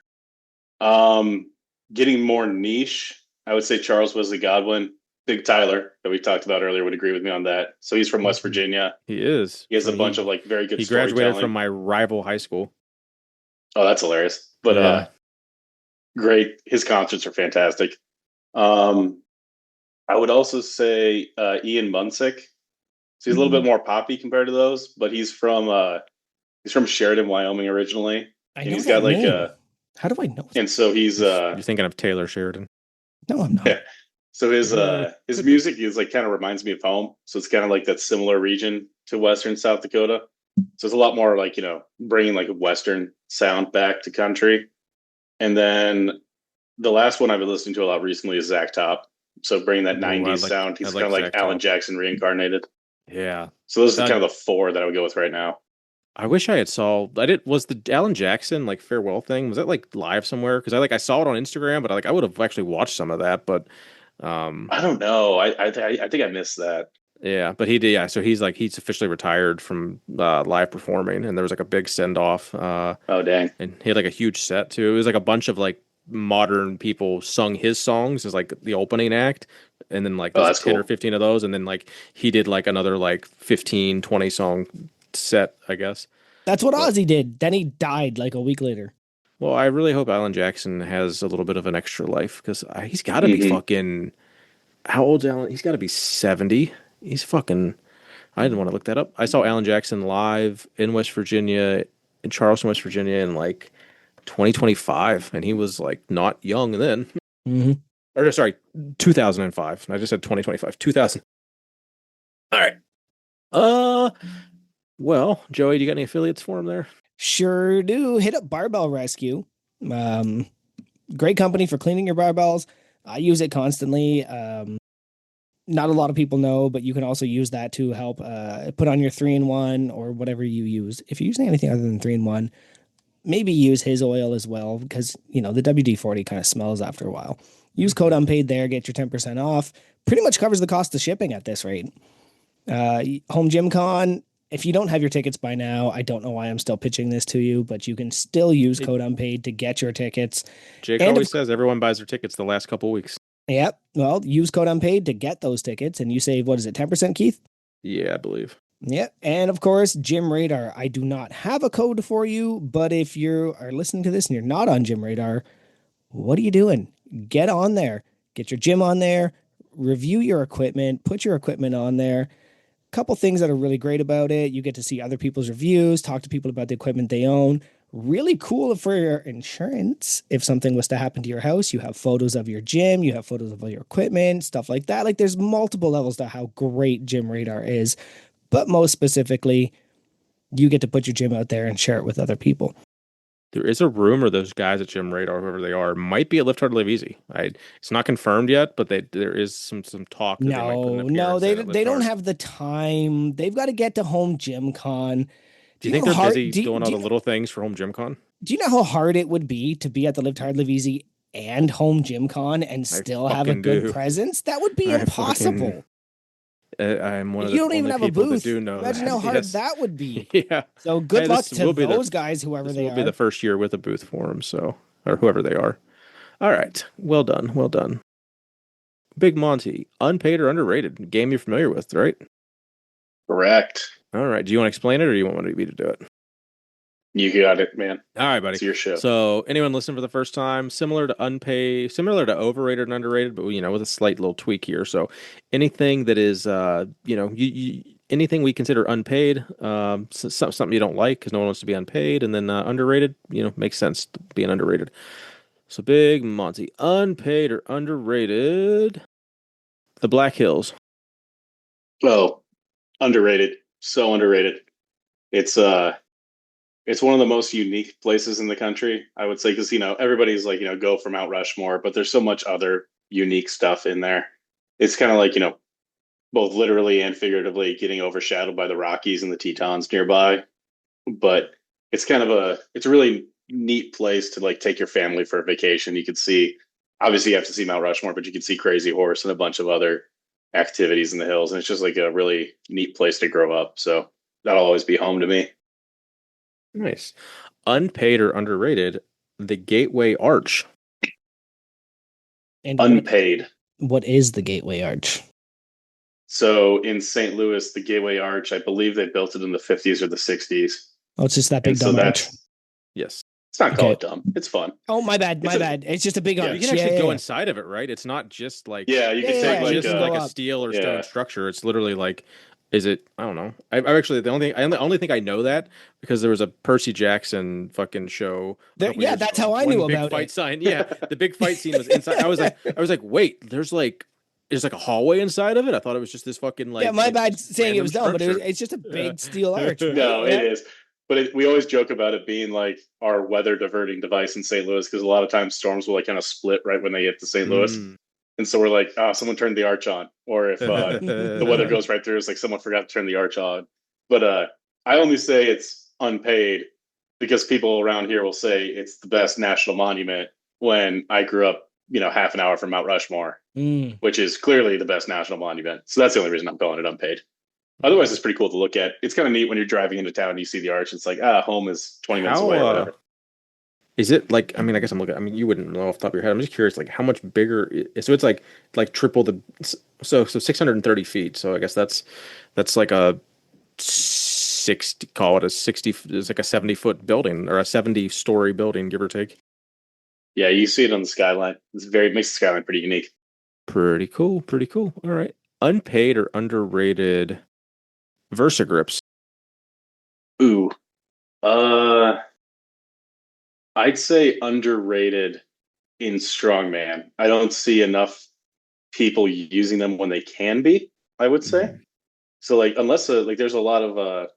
Getting more niche, I would say Charles Wesley Godwin, Big Tyler that we talked about earlier would agree with me on that. So he's from West Virginia. He is. He has I a mean, bunch of like very good he graduated storytelling. from my rival high school. Oh, that's hilarious. But Yeah. great. His concerts are fantastic. I would also say Ian Munsick. So he's a little bit more poppy compared to those, but he's from Sheridan, Wyoming originally. I And know he's that got like name. How do I know that? and so he's You're thinking of Taylor Sheridan. No, I'm not. yeah. So his Could be. music is like kind of reminds me of home. So it's kind of like that similar region to Western South Dakota. So it's a lot more like, bringing like a Western sound back to country. And then the last one I've been listening to a lot recently is Zach Top. So bringing that Ooh, 90s sound. I He's like kind of like Zach Alan Top. Jackson reincarnated. Yeah. So those are Uh, kind of the four that I would go with right now. I wish I had saw. I did. Was the Alan Jackson like farewell thing? Was that like live somewhere? Because I saw it on Instagram, but I would have actually watched some of that. But um, I don't know. I think I missed that. yeah. But he did. Yeah. So he's officially retired from live performing, and there was like a big send off. Oh dang. And he had like a huge set too. It was like a bunch of like modern people sung his songs as like the opening act, and then like Oh, there's like that's 10 or cool. 15 of those, and then like he did like another like 15, 20 song set, I guess. That's what But Ozzy did. Then he died like a week later. well, I really hope Alan Jackson has a little bit of an extra life because he's got to be Hmm. fucking. How old's Alan? He's got to be 70. He's fucking. I didn't want to look that up. I saw Alan Jackson live in West Virginia, in Charleston, West Virginia, in like 2025, and he was like not young then. Mm-hmm. Or sorry, 2005. I just said 2025. 2000. All right. Uh, well, Joey, do you got any affiliates for him there? Sure do. Hit up Barbell Rescue. Um, Great company for cleaning your barbells. I use it constantly. Not a lot of people know, but you can also use that to help put on your 3-in-1 or whatever you use. If you're using anything other than 3-in-1, maybe use his oil as well because, the WD-40 kind of smells after a while. Use code unpaid there, get your 10% off. Pretty much covers the cost of shipping at this rate. Home Gym Con, if you don't have your tickets by now, I don't know why I'm still pitching this to you, but you can still use code unpaid to get your tickets. Jake And always says everyone buys their tickets the last couple weeks. Yep. Well, use code unpaid to get those tickets and you save, what is it, 10%, Keith? Yeah, I believe. Yep. And of course, Gym Radar. I do not have a code for you, but if you are listening to this and you're not on Gym Radar, what are you doing? Get on there. Get your gym on there. Review your equipment. Put your equipment on there. Couple things that are really great about it. You get to see other people's reviews, talk to people about the equipment they own. Really cool for your insurance. If something was to happen to your house, you have photos of your gym, you have photos of all your equipment, stuff like that. Like there's multiple levels to how great Gym Radar is. But most specifically, you get to put your gym out there and share it with other people. There is a rumor those guys at Gym Radar, whoever they are, might be at Lift Hard Live Easy. It's not confirmed yet, but there is some talk that they might put an No, appearance in at they Lift don't Hard. have the time. They've got to get to Home Gym Con. Do you think they're busy doing all the little things for Home Gym Con? Do you know how hard it would be to be at the Live Hard Live Easy and Home Gym Con and still have a good presence? That would be impossible. I'm one of you the don't even only have a people that booth. do know Imagine that. how hard Yes. that would be. Yeah. So good Hey, luck this to will be those guys, whoever This they will are. be the first year with a booth for them, or whoever they are. All right. Well done. Well done. Big Monty, unpaid or underrated? Game you're familiar with, right? Correct. All right. Do you want to explain it or do you want me to do it? You got it, man. All right, buddy. It's your show. So, anyone listening for the first time, similar to overrated and underrated, but with a slight little tweak here. So, anything that is, anything we consider unpaid, something you don't like because no one wants to be unpaid, and then underrated, makes sense being underrated. So, Big Monty, unpaid or underrated? The Black Hills. Oh, underrated. So underrated. It's one of the most unique places in the country, I would say, because everybody's like, go for Mount Rushmore, but there's so much other unique stuff in there. It's kind of like, both literally and figuratively getting overshadowed by the Rockies and the Tetons nearby. But it's it's a really neat place to like take your family for a vacation. You could see, obviously you have to see Mount Rushmore, but you could see Crazy Horse and a bunch of other activities in the hills. And it's just like a really neat place to grow up. So that'll always be home to me. Nice. Unpaid or underrated? The Gateway Arch. And Unpaid. What is the Gateway Arch? So in St. Louis, the Gateway Arch, I believe they built it in the 50s or the 60s. Oh, it's just that big And so dumb arch. Yes. It's not Okay. called dumb. It's fun. Oh, my bad. It's Bad. It's just a big arch. You can actually go inside of it, right? It's not just like Yeah, you can Yeah, take yeah, like you just can like go a up. steel or Yeah. stone structure. It's literally like, is it? I don't know. I've actually the only thing I know that because there was a Percy Jackson fucking show. Yeah, that's how I knew big about fight it. sign. Yeah, the big fight scene was inside. I was like, wait, there's like a hallway inside of it. I thought it was just this fucking like. Yeah, my bad saying it random was dumb, but structure. it's just a big steel arch. Right? No, Yeah. it is. But we always joke about it being like our weather diverting device in St. Louis because a lot of times storms will like kind of split right when they get to St. Louis. Mm. and so we're like, oh, someone turned the arch on, or if the weather goes right through, it's like someone forgot to turn the arch on. But I only say it's unpaid because people around here will say it's the best national monument when I grew up, half an hour from Mount Rushmore, which is clearly the best national monument. So that's the only reason I'm calling it unpaid. Otherwise, it's pretty cool to look at. It's kind of neat when you're driving into town and you see the arch. It's like, home is 20 minutes away or whatever. Is it like, I mean, I guess I'm looking, I mean, you wouldn't know off the top of your head. I'm just curious, like how much bigger, so it's like triple so 630 feet. So I guess that's like a 60, call it a 60, it's like a 70-foot building or a 70-story building, give or take. Yeah, you see it on the skyline. Makes the skyline pretty unique. Pretty cool. Pretty cool. All right. Unpaid or underrated Versagrips? Ooh. I'd say underrated in strongman. I don't see enough people using them when they can be, I would say. Mm-hmm. So like unless like there's a lot of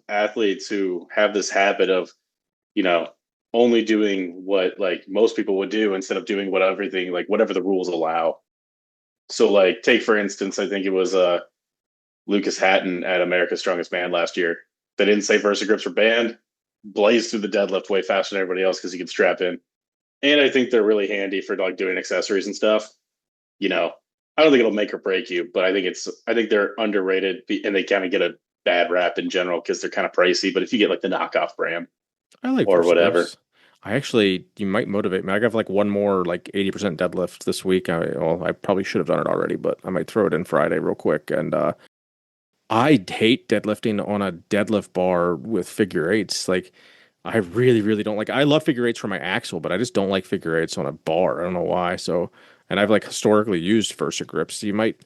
athletes who have this habit of, only doing what like most people would do instead of doing whatever the rules allow. So like take for instance, I think it was Lucas Hatton at America's Strongest Man last year. They didn't say Versagrips were banned, blazed through the deadlift way faster than everybody else because he could strap in. And I think they're really handy for like doing accessories and stuff. I don't think it'll make or break you, but I think they're underrated and they kind of get a bad rap in general because they're kind of pricey. But if you get like the knockoff brand, I like or whatever. You might motivate me. I got like one more like 80% deadlift this week. I probably should have done it already, but I might throw it in Friday real quick. And I hate deadlifting on a deadlift bar with figure eights. Like I really, really don't like. I love figure eights for my axle, but I just don't like figure eights on a bar. I don't know why. So, and I've like historically used Versagrips.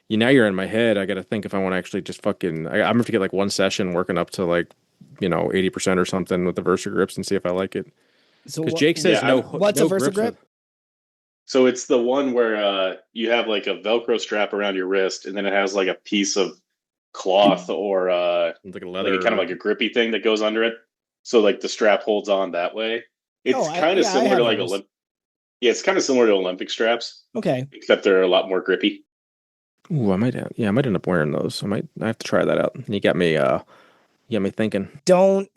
Now you're in my head. I got to think if I want to actually just fucking. I'm gonna have to get like one session working up to like 80% or something with the Versagrips and see if I like it. So Because Jake says what's no a Versagrip? So it's the one where you have like a Velcro strap around your wrist, and then it has like a piece of cloth or like a leather, kind of like a grippy thing that goes under it. So like the strap holds on that way. It's kind of similar to like it's kind of similar to Olympic straps. Okay. Except they're a lot more grippy. Ooh, I might end up wearing those. I have to try that out. You got me thinking. Don't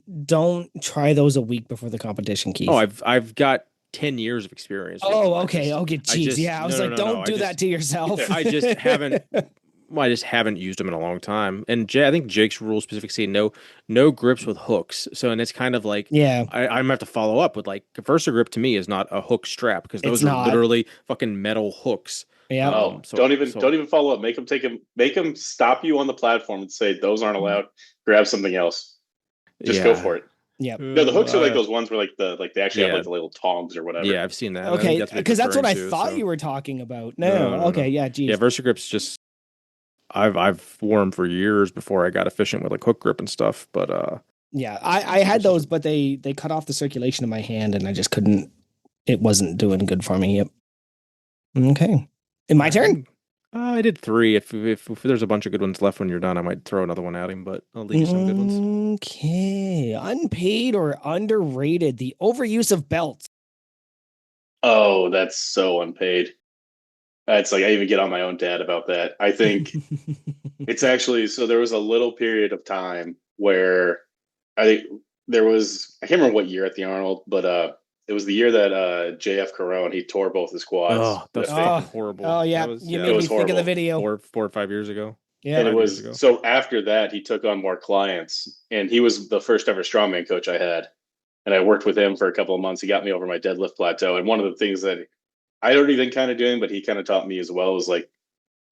try those a week before the competition, Keith. Oh, I've got 10 years of experience. Oh, okay. Jeez. Yeah. I was don't do that to yourself. I just haven't. Well, I just haven't used them in a long time. And I think Jake's rules specifically say no grips with hooks. So, and it's kind of like, yeah, I'm gonna have to follow up with like Versagrip to me is not a hook strap because those are literally fucking metal hooks. Yeah. Don't even follow up. Make them stop you on the platform and say those aren't allowed. Grab something else. Just go for it. Yeah. No, the hooks are like those ones where they actually have like the little tongs or whatever. Yeah, I've seen that. Okay, because that's what I thought you were talking about. No. Okay. Yeah. Geez. Yeah, Versagrips just. I've worn them for years before I got efficient with like hook grip and stuff. But yeah, I had those, but they cut off the circulation in my hand, and I just couldn't. It wasn't doing good for me. Yep. Okay. My turn. I did 3. If there's a bunch of good ones left when you're done, I might throw another one at him. But I'll leave you some good ones. Okay. Unpaid or underrated? The overuse of belts. Oh, that's so unpaid. It's like I even get on my own dad about that. I think it's actually so there was a little period of time where I think there was I can't remember what year at the Arnold, but it was the year that JF Carone he tore both his quads. Oh, that's fucking horrible. Oh yeah, you made me think of the video 4 or 5 years ago. Yeah, and it was so after that he took on more clients, and he was the first ever strongman coach I had, and I worked with him for a couple of months. He got me over my deadlift plateau, and one of the things that I'd already been kind of doing, but he kind of taught me as well, was like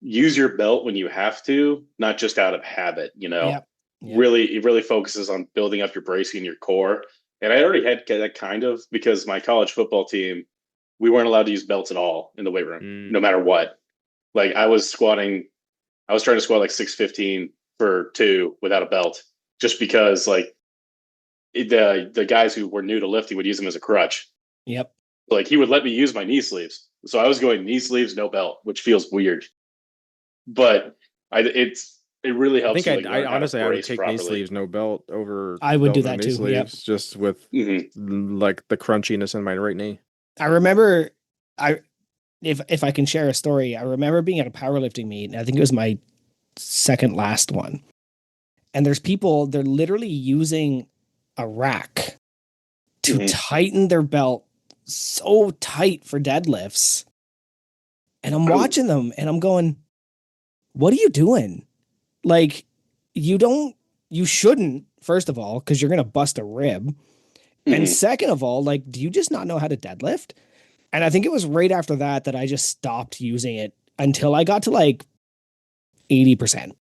use your belt when you have to, not just out of habit, Yep. Really, it really focuses on building up your bracing in your core. And I already had that kind of because my college football team, we weren't allowed to use belts at all in the weight room, no matter what. Like I was trying to squat like 615 for 2 without a belt, just because like the guys who were new to lifting would use them as a crutch. Yep. Like he would let me use my knee sleeves. So I was going knee sleeves, no belt, which feels weird. But it really helps. I honestly I would take knee sleeves, no belt over. I would do that too. Sleeves, yep. Just with like the crunchiness in my right knee. I remember if I can share a story, I remember being at a powerlifting meet, and I think it was my second last one. And there's people, they're literally using a rack to Mhm. tighten their belt so tight for deadlifts. And I'm watching them and I'm going, what are you doing? Like, you shouldn't, first of all, because you're going to bust a rib. And Mhm. second of all, like, do you just not know how to deadlift? And I think it was right after that that I just stopped using it until I got to like 80%.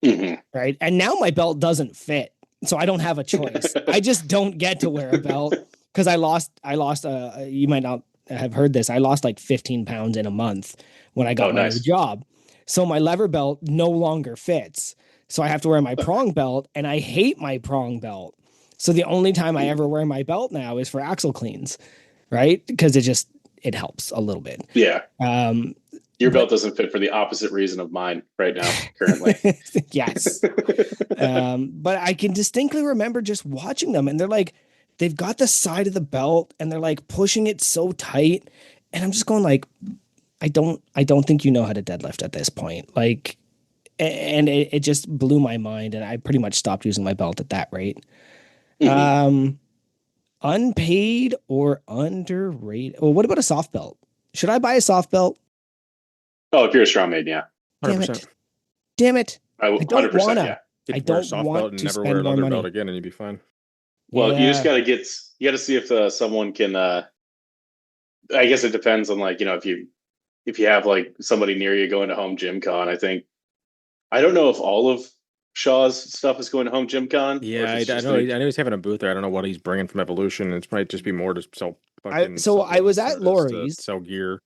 Mhm. Right. And now my belt doesn't fit. So I don't have a choice. I just don't get to wear a belt because you might not have heard this. I lost like 15 pounds in a month when I got Oh, my new nice. job. So my lever belt no longer fits. So I have to wear my prong belt, and I hate my prong belt. So the only time I ever wear my belt now is for axle cleans, right? Because it helps a little bit. Yeah. Um, Your but belt doesn't fit for the opposite reason of mine right now, currently. yes. But I can distinctly remember just watching them, and they've got the side of the belt and they're like pushing it so tight. And I'm just going like, I don't think you know how to deadlift at this point. Like, and it just blew my mind. And I pretty much stopped using my belt at that rate. Mhm. Um, Unpaid or underrated? Well, what about a soft belt? Should I buy a soft belt? Oh, if you're a strongman, yeah. Damn 100%. it. Damn it. I I don't 100%, wanna. yeah. I You'd wear a don't soft belt want and to never wear spend a more leather belt money. again, and you'd be fine. Well, you just Yeah. got to see if someone can I guess it depends on like, if you have like somebody near you going to home gym con, I think I don't know if all of Shaw's stuff is going to home gym con or Yeah, if I it's just know. through. I know he's having a booth there. I don't know what he's bringing from Evolution. It might just be more to sell fucking So I was supplements than at it is to Lori's, sell gear.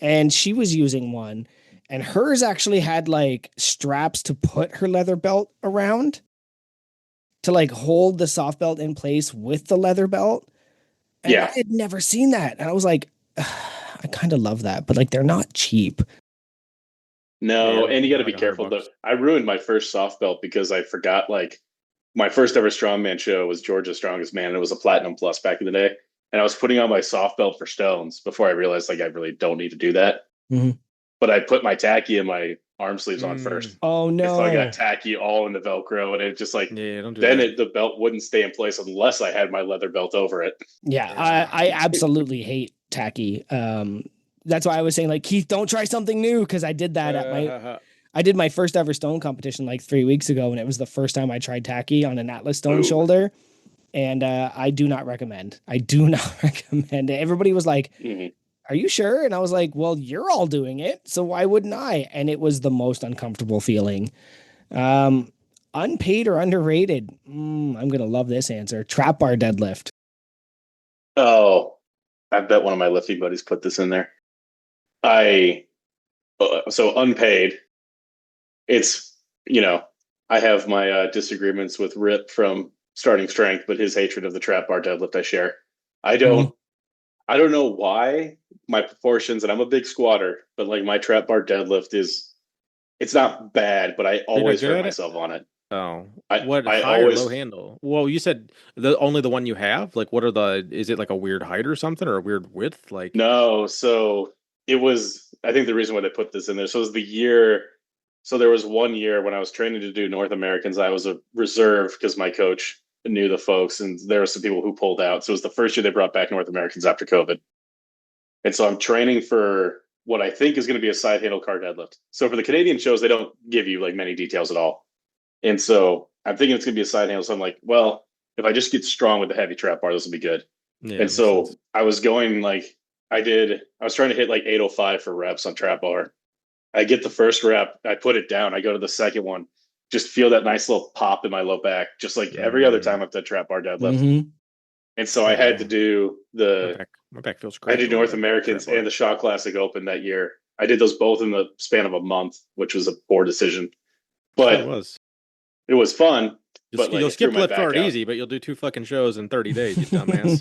and she was using one, and hers actually had like straps to put her leather belt around to like hold the soft belt in place with the leather belt. And I Yeah. had never seen that. And I was like, I kind of love that, but like they're not cheap. Yeah, No, you're and you got to looking be like careful though. $100. I ruined my first soft belt because I forgot like my first ever strongman show was Georgia's Strongest Man. And it was a platinum plus back in the day. And I was putting on my soft belt for stones before I realized like I really don't need to do that. Mhm. But I put my tacky and my arm sleeves on Mm, first. Oh And so I got no. tacky all in the Velcro, and it just like yeah, don't do then that. the belt wouldn't stay in place unless I had my leather belt over it. Yeah, Yeah. I absolutely hate tacky. That's why I was saying like Keith, don't try something new because I did that I did my first ever stone competition like 3 weeks ago, and it was the first time I tried tacky on an Atlas stone Ooh. shoulder. And I do not recommend. I do not recommend it. Everybody was like, Mhm. "Are you sure?" And I was like, "Well, you're all doing it, so why wouldn't I?" And it was the most uncomfortable feeling. Um, Unpaid or underrated? I'm gonna love this answer. Trap bar deadlift. Oh, I bet one of my lifting buddies put this in there. I so unpaid. It's I have my disagreements with Rip from Starting Strength, but his hatred of the trap bar deadlift I share. I Mhm. don't I don't know why my proportions, and I'm a big squatter, but like my trap bar deadlift it's not bad, but I You're not always good hurt at it? myself on it. Oh, I what I high or low always handle? Well, you said the only the one you have. Like, what are the? Is it like a weird height or something, or a weird width? Like, no. So it was. I think the reason why they put this in there. So it was the year. So there was one year when I was training to do North Americans. I was a reserve because my coach knew the folks, and there were some people who pulled out. So it was the first year they brought back North Americans after COVID. And so I'm training for what I think is going to be a side handle car deadlift. So for the Canadian shows, they don't give you like many details at all. And so I'm thinking it's going to be a side handle. So I'm like, well, if I just get strong with the heavy trap bar, this will be good. yeah, And that makes sense. so I was going like I was trying to hit like 805 for reps on trap bar. I get the first rep, I put it down, I go to the second one, just feel that nice little pop in my low back, just like every other Mm, time I've done trap bar deadlift. Mm-hmm. And so I had to yeah, do my back feels I great did doing North the trap Americans bar. and the Shaw Classic Open that year. I did those both in the span of a month, which was a poor decision, Sure but was. it was fun. But like You'll it threw skip my lift back hard out. easy, but you'll do 2 fucking shows in 30 days. You dumbass.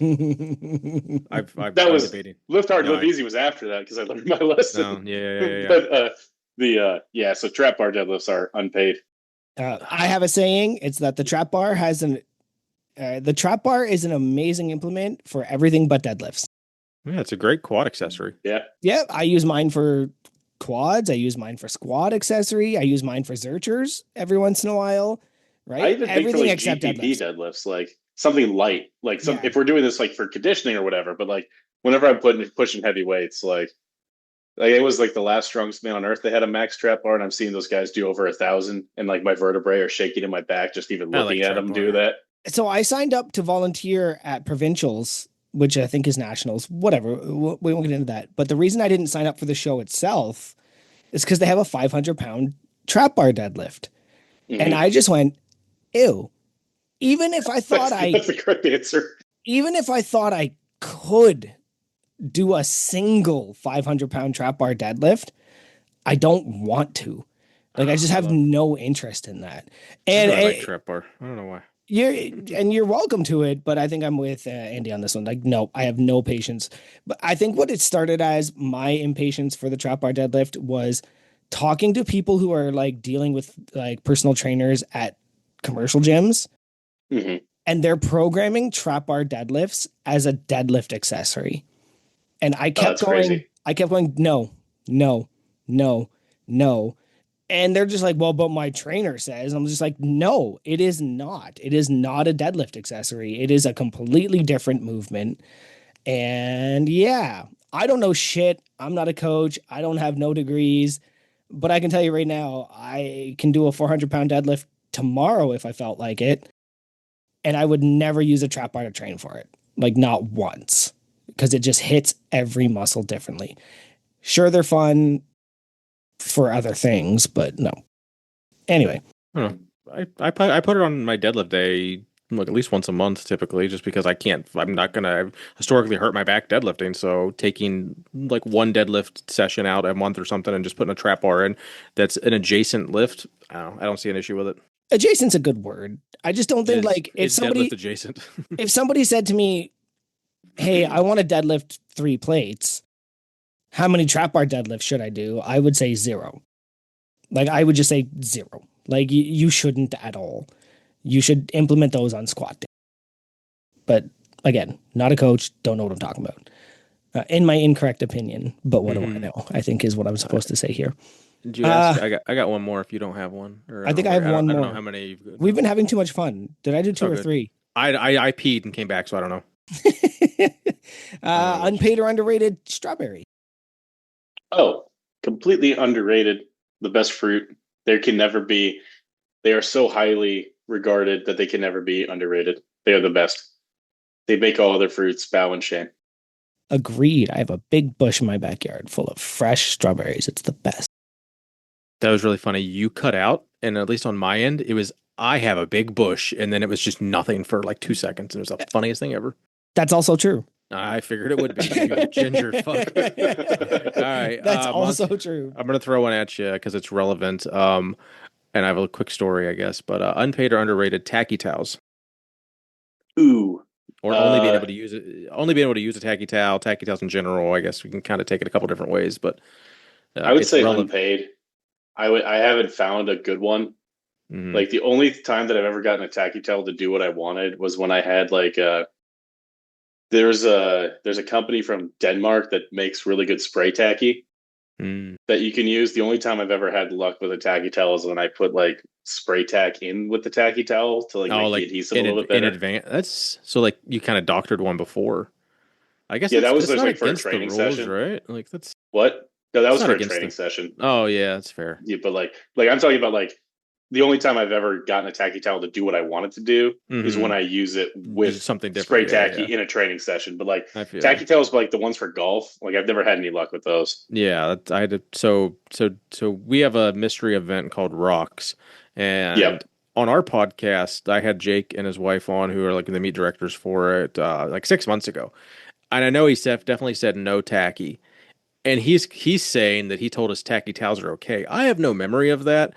That I'm was debating. lift hard, No, lift easy was after that because I learned my lesson. no, yeah. But the so trap bar deadlifts are unpaid. I have a saying. It's that the trap bar is an amazing implement for everything but deadlifts. Yeah, it's a great quad accessory. Yeah. Yeah, I use mine for quads. I use mine for squat accessory. I use mine for zerchers every once in a while, I right? even think for Everything like except GPP deadlifts. deadlifts, like something light, like some Yeah. if we're doing this like for conditioning or whatever, but like whenever I'm pushing heavy weights, like it was like the last strongest man on earth. They had a max trap bar, and I'm seeing those guys do over 1,000, and like my vertebrae are shaking in my back just even I like looking at trap them do bar. that. So I signed up to volunteer at provincials, which I think is nationals. Whatever. We won't get into that. But the reason I didn't sign up for the show itself is because they have a 500-pound trap bar deadlift. And Mm-hmm. I just went, ew. Even if I thought That's the correct answer. even if I thought I could do a single 500-pound trap bar deadlift, I don't want to. Like, I just I have love. no interest in that. I And really like trap bar. I don't know why. you're welcome to it, but I think I'm with Andy on this one. Like, no, I have no patience. But I think what it started as, my impatience for the trap bar deadlift, was talking to people who are like dealing with like personal trainers at commercial gyms, Mm-hmm. and they're programming trap bar deadlifts as a deadlift accessory. And Oh, that's crazy. I kept going, no, no, no, no. And they're just like, well, but my trainer says. I'm just like, no, it is not. It is not a deadlift accessory. It is a completely different movement. And yeah, I don't know shit. I'm not a coach. I don't have no degrees. But I can tell you right now, I can do a 400-pound deadlift tomorrow if I felt like it. And I would never use a trap bar to train for it. Like, not once. Because it just hits every muscle differently. Sure, they're fun for other things, but no. Anyway, I don't know. I put it on my deadlift day like at least once a month typically, just because I'm not gonna. I've historically hurt my back deadlifting, so taking like one deadlift session out a month or something and just putting a trap bar in that's an adjacent lift. I don't see an issue with it. adjacent's a good word. I just don't think, like, It's deadlift adjacent. if somebody said to me, "Hey, I want to deadlift 3 plates. How many trap bar deadlifts should I do?" I would say 0. Like, I would just say 0. Like, you shouldn't at all. You should implement those on squat day. But again, not a coach, don't know what I'm talking about. In my incorrect opinion, but what do I know? I think is what I'm supposed to say here. Did you ask? Uh, I got one more. If you don't have one, or I think I have one I don't know more. how many you've. We've been having too much fun. Did I do It's 2 all or good. 3? I peed and came back, so I don't know. Unpaid or underrated strawberry. Oh, completely underrated. The best fruit. There can never be. They are so highly regarded that they can never be underrated. They are the best. They make all other fruits bow and shame. Agreed. I have a big bush in my backyard full of fresh strawberries. It's the best. That was really funny. You cut out, and at least on my end, it was I have a big bush, and then it was just nothing for like 2 seconds. And it was the funniest thing ever. That's also true. I figured it would be. You ginger fuck. All right. That's also true. I'm gonna throw one at you because it's relevant. And I have a quick story, I guess. But unpaid or underrated tacky towels, Ooh. or only being able to use it, only being able to use a tacky towels in general. I guess we can kind of take it a couple different ways, but I would it's say relevant. unpaid. I haven't found a good one. Mhm. Like the only time that I've ever gotten a tacky towel to do what I wanted was when I had like there's a company from Denmark that makes really good spray tacky Mm. that you can use. The only time I've ever had luck with a tacky towel is when I put like spray tack in with the tacky towel to like Oh, make the like adhesive a little bit in better. advance. That's so like you kind of doctored one before. I guess Yeah, that was that's just not like for a against the training rules, session. right? Like that's What? No, that it's was not for a against training the. session. Oh yeah, that's fair. Yeah, but like I'm talking about like the only time I've ever gotten a tacky towel to do what I wanted to do is when Mm-hmm. I use it Just with something spray different. Yeah, tacky yeah. in a training session. But like I feel you. tacky towels, like the ones for golf, like I've never had any luck with those. Yeah, I had to, so we have a mystery event called Rocks, and Yep. on our podcast, I had Jake and his wife on, who are like the meet directors for it, like 6 months ago, and I know definitely said no tacky, and he's saying that he told us tacky towels are okay. I have no memory of that.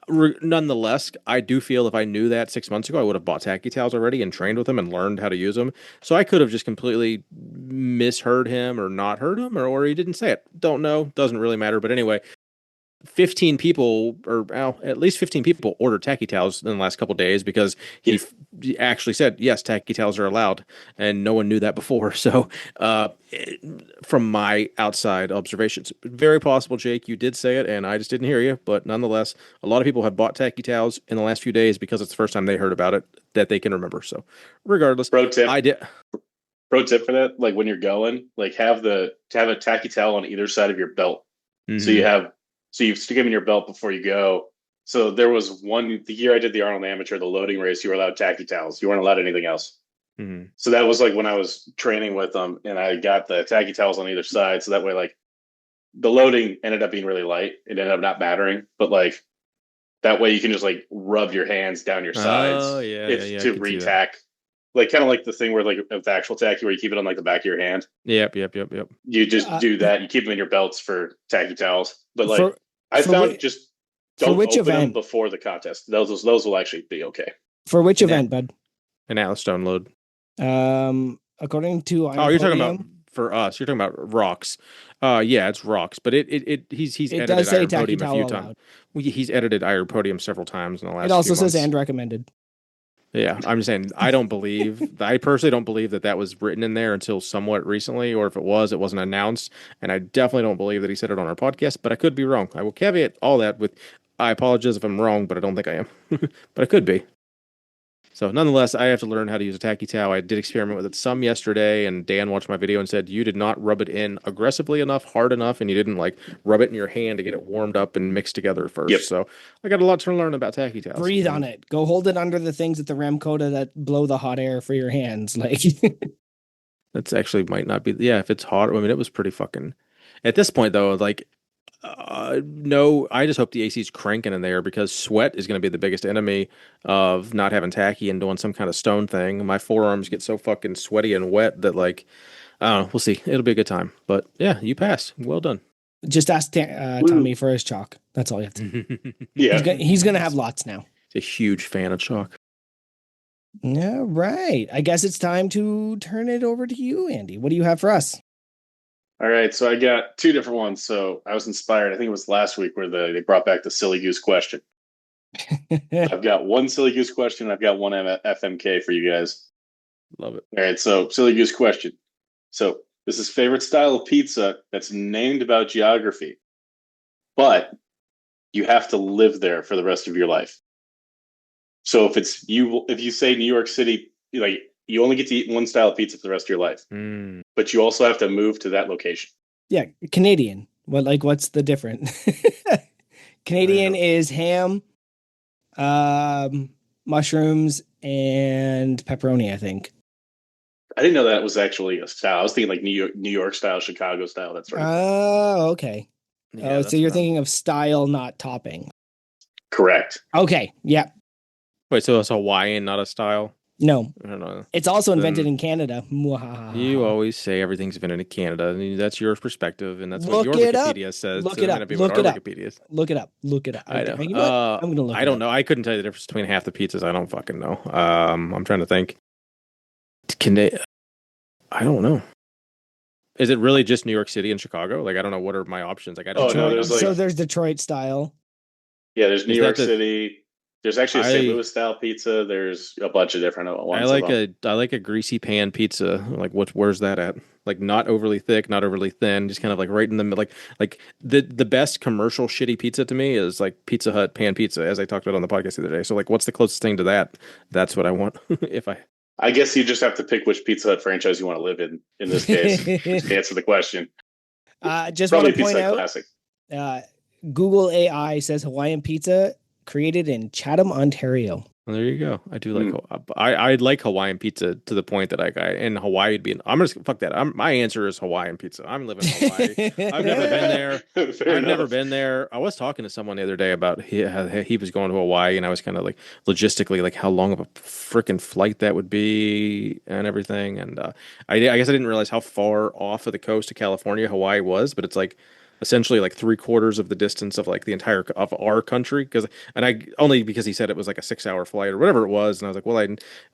Nonetheless, I do feel if I knew that 6 months ago, I would have bought tacky towels already and trained with them and learned how to use them. So I could have just completely misheard him or not heard him, or he didn't say it. Don't know. Doesn't really matter. But anyway, 15 people, or well, at least 15 people ordered tacky towels in the last couple of days because Yeah. he actually said, yes, tacky towels are allowed. And no one knew that before. So, from my outside observations, very possible, Jake, you did say it and I just didn't hear you. But nonetheless, a lot of people have bought tacky towels in the last few days because it's the first time they heard about it that they can remember. So, regardless, Pro tip. I did. Pro tip for that, like when you're going, like have a tacky towel on either side of your belt. So you stick them in your belt before you go. So there was the year I did the Arnold Amateur, the loading race, you were allowed tacky towels. You weren't allowed anything else. Mm-hmm. So that was like when I was training with them, and I got the tacky towels on either side. So that way, like the loading ended up being really light. It ended up not mattering, but like that way you can just like rub your hands down your sides. Oh, yeah, It's I to can see that. retack. Like kind of like the thing where like with the actual tacky where you keep it on like the back of your hand. Yep. You just do that. You keep them in your belts for tacky towels. But like For I for found which, just for don't which open them event? before the contest. Those will actually be okay. For which Yeah. event, bud? An Atlas Stone load. According to Oh, you're talking about Podium, for us. You're talking about rocks. Yeah, it's rocks, but he's it edited does say Iron tacky Podium a few towel times. allowed. He's edited Iron Podium several times in the last It also few says months. and recommended. Yeah, I'm just saying I personally don't believe that was written in there until somewhat recently, or if it wasn't announced. And I definitely don't believe that he said it on our podcast, but I could be wrong. I will caveat all that with, I apologize if I'm wrong, but I don't think I am. But I could be. So nonetheless, I have to learn how to use a tacky towel. I did experiment with it some yesterday, and Dan watched my video and said you did not rub it in aggressively enough, hard enough, and you didn't like rub it in your hand to get it warmed up and mixed together first. Yep. So I got a lot to learn about tacky towels. Breathe on it. Go hold it under the things at the Remcoda that blow the hot air for your hands. Like That's actually might not be. Yeah, if it's hot. I mean, it was pretty fucking. At this point, though, like, no, I just hope the AC's cranking in there because sweat is going to be the biggest enemy of not having tacky and doing some kind of stone thing. My forearms get so fucking sweaty and wet that, like, I don't know. We'll see. It'll be a good time. But yeah, you passed. Well done. just ask Tommy for his chalk. That's all you have to. Yeah. He's gonna have lots now. He's a huge fan of chalk. All right. I guess it's time to turn it over to you, Andy. What do you have for us? All right, so I got two different ones. So I was inspired. I think it was last week where they brought back the silly goose question. I've got one silly goose question. I've got one FMK for you guys. Love it. All right, so silly goose question. So this is favorite style of pizza that's named about geography, but you have to live there for the rest of your life. So if you say New York City, like you only get to eat one style of pizza for the rest of your life, but you also have to move to that location. Yeah, Canadian. What's the difference? Canadian is ham, mushrooms, and pepperoni, I think. I didn't know that was actually a style. I was thinking like New York style, Chicago style, that sort of thing. Oh, okay. Yeah, so you're thinking of style, not topping. Correct. Okay. Yeah. Wait, so it's Hawaiian, not a style? No. I don't know. It's also invented in Canada. You always say everything's invented in Canada. I mean, that's your perspective, and that's what Look your it up. Wikipedia says. Look so it up. gonna be Look what it our up. Wikipedia is. Look it up. Look it up. I know. You know what? I'm gonna look. I don't know. I couldn't tell you the difference between half the pizzas. I don't fucking know. I'm trying to think. I don't know. Is it really just New York City and Chicago? Like, I don't know. What are my options? Like, I don't know. No, there's So there's Detroit style. Yeah, there's New Is York that the- City. There's actually a St. Louis style pizza. There's a bunch of different ones. I like a greasy pan pizza. Like, where's that at? Like, not overly thick, not overly thin, just kind of like right in the middle. Like the best commercial shitty pizza to me is like Pizza Hut pan pizza, as I talked about on the podcast the other day. So like, what's the closest thing to that? That's what I want. I guess you just have to pick which Pizza Hut franchise you want to live in this case, to answer the question. Just Probably want to point Pizza Hut out, Classic. Google AI says Hawaiian pizza created in Chatham, Ontario. Well, there you go. I do like I like Hawaiian pizza to the point that in Hawaii would be. I'm gonna fuck that. My answer is Hawaiian pizza. I'm living in Hawaii. I've never been there. I've never been there. I was talking to someone the other day about he was going to Hawaii, and I was kind of like logistically like how long of a freaking flight that would be and everything. And I guess I didn't realize how far off of the coast of California Hawaii was, but it's like essentially like 3/4 of the distance of like the entire of our country. Only because he said it was like a 6-hour flight or whatever it was. And I was like, well,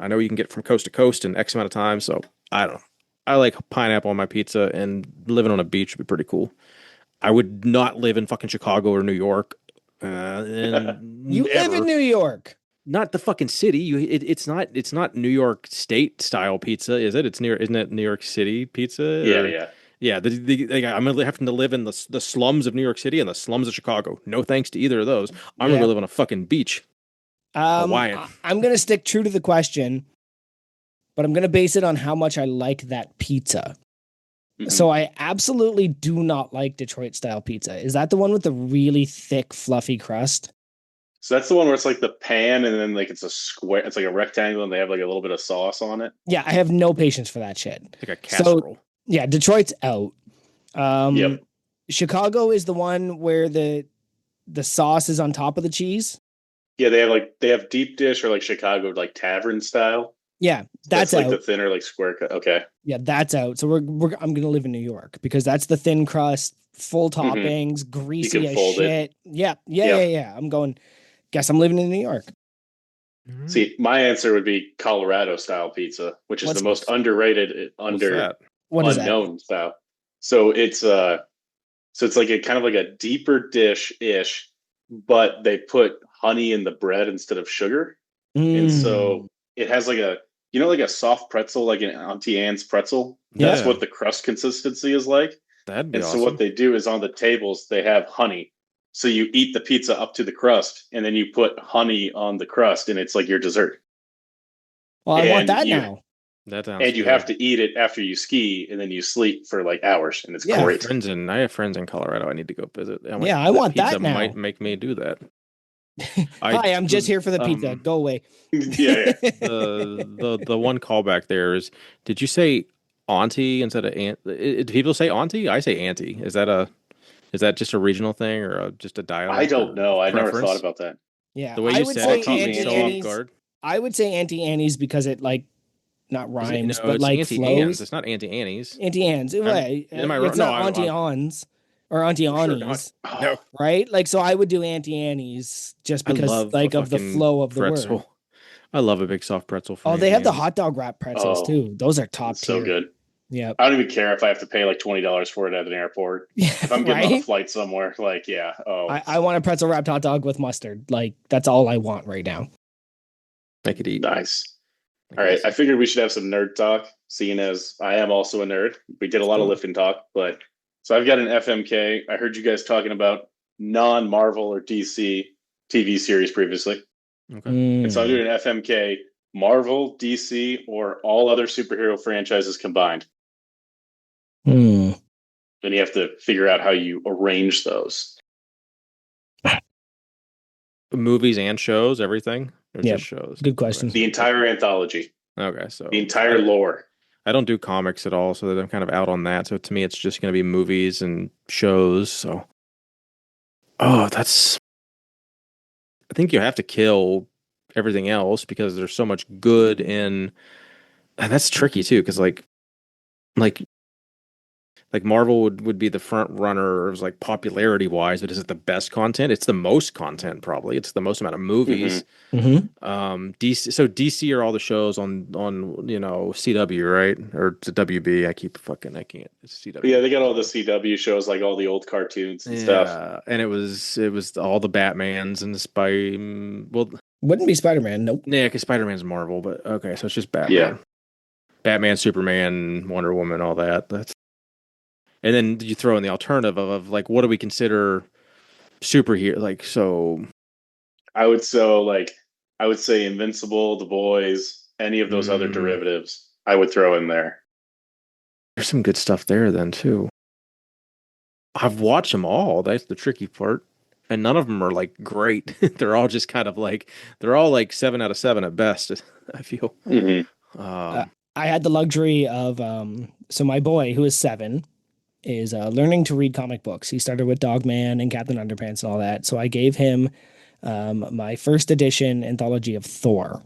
I know you can get from coast to coast in X amount of time. So I don't know. I like pineapple on my pizza, and living on a beach would be pretty cool. I would not live in fucking Chicago or New York. And You live in ever. New York. Not the fucking city. It's not New York State style pizza, is it? Isn't it New York City pizza? Yeah, Or yeah. yeah, I'm gonna having to live in the slums of New York City and the slums of Chicago. No thanks to either of those. I'm gonna Yeah. go live on a fucking beach, Hawaiian. I'm gonna stick true to the question, but I'm gonna base it on how much I like that pizza. Mhm. So I absolutely do not like Detroit style pizza. Is that the one with the really thick, fluffy crust? So that's the one where it's like the pan and then like it's a square, it's like a rectangle and they have like a little bit of sauce on it. Yeah, I have no patience for that shit. Like a casserole. Yeah, Detroit's out. Yep. Chicago is the one where the sauce is on top of the cheese. Yeah, they have deep dish or like Chicago like tavern style. Yeah, that's like out. the thinner like square cut. Okay. Yeah, that's out. So I'm gonna live in New York because that's the thin crust, full toppings, greasy can as fold it. shit. Yeah. I'm going. Guess I'm living in New York. Mhm. See, my answer would be Colorado style pizza, which is What's- the most underrated, What's that? What is that? unknown style. So it's like a kind of like a deeper dish ish, but they put honey in the bread instead of sugar, and so it has like a like a soft pretzel, like an Auntie Anne's pretzel. That's Yeah. what the crust consistency is like. That'd be And awesome. so what they do is on the tables they have honey. So you eat the pizza up to the crust, and then you put honey on the crust, and it's like your dessert. Well, I want and that you- now. That sounds And you good. have to eat it after you ski, and then you sleep for like hours, and it's Yeah. great. I have friends in Colorado. I need to go visit. Yeah, I want that pizza now. might make me do that. Hi, I'm just here for the pizza. Go away. Yeah. The one callback there is, did you say auntie instead of aunt? Do people say auntie? I say auntie. Is that just a regional thing or just a dialect? I don't or know. I never preference? thought about that. Yeah, The way I you would said say it caught me Auntie so off Annie's. guard. I would say Auntie Annie's because it like not rhymes, but it's like Auntie flows. Anne's. It's not Auntie Annie's. Auntie Anne's, right? am I wrong? It's No, not Auntie Ann's or Auntie For sure Annie's, not. No, right? Like, so I would do Auntie Annie's just I because, love like, a of the fucking flow of the pretzel. word. I love a big soft pretzel. For Oh, they Auntie have the Anne's. hot dog wrap pretzels Oh, too. Those are top It's so tier. good. Yeah, I don't even care if I have to pay like $20 for it at an airport. If I'm getting on a right. flight somewhere, like yeah. Oh, I want a pretzel wrapped hot dog with mustard. Like, that's all I want right now. Make it eat. nice. All right. I figured we should have some nerd talk, seeing as I am also a nerd. We did a lot of lifting talk, but so I've got an FMK. I heard you guys talking about non-Marvel or DC TV series previously. Okay. And so I'm doing an FMK, Marvel, DC, or all other superhero franchises combined. Hmm. Then you have to figure out how you arrange those. Movies and shows, everything. Or Yeah. just shows. Good question. The entire anthology, Okay, so the entire lore. I don't do comics at all, so I'm kind of out on that. So to me, it's just going to be movies and shows. So, I think you have to kill everything else because there's so much good in, and that's tricky too. Because like Marvel would be the front runner of like popularity wise, but is it the best content? It's the most content probably. It's the most amount of movies. DC. So DC are all the shows on CW, right? Or it's WB. I can't. It's CW. But yeah, they got all the CW shows, like all the old cartoons and stuff. And it was all the Batmans and Wouldn't be Spider-Man. Nope. yeah, because Spider-Man's Marvel, but okay, so it's just Batman. Yeah. Batman, Superman, Wonder Woman, all that. And then you throw in the alternative of like, what do we consider superhero? Like, so I would say Invincible, The Boys, any of those other derivatives, I would throw in there. there's some good stuff there then too. I've watched them all. That's the tricky part. And none of them are like great. They're all just kind of like, they're all like 7 out of 7 at best, I feel. I had the luxury of, so my boy, who is 7, is learning to read comic books. He started with Dogman and Captain Underpants and all that. So I gave him my first edition anthology of Thor.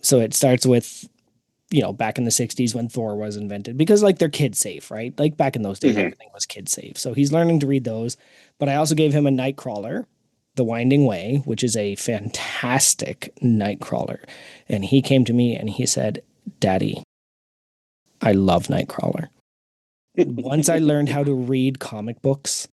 So it starts with, back in the 60s when Thor was invented, because like they're kid safe, right? Like back in those days, everything was kid safe. So he's learning to read those. But I also gave him a Nightcrawler, The Winding Way, which is a fantastic Nightcrawler. And he came to me and he said, "Daddy, I love Nightcrawler." Once I learned how to read comic books,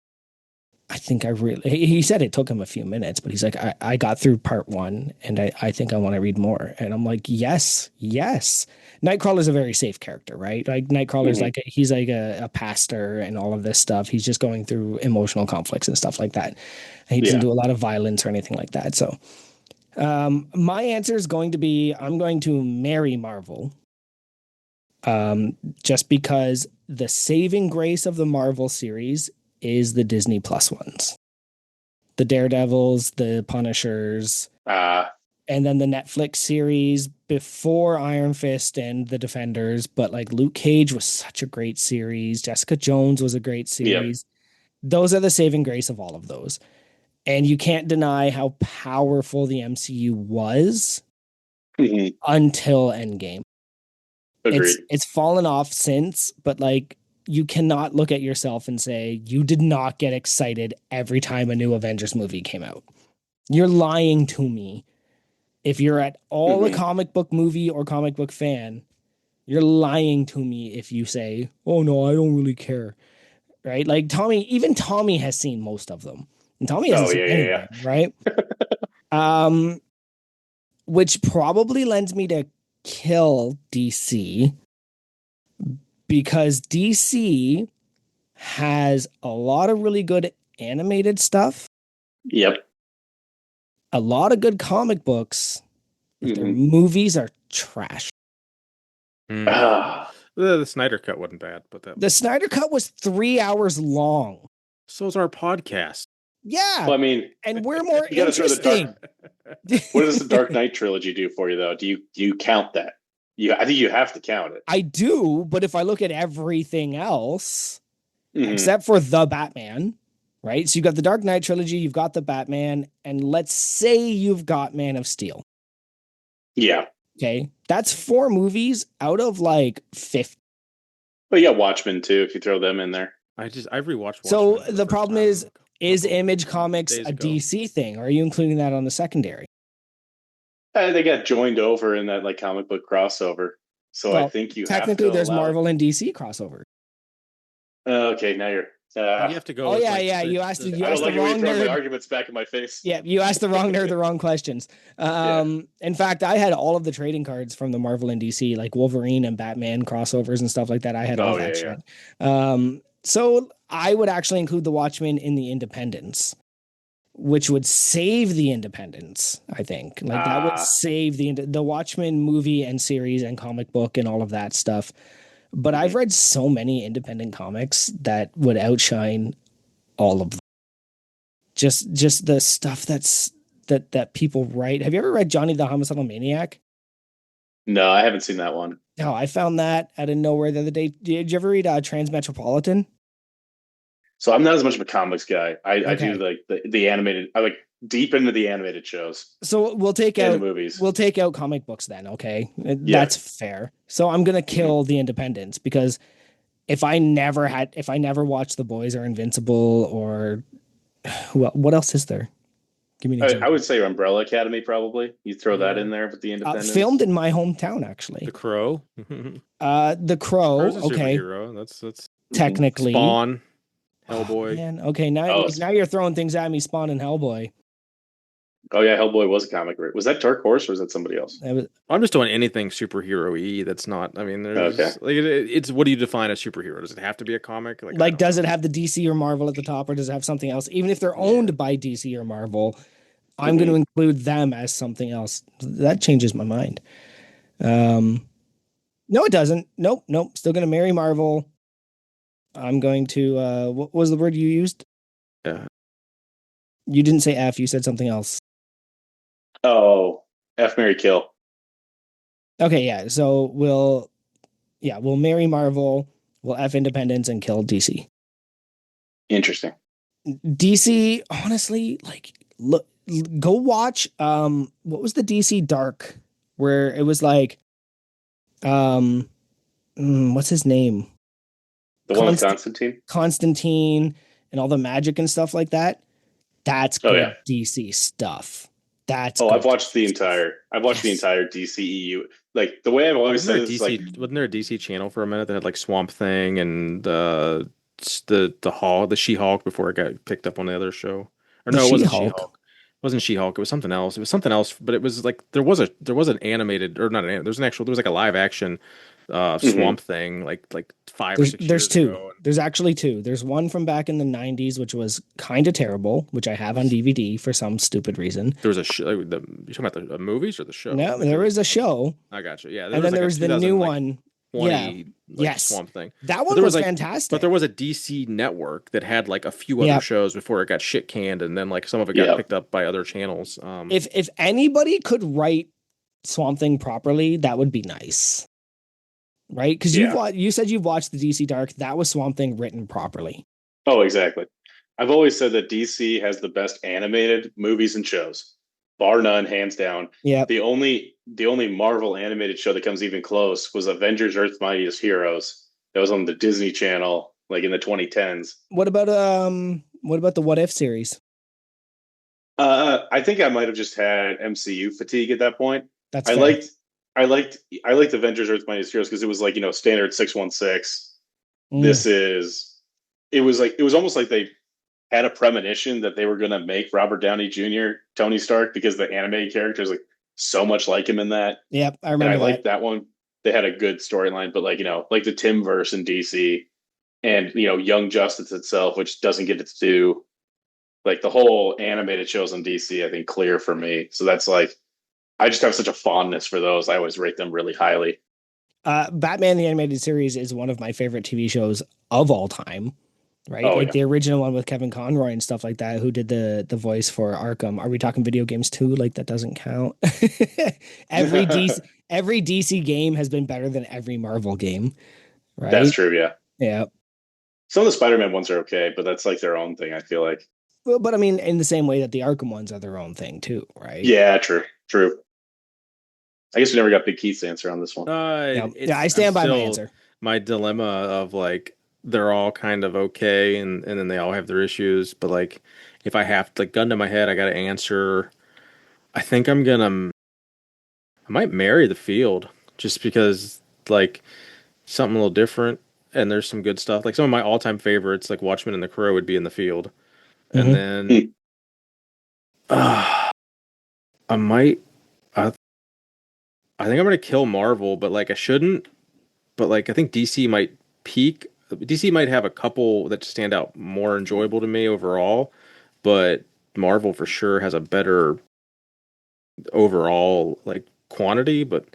I think I really, he said it took him a few minutes, but he's like, I got through part one and I think I want to read more. And I'm like, yes, yes. Nightcrawler's a very safe character, right? Like Nightcrawler's like, he's like a pastor and all of this stuff. He's just going through emotional conflicts and stuff like that. And he doesn't Yeah. do a lot of violence or anything like that. So my answer is going to be, I'm going to marry Marvel. Just because the saving grace of the Marvel series is the Disney Plus ones. The Daredevils, the Punishers, and then the Netflix series before Iron Fist and the Defenders. But like Luke Cage was such a great series. Jessica Jones was a great series. Those are the saving grace of all of those. And you can't deny how powerful the MCU was until Endgame. Agreed. It's fallen off since, but like you cannot look at yourself and say you did not get excited every time a new Avengers movie came out. You're lying to me. If you're at all a comic book movie or comic book fan, you're lying to me if you say, "Oh no, I don't really care." Right? Like even Tommy has seen most of them. And Tommy hasn't seen any of them, right? Which probably lends me to kill DC because DC has a lot of really good animated stuff, Yep. a lot of good comic books. Their movies are trash. The Snyder Cut wasn't bad, but The Snyder Cut was 3 hours long. so's our podcast. Yeah. Well, I mean, and we're more you gotta throw the interesting. what does the Dark Knight trilogy do for you, though? Do you count that? I think you have to count it. I do, but if I look at everything else, except for the Batman, right? So you've got the Dark Knight trilogy, you've got the Batman, and let's say you've got Man of Steel. Yeah. Okay. That's 4 movies out of like 50. But you got Watchmen too, if you throw them in there. I rewatched. So Watchmen the first problem time is a couple Image Comics days a ago. DC thing? Or are you including that on the secondary? They got joined over in that like comic book crossover. So Well, I think you technically have to there's allow Marvel and DC crossover. Okay, now you're. You have to go. Oh with, yeah, like, yeah. the- You asked the- you I asked don't the like when wrong you throw my nerd. arguments back in my face. Yeah, you asked the wrong nerd the wrong questions. In fact, I had all of the trading cards from the Marvel and DC, like Wolverine and Batman crossovers and stuff like that. I had all that shit. So I would actually include the Watchmen in the Independents, which would save the Independents. I think like that would save the Watchmen movie and series and comic book and all of that stuff. But I've read so many independent comics that would outshine all of them. Just the stuff that people write. Have you ever read Johnny the Homicidal Maniac? No, I haven't seen that one. No, I found that out of nowhere the other day. Did you ever read Transmetropolitan? So I'm not as much of a comics guy. I do Okay. like the animated. I like deep into the animated shows So we'll take and the out movies. we'll take out comic books then, okay? That's fair. So I'm gonna kill the Independents because if I never watched The Boys or Invincible or what else is there? Give me an I example. would say Umbrella Academy probably. You throw that in there with the Independents. Filmed in my hometown, actually. The Crow. The Crow. Crow's a Okay, superhero. That's technically. Spawn. Oh, Hellboy. man. Okay, now you're throwing things at me. Spawn and Hellboy. Oh yeah, Hellboy was a comic. Was that Dark Horse or was that somebody else? I'm just doing anything superhero-y that's not. I mean, there's Okay. like it's what do you define as superhero? Does it have to be a comic? I Like, don't does know. it have the DC or Marvel at the top, or does it have something else? Even if they're owned by DC or Marvel, I'm going to include them as something else. That changes my mind. No, it doesn't. Nope. Still going to marry Marvel. I'm going to. What was the word you used? Yeah. You didn't say F. You said something else. Oh, F Mary Kill. Okay, yeah. So we'll marry Marvel. We'll F Independence and kill DC. Interesting. DC, honestly, like go watch what was the DC Dark where it was like what's his name? The one with Constantine? Constantine and all the magic and stuff like that. That's good DC stuff. That's Oh, good. I've watched the Yes. entire DCEU. Like the way I've always Wasn't there said a it is like, Wasn't there a DC channel for a minute that had like Swamp Thing and the She-Hulk before it got picked up on the other show? Or The no, it wasn't She-Hulk. She-Hulk. It wasn't She-Hulk. It was something else. It was something else, but it was like there was an animated or not an there was like a live action mhm. Swamp Thing like 5 or 6 There's years two. ago. There's actually two. There's one from back in the 90s, which was kind of terrible, which I have on DVD for some stupid reason. There was a show. You talking about the movies or the show? No, Like there there was was a show, I got you. Yeah, there and was then like there a was the new 2000 like one. Yeah. 20 like Yes. Swamp Thing. That But one there was was like but there fantastic. was a DC network that had like a few other Yeah. shows before it got shit canned and then like some of it got Yeah. picked up by other channels. If anybody could write Swamp Thing properly, that would be nice. Right? Because Yeah. you said you've watched the DC Dark. That was Swamp Thing written properly. Oh, exactly. I've always said that DC has the best animated movies and shows, bar none, hands down. Yep. The only Marvel animated show that comes even close was Avengers: Earth's Mightiest Heroes. That was on the Disney Channel, like in the 2010s. What about the What If series? I think I might have just had MCU fatigue at that point. That's I fair. liked, I liked, I liked Avengers: Earth's Mightiest Heroes because it was like standard 616. Mm. This is, it was almost like they had a premonition that they were going to make Robert Downey Jr. Tony Stark because the animated character is like so much like him in that. Yep, I And I remember liked that. that one. They had a good storyline, but like the Timverse in DC and Young Justice itself, which doesn't get its due. Like the whole animated shows on DC, I think clear for me. So that's like I just have such a fondness for those. I always rate them really highly. Batman the Animated Series is one of my favorite TV shows of all time. Right, Oh like yeah. the original one with Kevin Conroy and stuff like that. Who did the voice for Arkham? Are we talking video games too? Like that doesn't count. Every DC game has been better than every Marvel game, That's right? true. Yeah. Yeah. Some of the Spider-Man ones are okay, but that's like their own thing. I feel like. Well, but I mean, in the same way that the Arkham ones are their own thing too, right? Yeah. True. True. I guess we never got Big Keith's answer on this one. Yeah, It's I stand I'm by my still answer. my dilemma of like they're all kind of okay and then they all have their issues, but like if I have like gun to my head, I got to answer. I think I might marry the field just because like something a little different and there's some good stuff. Like some of my all-time favorites, like Watchmen and The Crow, would be in the field. And Mhm. then I might I, I think I'm gonna kill Marvel, but like I shouldn't. But like I think DC might peak. DC might have a couple that stand out more enjoyable to me overall, but Marvel for sure has a better overall like quantity. But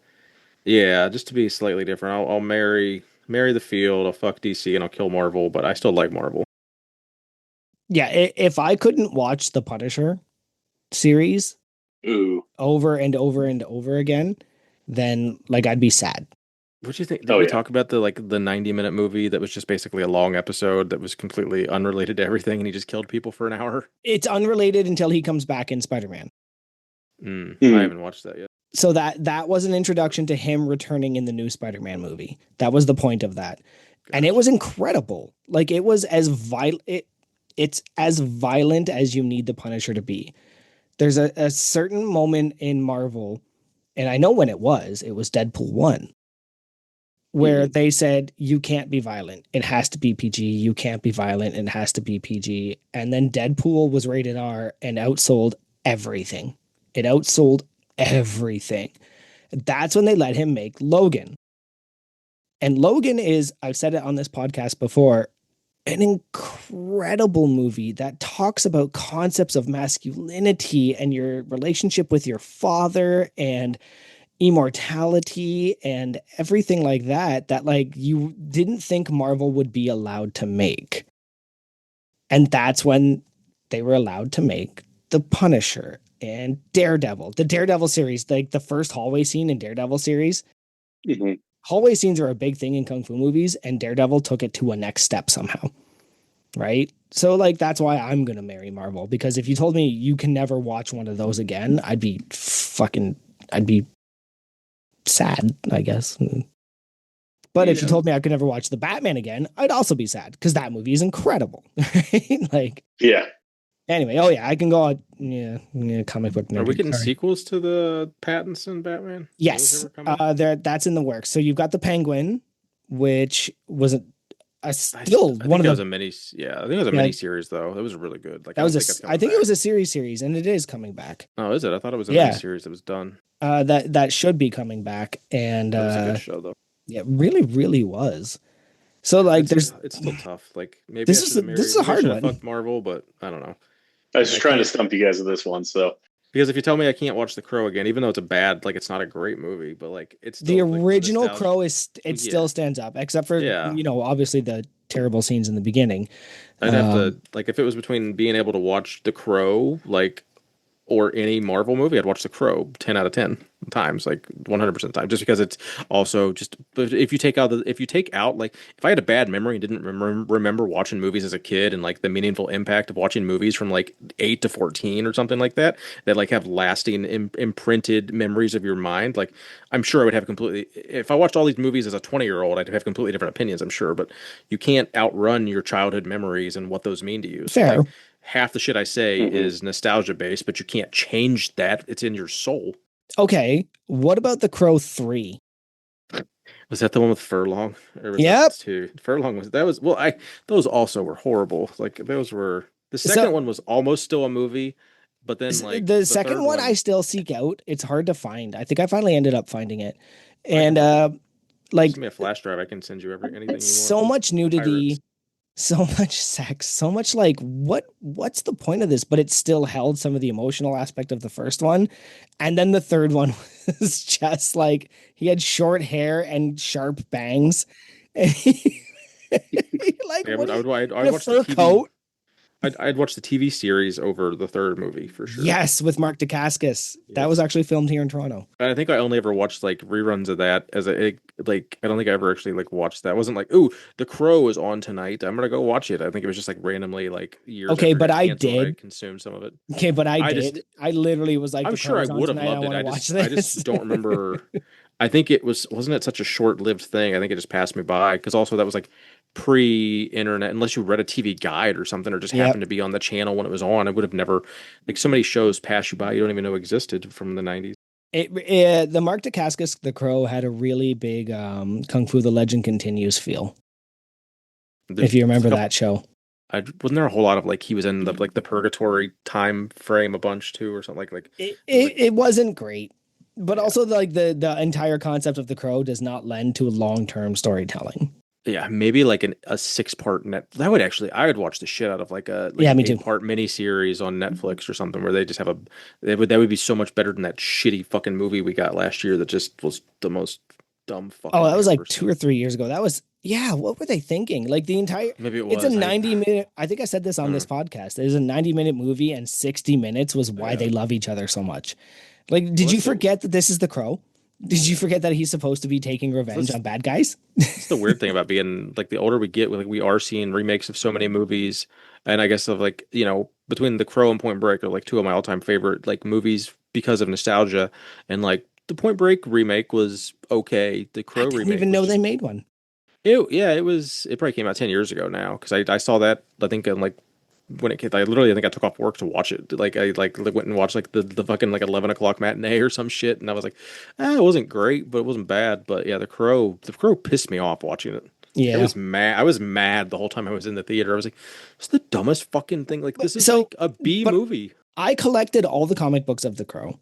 yeah, just to be slightly different, I'll marry the field. I'll fuck DC and I'll kill Marvel, but I still like Marvel. Yeah, if I couldn't watch the Punisher series Ooh. over and over and over again, then like I'd be sad. What do you think? Did Oh we yeah. talk about the 90-minute movie that was just basically a long episode that was completely unrelated to everything and he just killed people for an hour? It's unrelated until he comes back in Spider-Man. I Hmm. haven't watched that yet. So that was an introduction to him returning in the new Spider-Man movie. That was the point of that. And it was incredible. Like it was as it's as violent as you need the Punisher to be. There's a certain moment in Marvel, and I know when it was Deadpool 1, where they said you can't be violent. It has to be PG. You can't be violent. It has to be PG. And then Deadpool was rated R and outsold everything. It outsold everything. That's when they let him make Logan. And Logan is, I've said it on this podcast before, an incredible movie that talks about concepts of masculinity and your relationship with your father and immortality and everything like that like you didn't think Marvel would be allowed to make. And that's when they were allowed to make The Punisher and Daredevil. The Daredevil series, like the first hallway scene in Daredevil series. Mhm. Hallway scenes are a big thing in kung fu movies, and Daredevil took it to a next step somehow. Right? So like that's why I'm going to marry Marvel, because if you told me you can never watch one of those again, I'd be sad, I guess. But if you told me I could never watch the Batman again, I'd also be sad because that movie is incredible. Right? Like, Yeah. Anyway, oh yeah, I can go on. Yeah, yeah, comic book Are nerd we here. getting Sorry. sequels to the Pattinson Batman? Are those Yes, ever coming? that's in the works. So you've got the Penguin, which was a I still I one think of that was the a yeah, I think it was a yeah mini series though. It was really good. Like I that was don't think it's I coming think it was back. a series, and it is coming back. Oh, is it? I thought it was a mini Yeah, series that was done. that should be coming back, and That was a good show though. yeah, really was. So like, there's It's still tough. Like maybe I this is should have this is married. a Maybe I hard should have one. fucked Marvel, but I don't know. I was just I trying to can't stump you guys with this one. So because if you tell me I can't watch The Crow again, even though it's a bad, like it's not a great movie, but like it's The still like the original nostalgia. Crow is it Yeah, still stands up, except for yeah. obviously the terrible scenes in the beginning. I'd have to Um, like if it was between being able to watch The Crow, like or any Marvel movie, I'd watch The Crow 10 out of 10 times, like 100% of the time, just because it's also just, but if you take out, like, if I had a bad memory and didn't remember watching movies as a kid and like the meaningful impact of watching movies from like 8 to 14 or something like that, that like have lasting imprinted memories of your mind, like, I'm sure I would have completely, if I watched all these movies as a 20-year-old, I'd have completely different opinions, I'm sure, but you can't outrun your childhood memories and what those mean to you. So, fair. like, half the shit I say mhm. is nostalgia based, but you can't change that. It's in your soul. Okay, what about the Crow 3? Was that the one with Furlong, or was that Yep. two? Furlong was that was well. I those also were horrible. Like those were the second So one was almost still a movie, but then like the the second third one I one, still seek out. It's hard to find. I think I finally ended up finding it. I can And probably like send me a flash drive. I can send you anything you want so with much nudity, pirates. so much sex, so much like what's the point of this? But it still held some of the emotional aspect of the first one. And then the third one was just like he had short hair and sharp bangs. And like Yeah, what are you in I'd a watch the fur TV. coat? I'd watch the TV series over the third movie for sure. Yes, with Mark Dacascos. That Yep. was actually filmed here in Toronto. I think I only ever watched like reruns of that as like I don't think I ever actually like watched that. I wasn't like, ooh, The Crow is on tonight. I'm gonna go watch it. I think it was just like randomly like years Okay, after it but got I canceled, I did. consumed some of it. Okay, but I I just did. I literally was like, I'm the sure I crow's on would have tonight. I loved it. want to watch I just this. don't remember. I think it wasn't it such a short-lived thing. I think it just passed me by because also that was like pre-internet, unless you read a TV guide or something or just Yep. happened to be on the channel when it was on. I would have never like so many shows pass you by you don't even know existed from the 90s. The Mark Dacascos, the Crow, had a really big Kung Fu: The Legend Continues feel. If you There's a remember couple that show, wasn't there a whole lot of like he was in the like the purgatory time frame a bunch too or something like it it was it, like it wasn't great, but yeah also like the entire concept of the Crow does not lend to long term storytelling. yeah maybe like a 6 part net that would actually I would watch the shit out of like Yeah, an me too. 8 part mini series on Netflix or something where they just have a that would be so much better than that shitty fucking movie we got last year that just was the most dumb Oh, fucking that thing was I've like ever two seen. or 3 years ago. That was yeah. What were they thinking? Like the entire. Maybe it It's a was 90-minute. I think I said this I on don't this know. podcast. It was a 90-minute movie, and 60 minutes was why Yeah they love each other so much. Like, well did you forget that this is the Crow? Did you forget that he's supposed to be taking revenge that's on bad guys? It's the weird thing about being like the older we get, like we are seeing remakes of so many movies, and I guess of like between The Crow and Point Break are like two of my all-time favorite like movies because of nostalgia, and like the Point Break remake was okay, the I Crow didn't remake even was know they just made one. it probably came out 10 years ago now because I saw that I think in like when it came I think I took off work to watch it like I like went and watched like the fucking like 11 o'clock matinee or some shit and I was like it wasn't great but it wasn't bad but yeah the Crow pissed me off watching it. Like, Yeah. I was mad the whole time I was in the theater. I was like, "It's the dumbest fucking thing. Like, this is So, like a B but movie." I collected all the comic books of the Crow.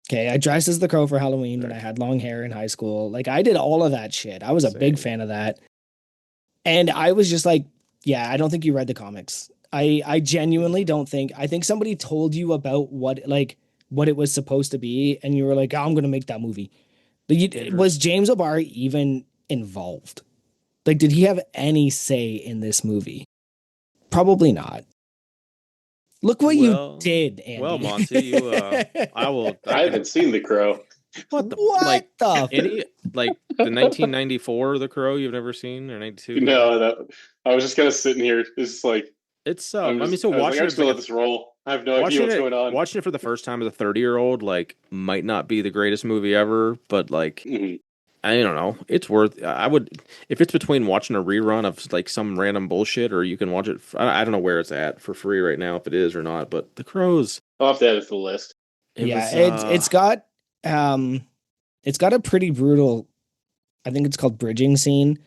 Okay, I dressed as the Crow for Halloween when Right. I had long hair in high school. Like I did all of that shit. I was a big Same. fan of that. And I was just like, yeah, I don't think you read the comics. I genuinely don't think. I think somebody told you about what it was supposed to be, and you were like, oh, I'm gonna make that movie. Was Dangerous. James O'Barr even involved? Like, did he have any say in this movie? Probably not. Look what you Well, did, well, Andy. Monty, I I can haven't seen The Crow. what the What like the? any like the 1994 The Crow you've never seen or 92 maybe. No, I was just kind of sitting here. It's like It's I'm I mean, just. so I was like, watching I'm it just as gonna like let a this roll. I have no idea what's going on. watching it for the first time as a 30-year-old like might not be the greatest movie ever, but like Mhm. I don't know. It's worth. I would if it's between watching a rerun of like some random bullshit, or you can watch it. I don't know where it's at for free right now, if it is or not. But The Crows, I'll have to add it to the list. it Yeah, was. um it's got a pretty brutal, I think it's called bridging scene.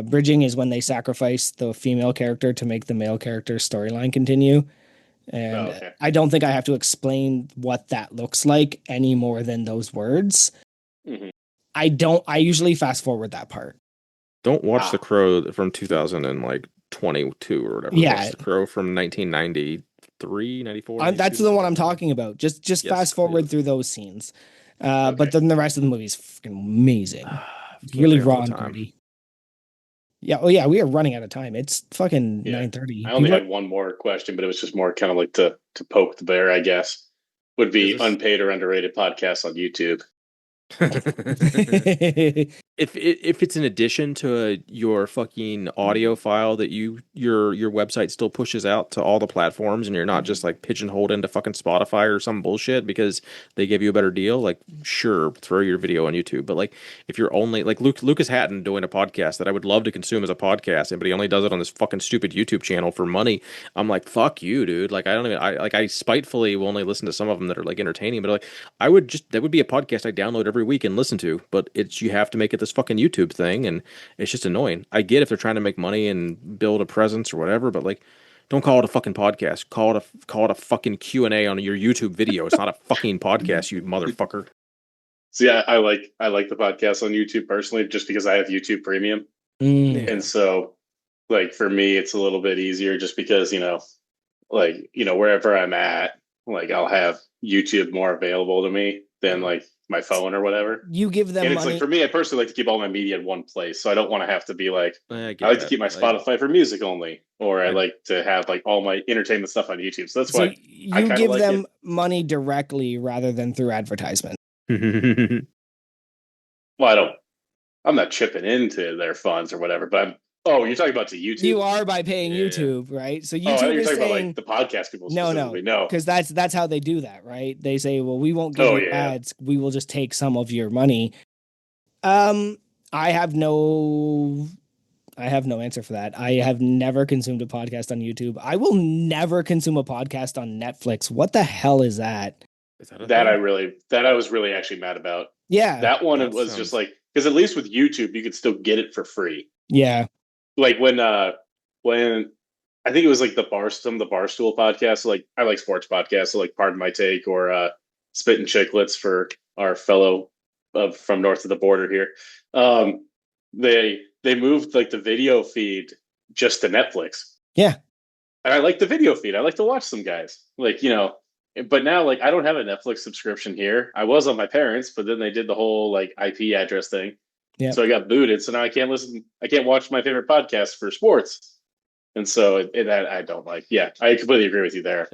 Bridging is when they sacrifice the female character to make the male character's storyline continue. Oh, And okay. I don't think I have to explain what that looks like any more than those words. Mhm. I usually fast forward that part. Don't watch The Ah. Crow from 2022 or whatever it was. Yeah, The Crow from 1993, 94, that's 92, the one something I'm like that. talking about. Just Yes, fast forward yes. through those scenes. Okay. But then the rest of the movie is freaking amazing. Can't Really think of all raw the and time. gritty. Yeah, oh yeah, we are running out of time. It's fucking Yeah. 9:30. I Do only you had one more question, but it was just more kind of like to poke the bear, I guess. Would Is be this? unpaid or underrated podcasts on YouTube. want? If it's in addition to your fucking audio file that your website still pushes out to all the platforms, and you're not just like pigeonholed into fucking Spotify or some bullshit because they give you a better deal, like sure, throw your video on YouTube. But like if you're only like Lucas Hatton doing a podcast that I would love to consume as a podcast, but he only does it on this fucking stupid YouTube channel for money. I'm like, fuck you, dude. Like I spitefully will only listen to some of them that are like entertaining, but like I would just that would be a podcast I download every week and listen to, but it's you have to make it this fucking YouTube thing, and it's just annoying. I get if they're trying to make money and build a presence or whatever, but like, don't call it a fucking podcast. Call it a fucking Q&A on your YouTube video. It's not a fucking podcast, you motherfucker. See, I like the podcast on YouTube personally, just because I have YouTube Premium, Mm. and so like for me, it's a little bit easier just because wherever I'm at, like I'll have YouTube more available to me than like my phone or whatever. You give them And it's like money. for me, I personally like to keep all my media in one place, so I don't want to have to be like I I get like to that. keep my Spotify for music only, or I I like to have like all my entertainment stuff on YouTube. So that's So why I you kind of give like it. them money directly rather than through advertisement. Well, I'm not chipping into their funds or whatever, but I'm. Oh, you're talking about to YouTube? You are by paying Yeah. YouTube, right? So Oh, I thought YouTube you were is talking about saying like the podcast people no, specifically. No. because that's how they do that, right? They say, well, we won't give Oh you yeah. ads. We will just take some of your money. Um, I have no answer for that. I have never consumed a podcast on YouTube. I will never consume a podcast on Netflix. What the hell is that? Is that a That thing? I was really actually mad about. Yeah. That one That was sounds- just like because at least with YouTube you could still get it for free. Yeah. Like when I think it was like the Barstool podcast. So like I like sports podcasts, so like Pardon My Take or Spit and Chicklets for our fellow from north of the border here. They moved like the video feed just to Netflix. Yeah. And I like the video feed. I like to watch some guys. Like, but now like I don't have a Netflix subscription here. I was on my parents', but then they did the whole like IP address thing. Yeah. So I got booted. So now I can't watch my favorite podcast for sports. And so I don't like. Yeah, I completely agree with you there.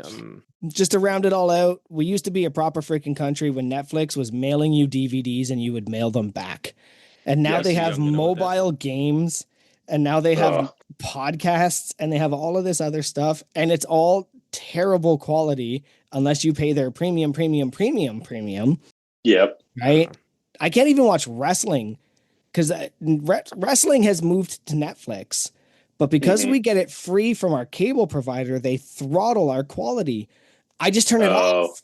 Just to round it all out, we used to be a proper freaking country when Netflix was mailing you DVDs and you would mail them back. And now Yes, they you have don't know what that mobile games, and now they have Ugh. podcasts, and they have all of this other stuff, and it's all terrible quality unless you pay their premium, Yep. right? I can't even watch wrestling because wrestling has moved to Netflix. But because Mhm. we get it free from our cable provider, they throttle our quality. I just turn it Oh. off.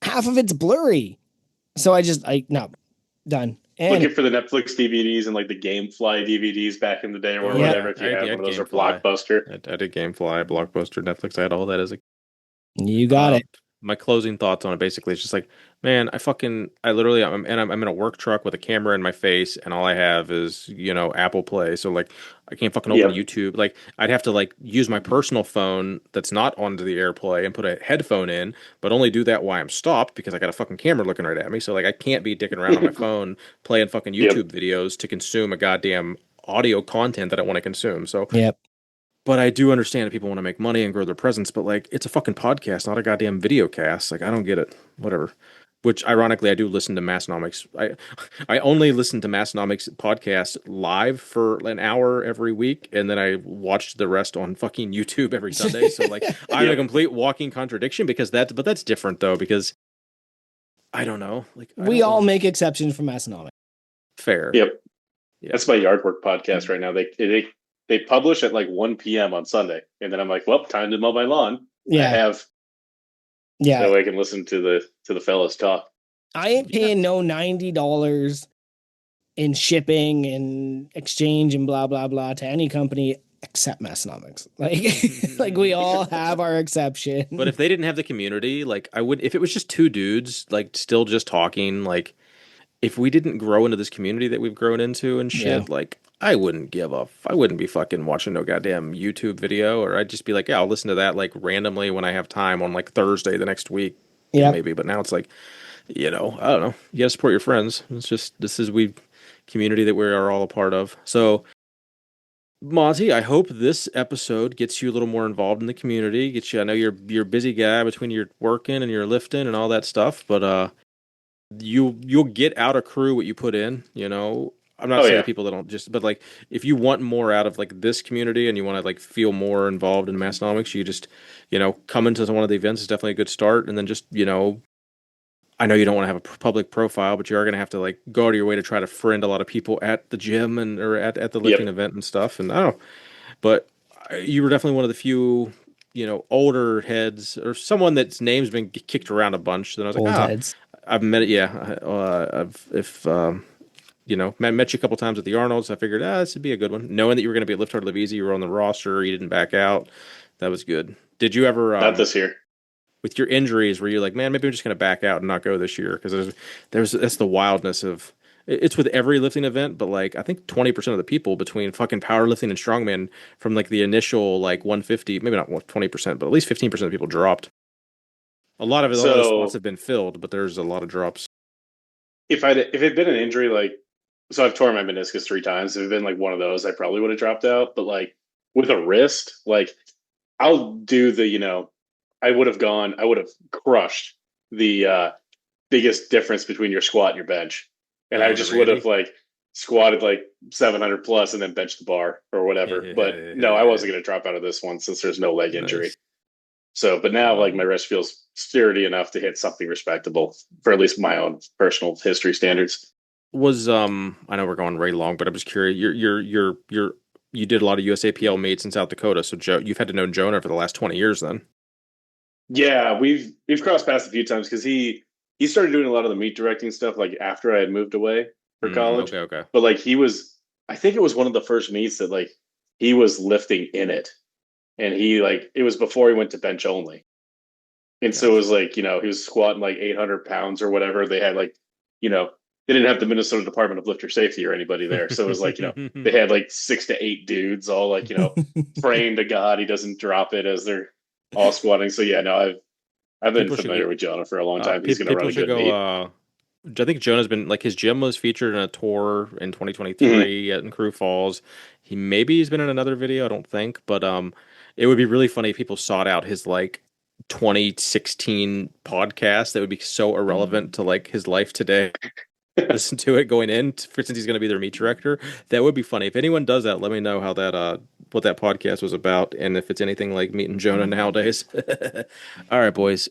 Half of it's blurry. So no, done. And Looking for the Netflix DVDs and like the GameFly DVDs back in the day or Oh, yeah. whatever. If you I had had one of those or GameFly. Blockbuster. I did GameFly, Blockbuster, Netflix. I had all that as a you got it. My closing thoughts on it basically is just like, man, I literally I'm in a work truck with a camera in my face, and all I have is Apple Play. So like I can't fucking open Yep. YouTube. Like I'd have to like use my personal phone that's not onto the AirPlay and put a headphone in, but only do that while I'm stopped because I got a fucking camera looking right at me. So like I can't be dicking around on my phone playing fucking Yep. YouTube videos to consume a goddamn audio content that I want to consume. So Yep. but I do understand that people want to make money and grow their presence, but like it's a fucking podcast, not a goddamn video cast. Like I don't get it. Whatever. Which ironically I do listen to Massonomics. I only listen to Massonomics podcast live for an hour every week, and then I watched the rest on fucking YouTube every Sunday. So like I'm a Yep. complete walking contradiction because that's different though, because I don't know. Like We all make exceptions from Massonomic. Fair. Yep. Yeah. That's my yard work podcast right now. They publish at like 1 p.m. on Sunday, and then I'm like, well, time to mow my lawn. I Yeah. have Yeah. that way I can listen to the fellas talk. I ain't paying no $90 in shipping and exchange and blah blah blah to any company except Massonomics. Like we all have our exception. But if they didn't have the community, like I would, if it was just two dudes, like still just talking, like if we didn't grow into this community that we've grown into and shit, Yeah. like I wouldn't I wouldn't be fucking watching no goddamn YouTube video, or I'd just be like, yeah, I'll listen to that like randomly when I have time on like Thursday the next week, Yeah. maybe. But now it's like, I don't know. You gotta support your friends. It's just community that we are all a part of. So Monty, I hope this episode gets you a little more involved in the community. Gets you. I know you're a busy guy between your working and your lifting and all that stuff, but you'll get out of crew what you put in. I'm not saying people that don't just, but like if you want more out of like this community and you want to like feel more involved in Massonomics, you just come into one of the events is definitely a good start, and then just I know you don't want to have a public profile, but you are going to have to like go out of your way to try to friend a lot of people at the gym or at the lifting event and stuff. And I don't know, but you were definitely one of the few, older heads or someone that's name's been kicked around a bunch. Then I was Old like, heads. I've met it. Yeah. Met you a couple times at the Arnold's. I figured, this would be a good one. Knowing that you were going to be at Lift Hard Live Easy, you were on the roster, you didn't back out. That was good. Did you ever, Not this year. with your injuries, were you like, man, maybe I'm just going to back out and not go this year? Because that's the wildness of it's with every lifting event, but like I think 20% of the people between fucking powerlifting and strongman from like the initial like 150, maybe not 20%, but at least 15% of people dropped. A lot of those spots have been filled, but there's a lot of drops. If it had been an injury so I've torn my meniscus 3 times. If it had been like one of those, I probably would have dropped out. But like with a wrist, like I'll do I would have crushed the biggest difference between your squat and your bench. And I just would have like squatted like 700 plus and then benched the bar or whatever. No, I wasn't going to drop out of this one since there's no leg injury. Nice. So, but now like my wrist feels sturdy enough to hit something respectable for at least my own personal history standards. Was I know we're going right long, but I'm just curious. You did a lot of USAPL meets in South Dakota, so Joe, you've had to know Jonah for the last 20 years then. Yeah, we've crossed paths a few times because he started doing a lot of the meet directing stuff like after I had moved away for college. Okay. But like I think it was one of the first meets that like he was lifting in it, and it was before he went to bench only, and so it was like he was squatting like 800 pounds or whatever. They had like they didn't have the Minnesota Department of Lifter Safety or anybody there, so it was like they had like 6 to 8 dudes all like praying to God he doesn't drop it as they're all squatting. So yeah, no, I've been familiar with Jonah for a long time. He's going to run a good meet. I think Jonah's been like his gym was featured in a tour in 2023 in Crew Falls. He's been in another video, I don't think, but it would be really funny if people sought out his like 2016 podcast that would be so irrelevant to like his life today. Listen to it going in since he's going to be their meet director. That would be funny. If anyone does that, let me know how that what that podcast was about and if it's anything like meeting Jonah nowadays. All right, boys.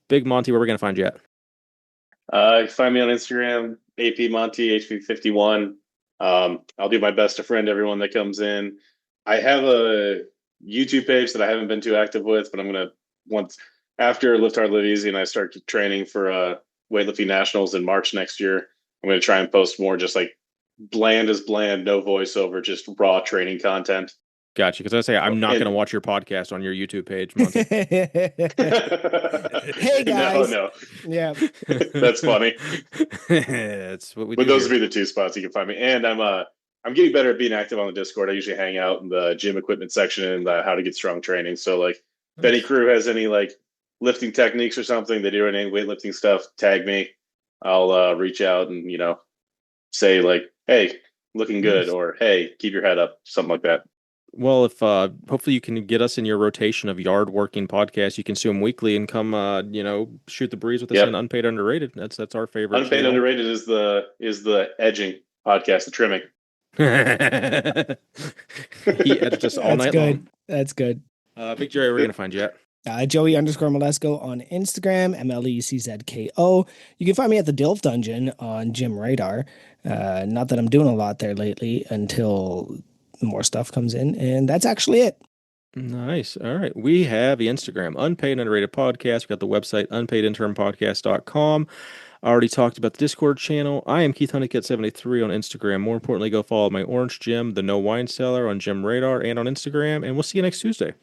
Big Monty, where are we going to find you at? Find me on Instagram, AP Monty HP51. I'll do my best to friend everyone that comes in. I have a YouTube page that I haven't been too active with, but I'm going to once after Lift Hard Live Easy and I start training for weightlifting nationals in March next year, I'm going to try and post more just like bland as bland, no voiceover, just raw training content. Gotcha. Because I say I'm not going to watch your podcast on your YouTube page, Monty. Hey guys. No. Yeah. That's funny. That's what we do. But those would be the 2 spots you can find me. And I'm getting better at being active on the Discord. I usually hang out in the gym equipment section and the how to get strong training. So like if any crew has any like lifting techniques or something, they do any weightlifting stuff, tag me. I'll reach out and say like, hey, looking good, or hey, keep your head up, something like that. Well, if hopefully you can get us in your rotation of yard working podcasts, you consume weekly and come shoot the breeze with us in Unpaid Underrated. That's our favorite. Unpaid channel. Underrated is the edging podcast, the trimming. He edged us all night long. That's good. Big Jerry, we're gonna find you at. Joey_Molesco on Instagram, MLECZKO. You can find me at the Dilf Dungeon on Gym Radar. Not that I'm doing a lot there lately until more stuff comes in, and that's actually it. Nice. All right. We have the Instagram, Unpaid and Underrated Podcast. We got the website, unpaidinternpodcast.com. I already talked about the Discord channel. I am Keith Honeycutt73 on Instagram. More importantly, go follow my Orange Gym, the No Wine Cellar on Gym Radar and on Instagram. And we'll see you next Tuesday.